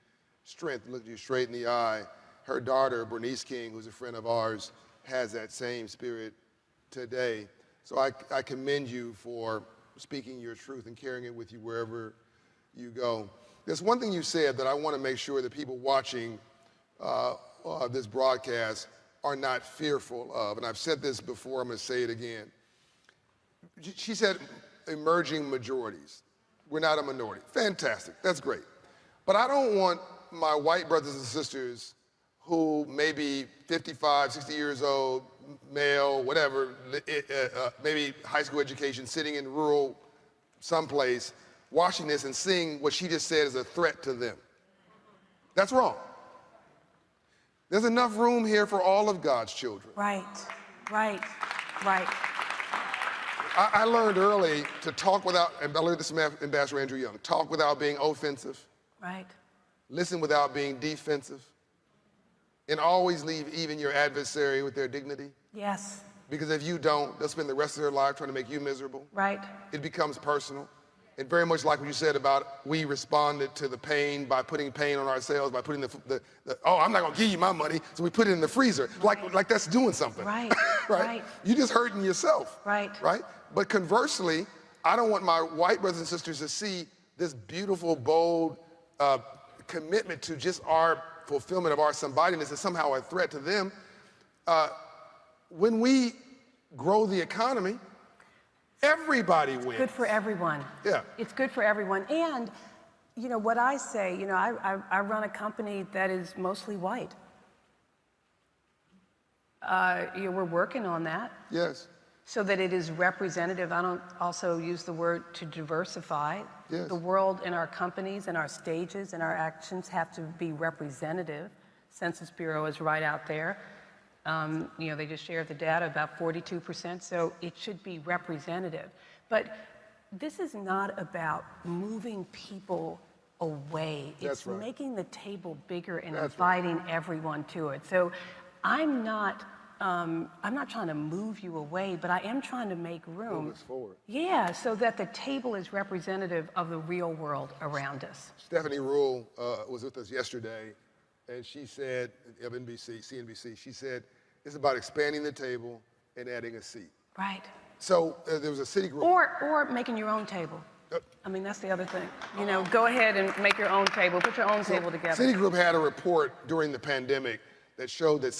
strength. Looked you straight in the eye. Her daughter, Bernice King, who's a friend of ours, has that same spirit today. So I commend you for speaking your truth and carrying it with you wherever you go. There's one thing you said that I want to make sure that people watching this broadcast are not fearful of, and I've said this before, I'm going to say it again. She said emerging majorities. We're not a minority. Fantastic, that's great. But I don't want my white brothers and sisters who may be 55, 60 years old, male, whatever, maybe high school education, sitting in rural someplace, watching this and seeing what she just said as a threat to them. That's wrong. There's enough room here for all of God's children. Right. I learned early to talk without, and I learned this from Ambassador Andrew Young, talk without being offensive. Right. Listen without being defensive. And always leave even your adversary with their dignity. Yes. Because if you don't, they'll spend the rest of their life trying to make you miserable. Right. It becomes personal. And very much like what you said about we responded to the pain by putting pain on ourselves, by putting oh, I'm not gonna give you my money, so we put it in the freezer. Like that's doing something. Right. Right? You're just hurting yourself. Right. Right? But conversely, I don't want my white brothers and sisters to see this beautiful, bold commitment to just our fulfillment of our somebodyness is somehow a threat to them. When we grow the economy, everybody wins. Good for everyone. Yeah. It's good for everyone. And, you know, what I say, you know, I run a company that is mostly white. You know, we're working on that. Yes. So that it is representative. I don't also use the word to diversify. Yes. The world and our companies and our stages and our actions have to be representative. Census Bureau is right out there. You know, they just shared the data, about 42%, so it should be representative. But this is not about moving people away. That's it's right. making the table bigger and That's inviting everyone to it. So I'm not trying to move you away, but I am trying to make room. Move us forward. Yeah, so that the table is representative of the real world around us. Stephanie Rule was with us yesterday, and she said, of CNBC, she said, it's about expanding the table and adding a seat. Right. So there was a city group. Or making your own table. I mean, that's the other thing. You know, go ahead and make your own table, put your own table together. Citigroup had a report during the pandemic that showed that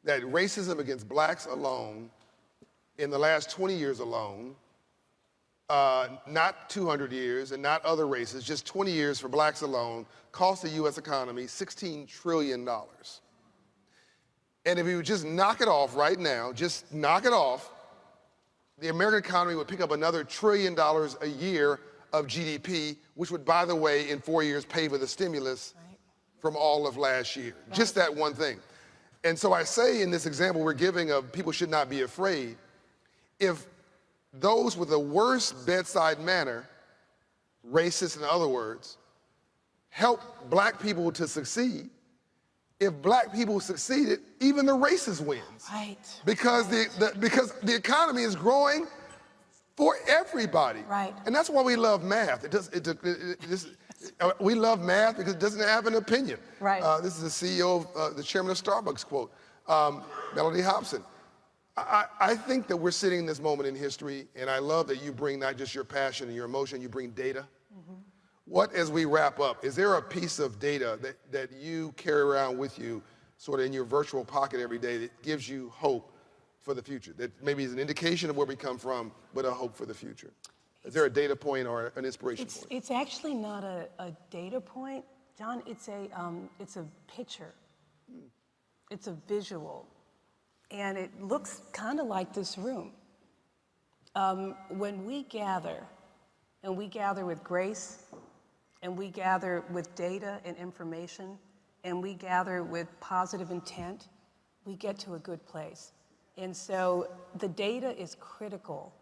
that racism against blacks alone, in the last 20 years alone, not 200 years and not other races, just 20 years for blacks alone, cost the U.S. economy $16 trillion. And if we would just knock it off right now, just knock it off, the American economy would pick up another $1 trillion a year of GDP, which would, by the way, in 4 years pay for the stimulus from all of last year. Right. Just that one thing. And so I say in this example we're giving of people should not be afraid, if those with the worst bedside manner, racist in other words, help black people to succeed, if black people succeeded, even the racist wins. Right. Because the economy is growing for everybody. Right. And that's why we love math. We love math because it doesn't have an opinion. Right. This is the CEO of the chairman of Starbucks quote, Melody Hobson. I think that we're sitting in this moment in history, and I love that you bring not just your passion and your emotion, you bring data. Mm-hmm. What, as we wrap up, is there a piece of data that you carry around with you sort of in your virtual pocket every day that gives you hope for the future, that maybe is an indication of where we come from, but a hope for the future? Is there a data point or an inspiration point? It's actually not a data point, John. It's a picture. It's a visual. And it looks kind of like this room. When we gather, and we gather with grace, and we gather with data and information, and we gather with positive intent, we get to a good place. And so the data is critical.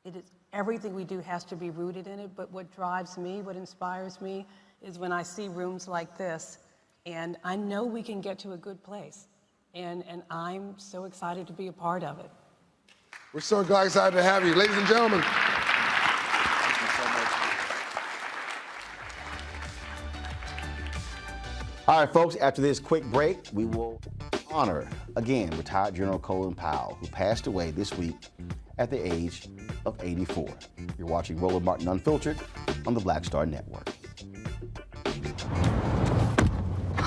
It is, everything we do has to be rooted in it, but what drives me, what inspires me, is when I see rooms like this, and I know we can get to a good place. And I'm so excited to be a part of it. We're so excited to have you. Ladies and gentlemen. All right, folks, after this quick break, we will honor, again, retired General Colin Powell, who passed away this week at the age of 84. You're watching Roland Martin Unfiltered on the Black Star Network.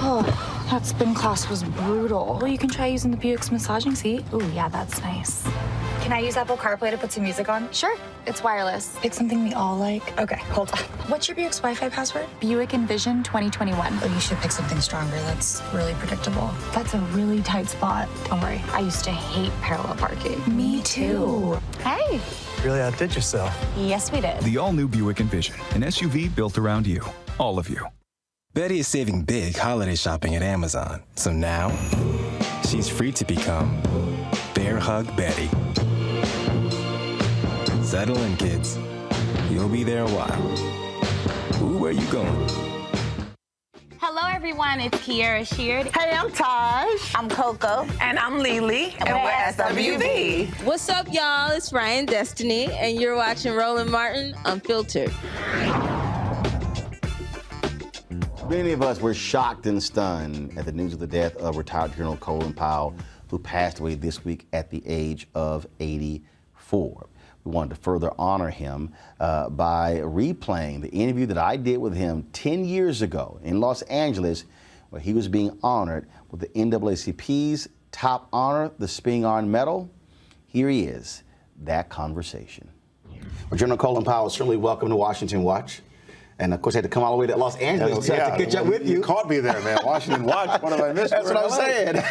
Oh, that spin class was brutal. Well, you can try using the Buick's massaging seat. Ooh, yeah, that's nice. Can I use Apple CarPlay to put some music on? Sure. It's wireless. It's something we all like. Okay, hold on. What's your Buick's Wi-Fi password? Buick Envision 2021. Oh, you should pick something stronger. That's really predictable. That's a really tight spot. Don't worry. I used to hate parallel parking. Me too. Hey. Really outdid yourself. Yes, we did. The all-new Buick Envision, an SUV built around you. All of you. Betty is saving big holiday shopping at Amazon. So now, she's free to become Bear Hug Betty. Settle in, kids. You'll be there a while. Ooh, where you going? Hello, everyone. It's Kiara Sheard. Hey, I'm Taj. I'm Coco. And I'm Lily. And we're SWV. What's up, y'all? It's Ryan Destiny, and you're watching Roland Martin Unfiltered. Many of us were shocked and stunned at the news of the death of retired General Colin Powell, who passed away this week at the age of 84. We wanted to further honor him by replaying the interview that I did with him 10 years ago in Los Angeles, where he was being honored with the NAACP's top honor, the Spingarn Iron Medal. Here he is, that conversation. Well, General Colin Powell, certainly welcome to Washington Watch. And of course, I had to come all the way to Los Angeles to catch up with you. You caught me there, man. Washington Watch. What have I missed? That's what I'm saying.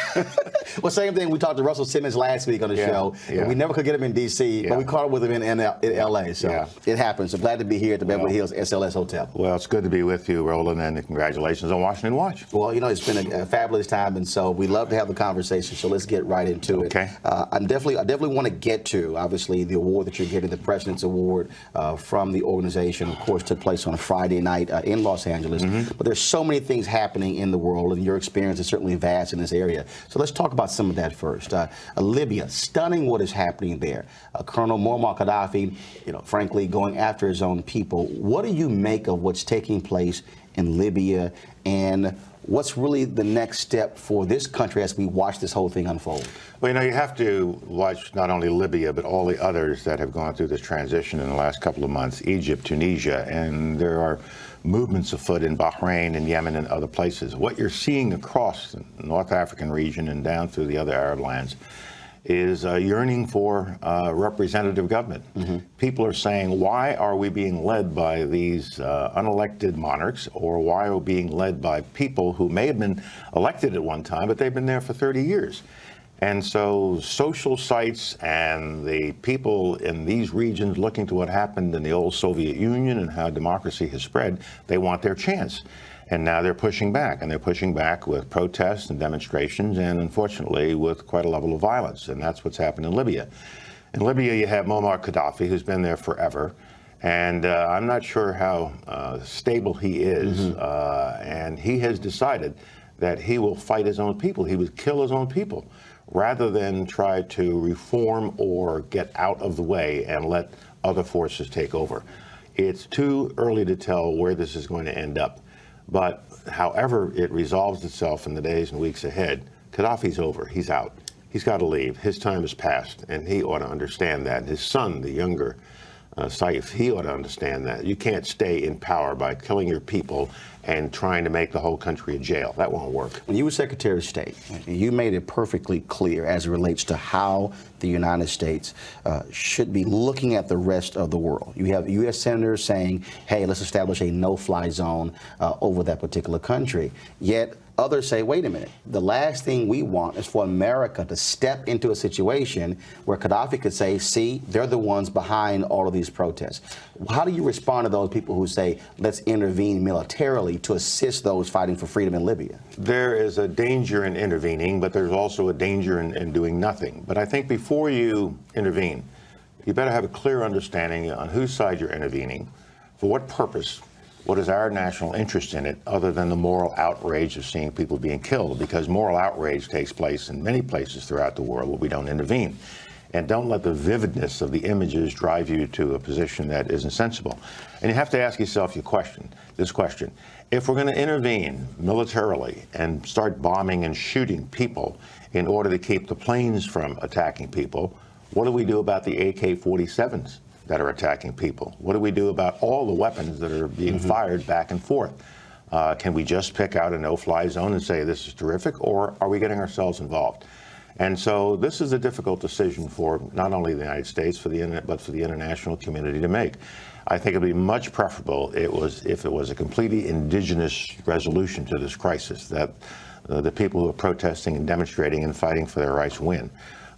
Well, same thing. We talked to Russell Simmons last week on the show. Yeah. We never could get him in D.C., but we caught up with him in L.A. So it happens. So glad to be here at the Beverly Hills SLS Hotel. Well, it's good to be with you, Roland, and congratulations on Washington Watch. Well, you know, it's been a fabulous time, and so we love to have the conversation. So let's get right into it. Okay. I definitely want to get to, obviously, the award that you're getting, the President's Award from the organization. Of course, took place on a Friday night in Los Angeles. Mm-hmm. But there's so many things happening in the world, and your experience is certainly vast in this area. So let's talk about some of that first. Libya, stunning what is happening there. Colonel Muammar Gaddafi, frankly, going after his own people. What do you make of what's taking place in Libya, and What's really the next step for this country as we watch this whole thing unfold? Well, you have to watch not only Libya, but all the others that have gone through this transition in the last couple of months, Egypt, Tunisia, and there are movements afoot in Bahrain and Yemen and other places. What you're seeing across the North African region and down through the other Arab lands is a yearning for representative government. People are saying, why are we being led by these unelected monarchs, or why are we being led by people who may have been elected at one time, but they've been there for 30 years? And so social sites and the people in these regions looking to what happened in the old Soviet Union and how democracy has spread, they want their chance. And now they're pushing back, and they're pushing back with protests and demonstrations, and unfortunately with quite a level of violence. And that's what's happened in Libya. In Libya, you have Muammar Gaddafi, who's been there forever. And I'm not sure how stable he is. And he has decided that he will fight his own people. He would kill his own people rather than try to reform or get out of the way and let other forces take over. It's too early to tell where this is going to end up. But however it resolves itself in the days and weeks ahead, Gaddafi's over. He's out. He's got to leave. His time has passed, and he ought to understand that. His son, the younger Saif, he ought to understand that. You can't stay in power by killing your people and trying to make the whole country a jail. That won't work. When you were Secretary of State, you made it perfectly clear as it relates to how the United States should be looking at the rest of the world. You have U.S. senators saying, hey, let's establish a no-fly zone over that particular country. Yet others say, wait a minute, the last thing we want is for America to step into a situation where Gaddafi could say, see, they're the ones behind all of these protests. How do you respond to those people who say, let's intervene militarily to assist those fighting for freedom in Libya? There is a danger in intervening, but there's also a danger in doing nothing. But I think before you intervene, you better have a clear understanding on whose side you're intervening, for what purpose, what is our national interest in it, other than the moral outrage of seeing people being killed, because moral outrage takes place in many places throughout the world where we don't intervene. And don't let the vividness of the images drive you to a position that isn't sensible. And you have to ask yourself this question. If we're going to intervene militarily and start bombing and shooting people in order to keep the planes from attacking people, what do we do about the AK-47s that are attacking people? What do we do about all the weapons that are being fired back and forth? Can we just pick out a no-fly zone and say this is terrific, or are we getting ourselves involved? And so this is a difficult decision for not only the United States, but for the international community to make. I think it would be much preferable if it was a completely indigenous resolution to this crisis, that the people who are protesting and demonstrating and fighting for their rights win.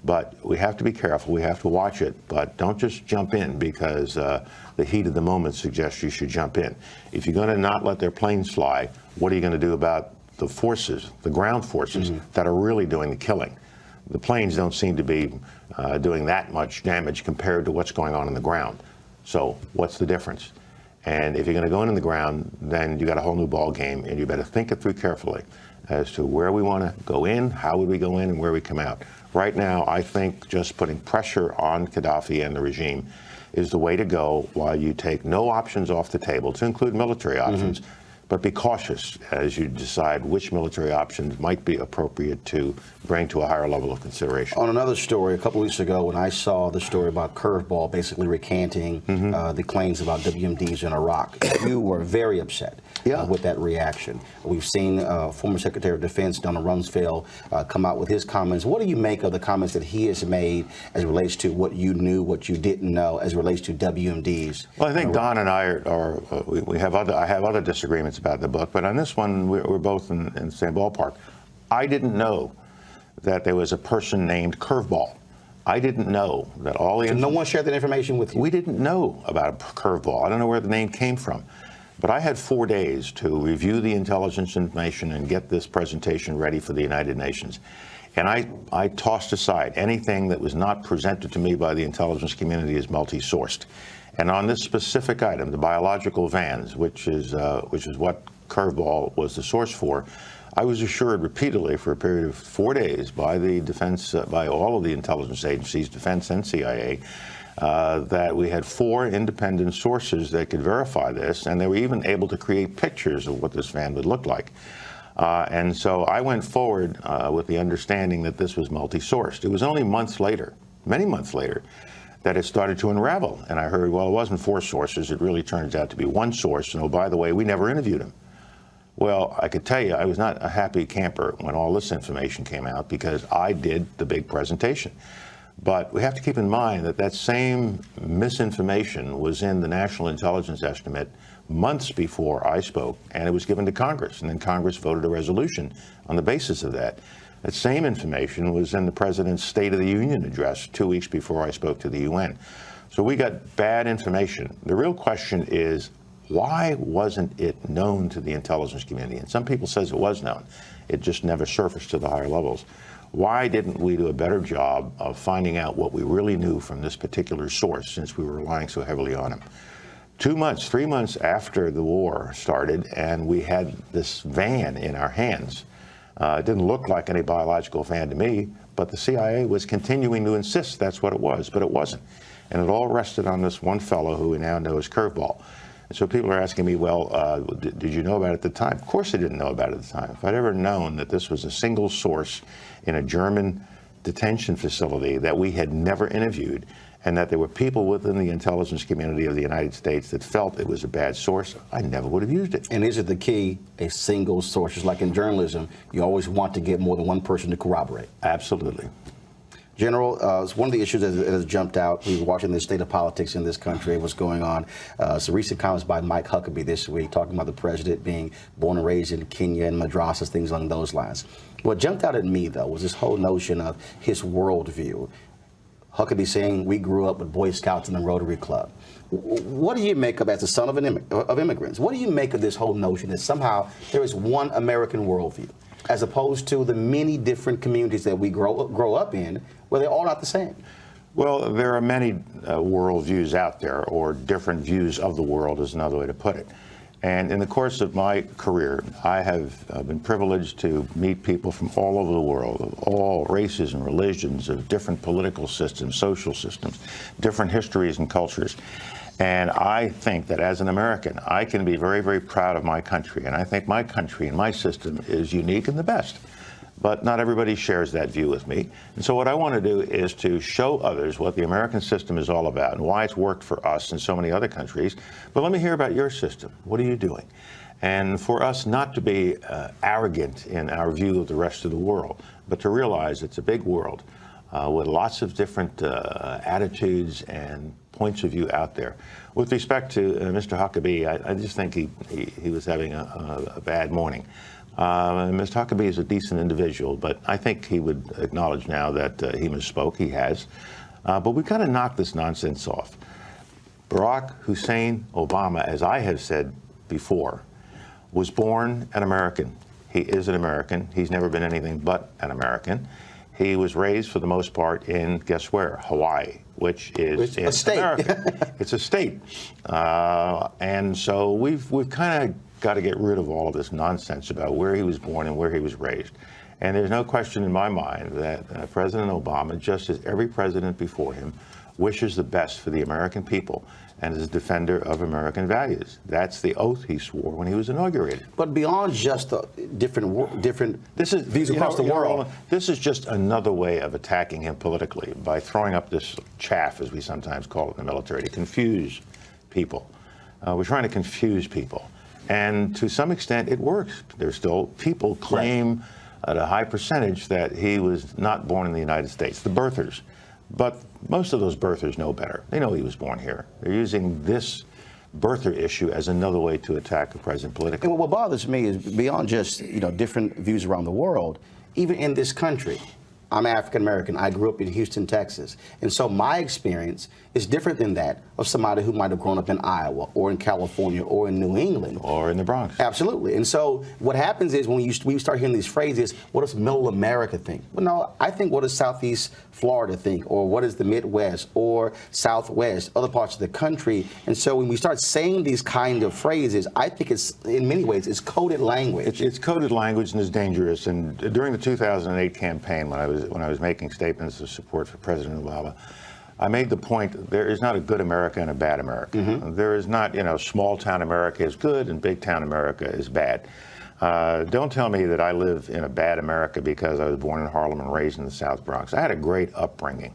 But we have to be careful. We have to watch it. But don't just jump in because the heat of the moment suggests you should jump in. If you're going to not let their planes fly, what are you going to do about the forces, the ground forces, that are really doing the killing? The planes don't seem to be doing that much damage compared to what's going on the ground. So what's the difference? And if you're going to go in the ground, then you got a whole new ball game, and you better think it through carefully as to where we want to go in, how would we go in, and where we come out. Right now, I think just putting pressure on Gaddafi and the regime is the way to go while you take no options off the table, to include military options. But be cautious as you decide which military options might be appropriate to bring to a higher level of consideration. On another story, a couple weeks ago, when I saw the story about Curveball basically recanting the claims about WMDs in Iraq, you were very upset with that reaction. We've seen former Secretary of Defense Donald Rumsfeld come out with his comments. What do you make of the comments that he has made as it relates to what you knew, what you didn't know, as it relates to WMDs? Well, I think Don and I I have other disagreements about the book, but on this one, we're both in the same ballpark. I didn't know that there was a person named Curveball. I didn't know that all the... So no one shared that information with you? We didn't know about a Curveball. I don't know where the name came from. But I had 4 days to review the intelligence information and get this presentation ready for the United Nations. And I tossed aside anything that was not presented to me by the intelligence community as multi-sourced. And on this specific item, the biological vans, which is what Curveball was the source for, I was assured repeatedly for a period of 4 days by the defense, by all of the intelligence agencies, defense and CIA, that we had 4 independent sources that could verify this, and they were even able to create pictures of what this van would look like. And so I went forward with the understanding that this was multi-sourced. It was only months later, many months later, that it started to unravel. And I heard, well, it wasn't 4 sources. It really turns out to be 1 source. And oh, by the way, we never interviewed him. Well, I could tell you, I was not a happy camper when all this information came out because I did the big presentation. But we have to keep in mind that that same misinformation was in the National Intelligence Estimate months before I spoke, and it was given to Congress. And then Congress voted a resolution on the basis of that. That same information was in the President's State of the Union address 2 weeks before I spoke to the UN. So we got bad information. The real question is, why wasn't it known to the intelligence community? And some people says it was known. It just never surfaced to the higher levels. Why didn't we do a better job of finding out what we really knew from this particular source, since we were relying so heavily on him? 2 months, 3 months after the war started, and we had this van in our hands. It didn't look like any biological van to me, but the CIA was continuing to insist that's what it was, but it wasn't. And it all rested on this one fellow who we now know as Curveball. And so people are asking me, well, did you know about it at the time? Of course I didn't know about it at the time. If I'd ever known that this was a single source in a German detention facility that we had never interviewed, and that there were people within the intelligence community of the United States that felt it was a bad source, I never would have used it. And is it the key, a single source? Just like in journalism, you always want to get more than one person to corroborate. Absolutely. General, it's one of the issues that has jumped out. We were watching the state of politics in this country, what's going on. Some recent comments by Mike Huckabee this week, talking about the president being born and raised in Kenya and madrasas, things along those lines. What jumped out at me, though, was this whole notion of his worldview. Huckabee saying, we grew up with Boy Scouts and the Rotary Club. What do you make of, as the son of immigrants, what do you make of this whole notion that somehow there is one American worldview, as opposed to the many different communities that we grow up in, where they're all not the same? Well, there are many worldviews out there, or different views of the world is another way to put it. And in the course of my career, I have been privileged to meet people from all over the world, of all races and religions, of different political systems, social systems, different histories and cultures. And I think that as an American, I can be very, very proud of my country. And I think my country and my system is unique and the best. But not everybody shares that view with me. And so what I want to do is to show others what the American system is all about and why it's worked for us and so many other countries. But let me hear about your system. What are you doing? And for us not to be arrogant in our view of the rest of the world, but to realize it's a big world with lots of different attitudes and points of view out there. With respect to Mr. Huckabee, I just think he was having a bad morning. Mr. Huckabee is a decent individual, but I think he would acknowledge now that he misspoke. He has. But we've got to knock this nonsense off. Barack Hussein Obama, as I have said before, was born an American. He is an American. He's never been anything but an American. He was raised, for the most part, in, guess where? Hawaii, which is in a state. America. It's a state. And so we've kind of got to get rid of all of this nonsense about where he was born and where he was raised. And there's no question in my mind that President Obama, just as every president before him, wishes the best for the American people and is a defender of American values. That's the oath he swore when he was inaugurated. But beyond just the different views across the world, this is just another way of attacking him politically by throwing up this chaff, as we sometimes call it in the military, to confuse people. We're trying to confuse people. And to some extent, it works. There's still people claim at a high percentage that he was not born in the United States, the birthers. But most of those birthers know better. They know he was born here. They're using this birther issue as another way to attack the president politically. And what bothers me is beyond just different views around the world, even in this country. I'm African American. I grew up in Houston, Texas. And so my experience is different than that of somebody who might have grown up in Iowa or in California or in New England. Or in the Bronx. Absolutely. And so what happens is when you start hearing these phrases, what does middle America think? Well, no, I think what does Southeast Florida think? Or what is the Midwest or Southwest, other parts of the country? And so when we start saying these kind of phrases, I think it's, in many ways, it's coded language. It's coded language and is dangerous. And during the 2008 campaign, when I was making statements of support for President Obama, I made the point that there is not a good America and a bad America. Mm-hmm. There is not, small town America is good and big town America is bad. Don't tell me that I live in a bad America because I was born in Harlem and raised in the South Bronx. I had a great upbringing.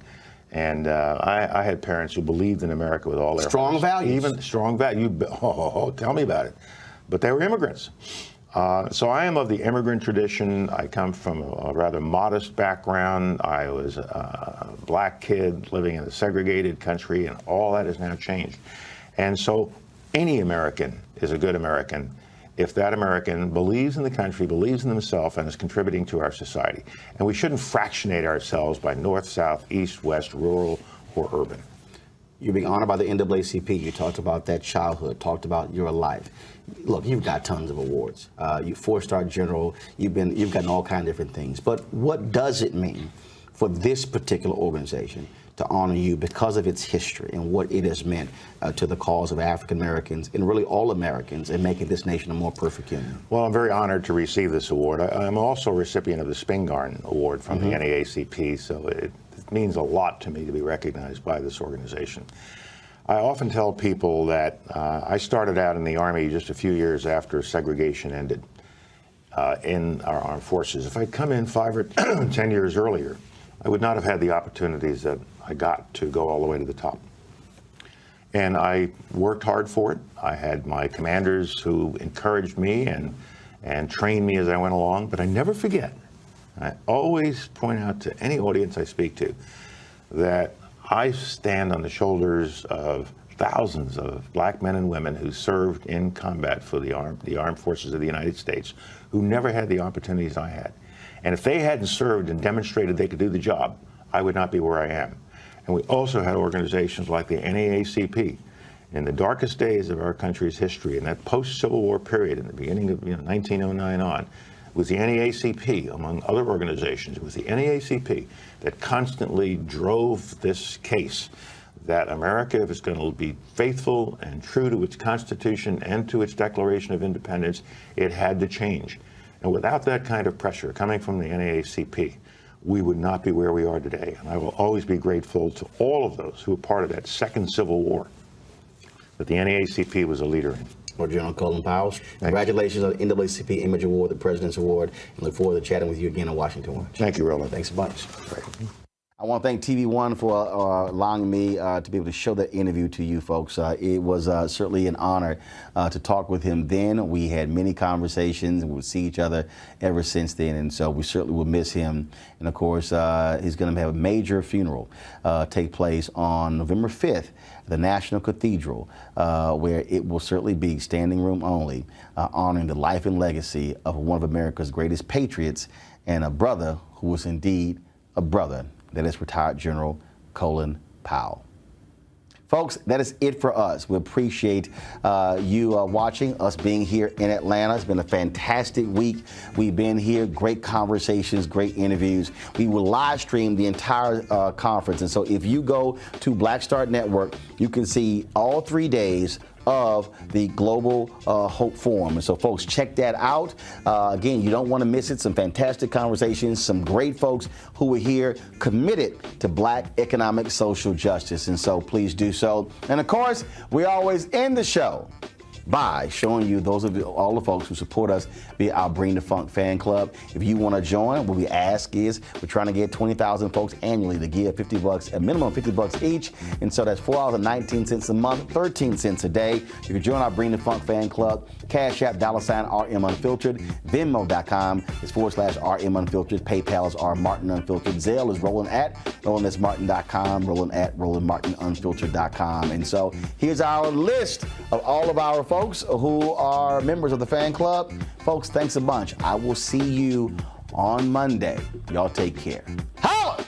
And I had parents who believed in America with all their strong hearts. values. Even strong values. Tell me about it. But they were immigrants. So I am of the immigrant tradition. I come from a rather modest background. I was a black kid living in a segregated country, and all that has now changed. And so any American is a good American if that American believes in the country, believes in themselves, and is contributing to our society. And we shouldn't fractionate ourselves by north, south, east, west, rural, or urban. You're being honored by the NAACP. You talked about that childhood, talked about your life. Look, you've got tons of awards. You 4-star general. You've gotten all kinds of different things. But what does it mean for this particular organization to honor you because of its history and what it has meant to the cause of African Americans and really all Americans in making this nation a more perfect union? Well, I'm very honored to receive this award. I'm also a recipient of the Spingarn Award from the NAACP, so it means a lot to me to be recognized by this organization. I often tell people that I started out in the Army just a few years after segregation ended in our armed forces. If I'd come in 5 or 10 years earlier, I would not have had the opportunities that I got to go all the way to the top. And I worked hard for it. I had my commanders who encouraged me and trained me as I went along, but I never forget. I always point out to any audience I speak to that I stand on the shoulders of thousands of black men and women who served in combat for the armed forces of the United States, who never had the opportunities I had. And if they hadn't served and demonstrated they could do the job, I would not be where I am. And we also had organizations like the NAACP. In the darkest days of our country's history, in that post-Civil War period, in the beginning of 1909 on, it was the NAACP, among other organizations, it was the NAACP that constantly drove this case that America, if it's going to be faithful and true to its Constitution and to its Declaration of Independence, it had to change. And without that kind of pressure coming from the NAACP, we would not be where we are today. And I will always be grateful to all of those who were part of that second Civil War that the NAACP was a leader in. Well, General Colin Powell, congratulations on the NAACP Image Award, the President's Award, and look forward to chatting with you again on Washington Watch. Thank you, Roland. Thanks a bunch. I want to thank TV1 for allowing me to be able to show that interview to you folks. It was certainly an honor to talk with him then. We had many conversations and we'll see each other ever since then. And so we certainly will miss him. And of course, he's going to have a major funeral take place on November 5th at the National Cathedral, where it will certainly be standing room only, honoring the life and legacy of one of America's greatest patriots and a brother who was indeed a brother. That is retired General Colin Powell. Folks, that is it for us. We appreciate you watching, us being here in Atlanta. It's been a fantastic week. We've been here, great conversations, great interviews. We will live stream the entire conference. And so if you go to Black Star Network, you can see all 3 days of the Global Hope Forum. And so folks, check that out. Again, you don't want to miss it. Some fantastic conversations, some great folks who are here committed to black economic social justice. And so please do so. And of course, we always end the show by showing you all the folks who support us via our Bring the Funk fan club. If you want to join, what we ask is we're trying to get 20,000 folks annually to give $50, a minimum of $50 each. And so that's $4.19 a month, 13 cents a day. You can join our Bring the Funk fan club. Cash App, $RM Unfiltered. Venmo.com is /RM Unfiltered. PayPal is R Martin Unfiltered. Zelle is Roland at RolandSMartin.com. Roland at RolandMartinUnfiltered.com. And so here's our list of all of our folks who are members of the fan club. Folks, thanks a bunch. I will see you on Monday. Y'all take care. Holla!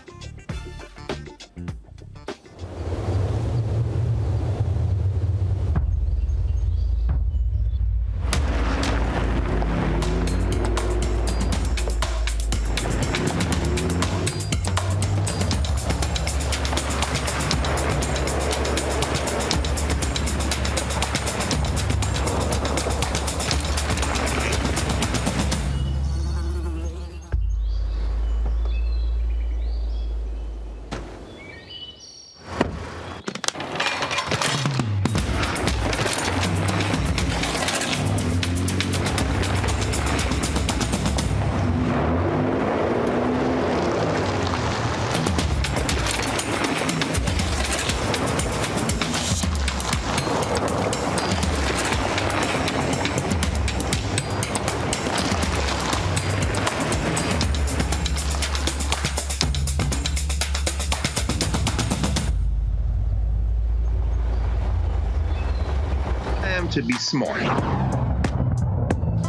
time to be smart.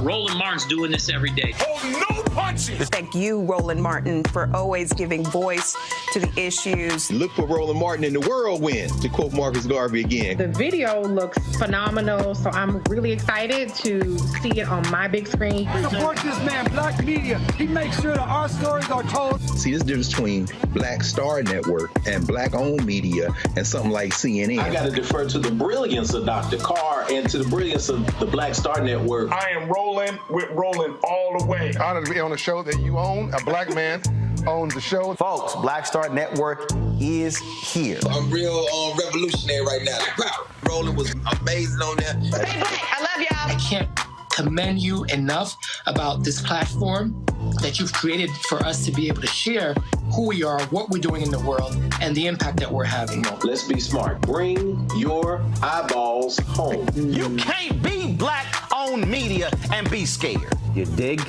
Roland Martin's doing this every day. Oh, no punches! Thank you, Roland Martin, for always giving voice to the issues. Look for Roland Martin in the whirlwind, to quote Marcus Garvey again. The video looks phenomenal, so I'm really excited to see it on my big screen. Support this man, Black Media. He makes sure that our stories are told. See, this difference between Black Star Network and Black-owned media and something like CNN. I got to defer to the brilliance of Dr. Carr and to the brilliance of the Black Star Network. I am Roland with Roland all the way. Honored to be on a show that you own. A black man owns the show. Folks, Black Star Network is here. I'm real revolutionary right now. Wow, Roland was amazing on there. Hey, Black, I love y'all. I can't commend you enough about this platform that you've created for us to be able to share who we are, what we're doing in the world, and the impact that we're having. Let's be smart. Bring your eyeballs home. You can't be Black-owned media and be scared. You dig?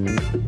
News.